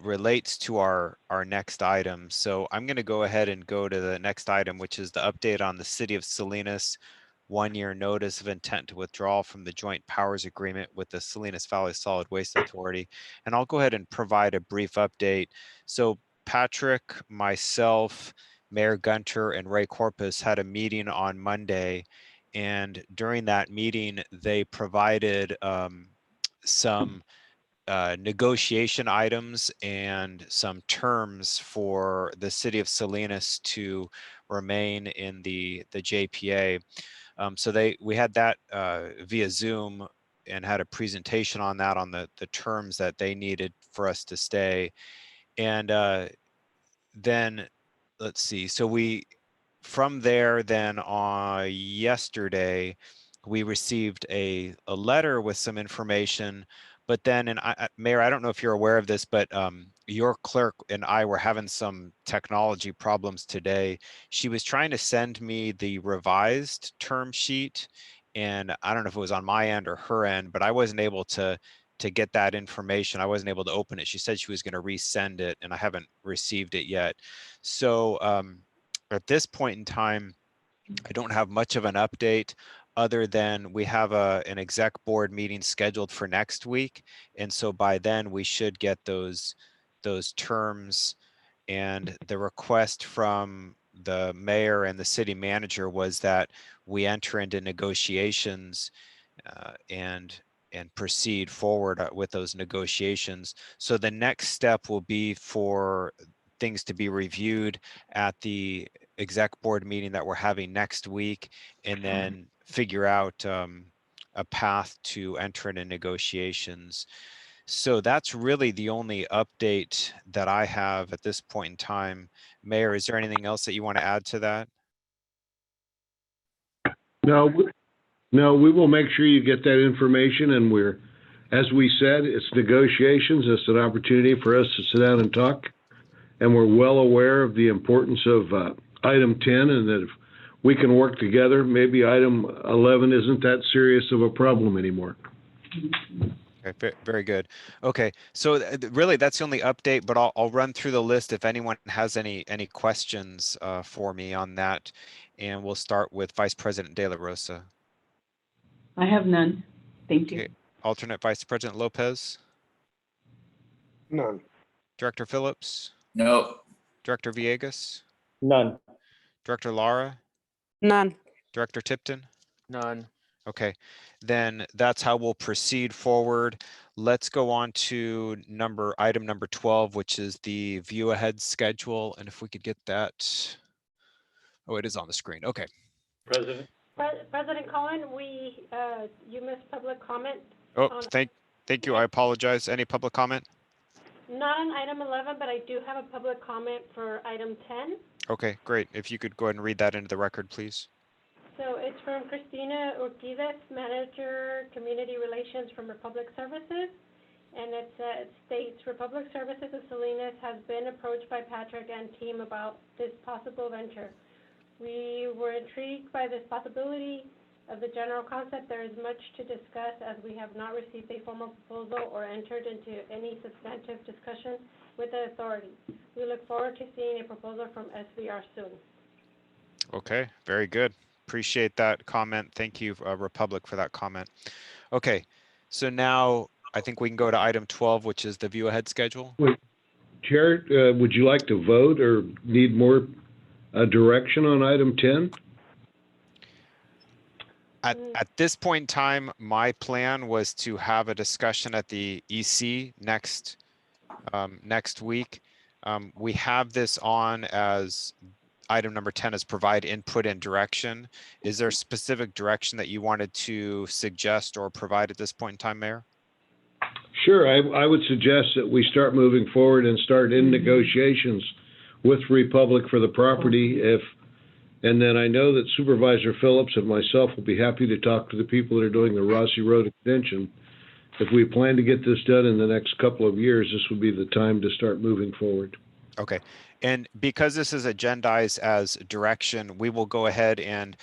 relates to our next item. So I'm going to go ahead and go to the next item, which is the update on the City of Salinas 1-year notice of intent to withdraw from the joint powers agreement with the Salinas Valley Solid Waste Authority. And I'll go ahead and provide a brief update. So Patrick, myself, Mayor Gunter, and Ray Corpus had a meeting on Monday, and during that meeting, they provided some negotiation items and some terms for the City of Salinas to remain in the JPA. So we had that via Zoom and had a presentation on that, on the terms that they needed for us to stay. And then let's see, so from there, then yesterday, we received a letter with some information, but then, and Mayor, I don't know if you're aware of this, but your clerk and I were having some technology problems today. She was trying to send me the revised term sheet, and I don't know if it was on my end or her end, but I wasn't able to get that information. I wasn't able to open it. She said she was going to resend it, and I haven't received it yet. So at this point in time, I don't have much of an update other than we have an exec board meeting scheduled for next week. And so by then we should get those terms, and the request from the mayor and the city manager was that we enter into negotiations and proceed forward with those negotiations. So the next step will be for things to be reviewed at the exec board meeting that we're having next week, and then figure out a path to enter into negotiations. So that's really the only update that I have at this point in time. Mayor, is there anything else that you want to add to that? No, we will make sure you get that information, and as we said, it's negotiations. It's an opportunity for us to sit down and talk, and we're well aware of the importance of item 10, and that if we can work together, maybe item 11 isn't that serious of a problem anymore. Okay, very good. Okay, so really that's the only update, but I'll run through the list if anyone has any questions for me on that, and we'll start with Vice President De La Rosa. I have none. Thank you. Okay. Alternate Vice President Lopez. None. Director Phillips. No. Director Villegas. None. Director Lara. None. Director Tipton. None. Okay, then that's how we'll proceed forward. Let's go on to item number 12, which is the view ahead schedule. And if we could get that. Oh, it is on the screen. Okay. President? President Collin, you missed public comment. Oh, thank you. I apologize. Any public comment? Not on item 11, but I do have a public comment for item 10. Okay, great. If you could go ahead and read that into the record, please. So it's from Cristina Urquidez, Manager, Community Relations from Republic Services. And it states, Republic Services of Salinas has been approached by Patrick and team about this possible venture. We were intrigued by this possibility of the general concept. There is much to discuss as we have not received a formal proposal or entered into any substantive discussion with the authority. We look forward to seeing a proposal from SVR soon. Okay, very good. Appreciate that comment. Thank you, Republic, for that comment. Okay, so now I think we can go to item 12, which is the view ahead schedule. Wait, Chair, would you like to vote or need more direction on item 10? At this point in time, my plan was to have a discussion at the EC next week. We have this on as item number 10 is provide input and direction. Is there a specific direction that you wanted to suggest or provide at this point in time, Mayor? Sure, I would suggest that we start moving forward and start in negotiations with Republic for the property. And then I know that Supervisor Phillips and myself will be happy to talk to the people that are doing the Rossi Road extension. If we plan to get this done in the next couple of years, this would be the time to start moving forward. Okay, and because this is agendized as direction, we will go ahead and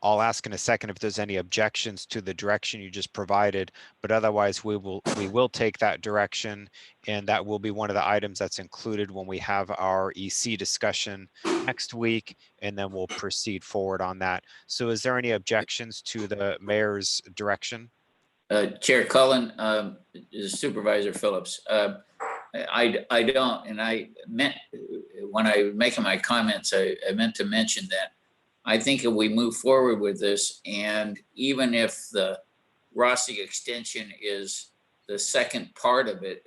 I'll ask in a second if there's any objections to the direction you just provided, but otherwise we will take that direction, and that will be one of the items that's included when we have our EC discussion next week, and then we'll proceed forward on that. So is there any objections to the mayor's direction? Chair Cullen, Supervisor Phillips, I don't, and I meant, when I was making my comments, I meant to mention that I think if we move forward with this, and even if the Rossi extension is the second part of it,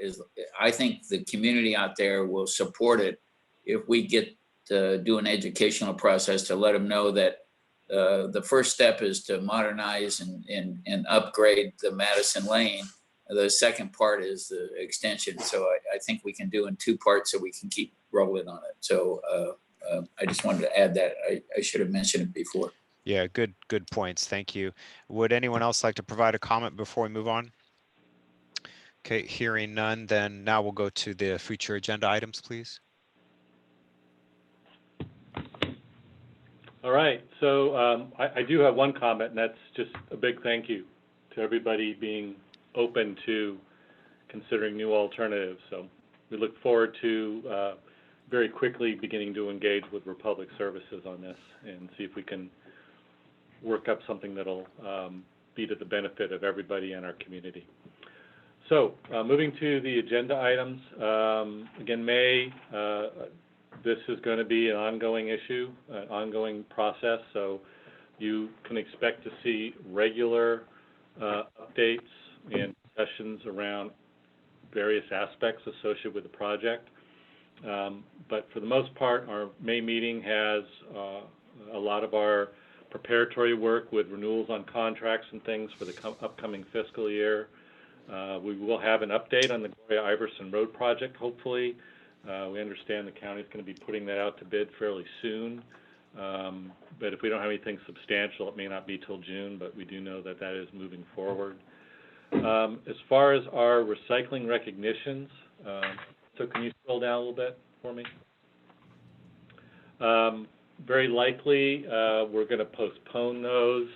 I think the community out there will support it if we get to do an educational process to let them know that the first step is to modernize and upgrade the Madison Lane. The second part is the extension. So I think we can do in two parts so we can keep rolling on it. So I just wanted to add that. I should have mentioned it before. Yeah, good points. Thank you. Would anyone else like to provide a comment before we move on? Okay, hearing none, then now we'll go to the future agenda items, please. All right, so I do have one comment, and that's just a big thank you to everybody being open to considering new alternatives. So we look forward to very quickly beginning to engage with Republic Services on this and see if we can work up something that'll be to the benefit of everybody in our community. So moving to the agenda items, again, this is going to be an ongoing issue, an ongoing process, so you can expect to see regular updates and sessions around various aspects associated with the project. But for the most part, our May meeting has a lot of our preparatory work with renewals on contracts and things for the upcoming fiscal year. We will have an update on the Gloria Iverson Road project, hopefully. We understand the county is going to be putting that out to bid fairly soon. But if we don't have anything substantial, it may not be till June, but we do know that that is moving forward. As far as our recycling recognitions, so can you scroll down a little bit for me? Very likely, we're going to postpone those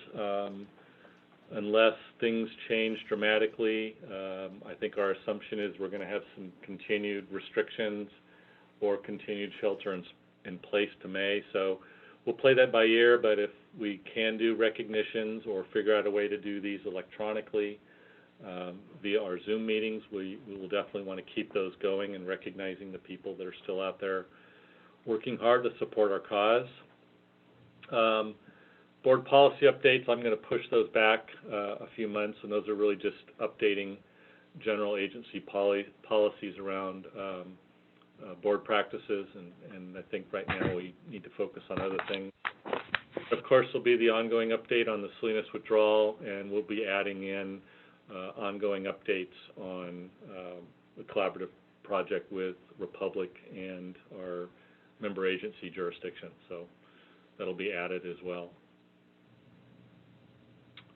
unless things change dramatically. I think our assumption is we're going to have some continued restrictions or continued shelter in place to May. So we'll play that by ear, but if we can do recognitions or figure out a way to do these electronically via our Zoom meetings, we will definitely want to keep those going and recognizing the people that are still out there working hard to support our cause. Board policy updates, I'm going to push those back a few months, and those are really just updating general agency policies around board practices, and I think right now we need to focus on other things. Of course, there'll be the ongoing update on the Salinas withdrawal, and we'll be adding in ongoing updates on the collaborative project with Republic and our member agency jurisdiction, so that'll be added as well.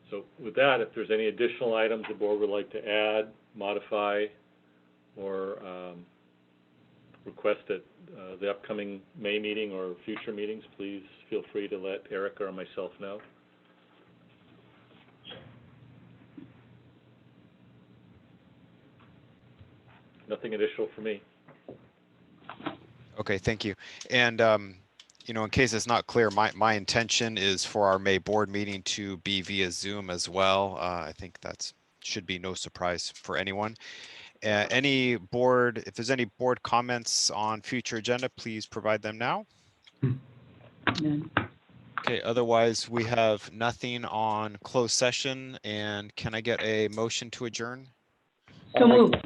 So with that, if there's any additional items the board would like to add, modify, or request at the upcoming May meeting or future meetings, please feel free to let Erica or myself know. Nothing additional for me. Okay, thank you. And you know, in case it's not clear, my intention is for our May board meeting to be via Zoom as well. I think that should be no surprise for anyone. If there's any board comments on future agenda, please provide them now. Okay, otherwise we have nothing on closed session, and can I get a motion to adjourn? So moved.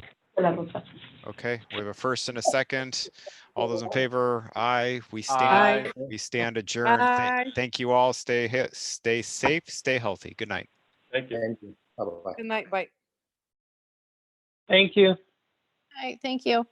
Okay, we have a first and a second. All those in favor, aye. We stand adjourned. Thank you all. Stay safe, stay healthy. Good night. Thank you. Thank you. Bye-bye. Good night, bye. Thank you. All right, thank you.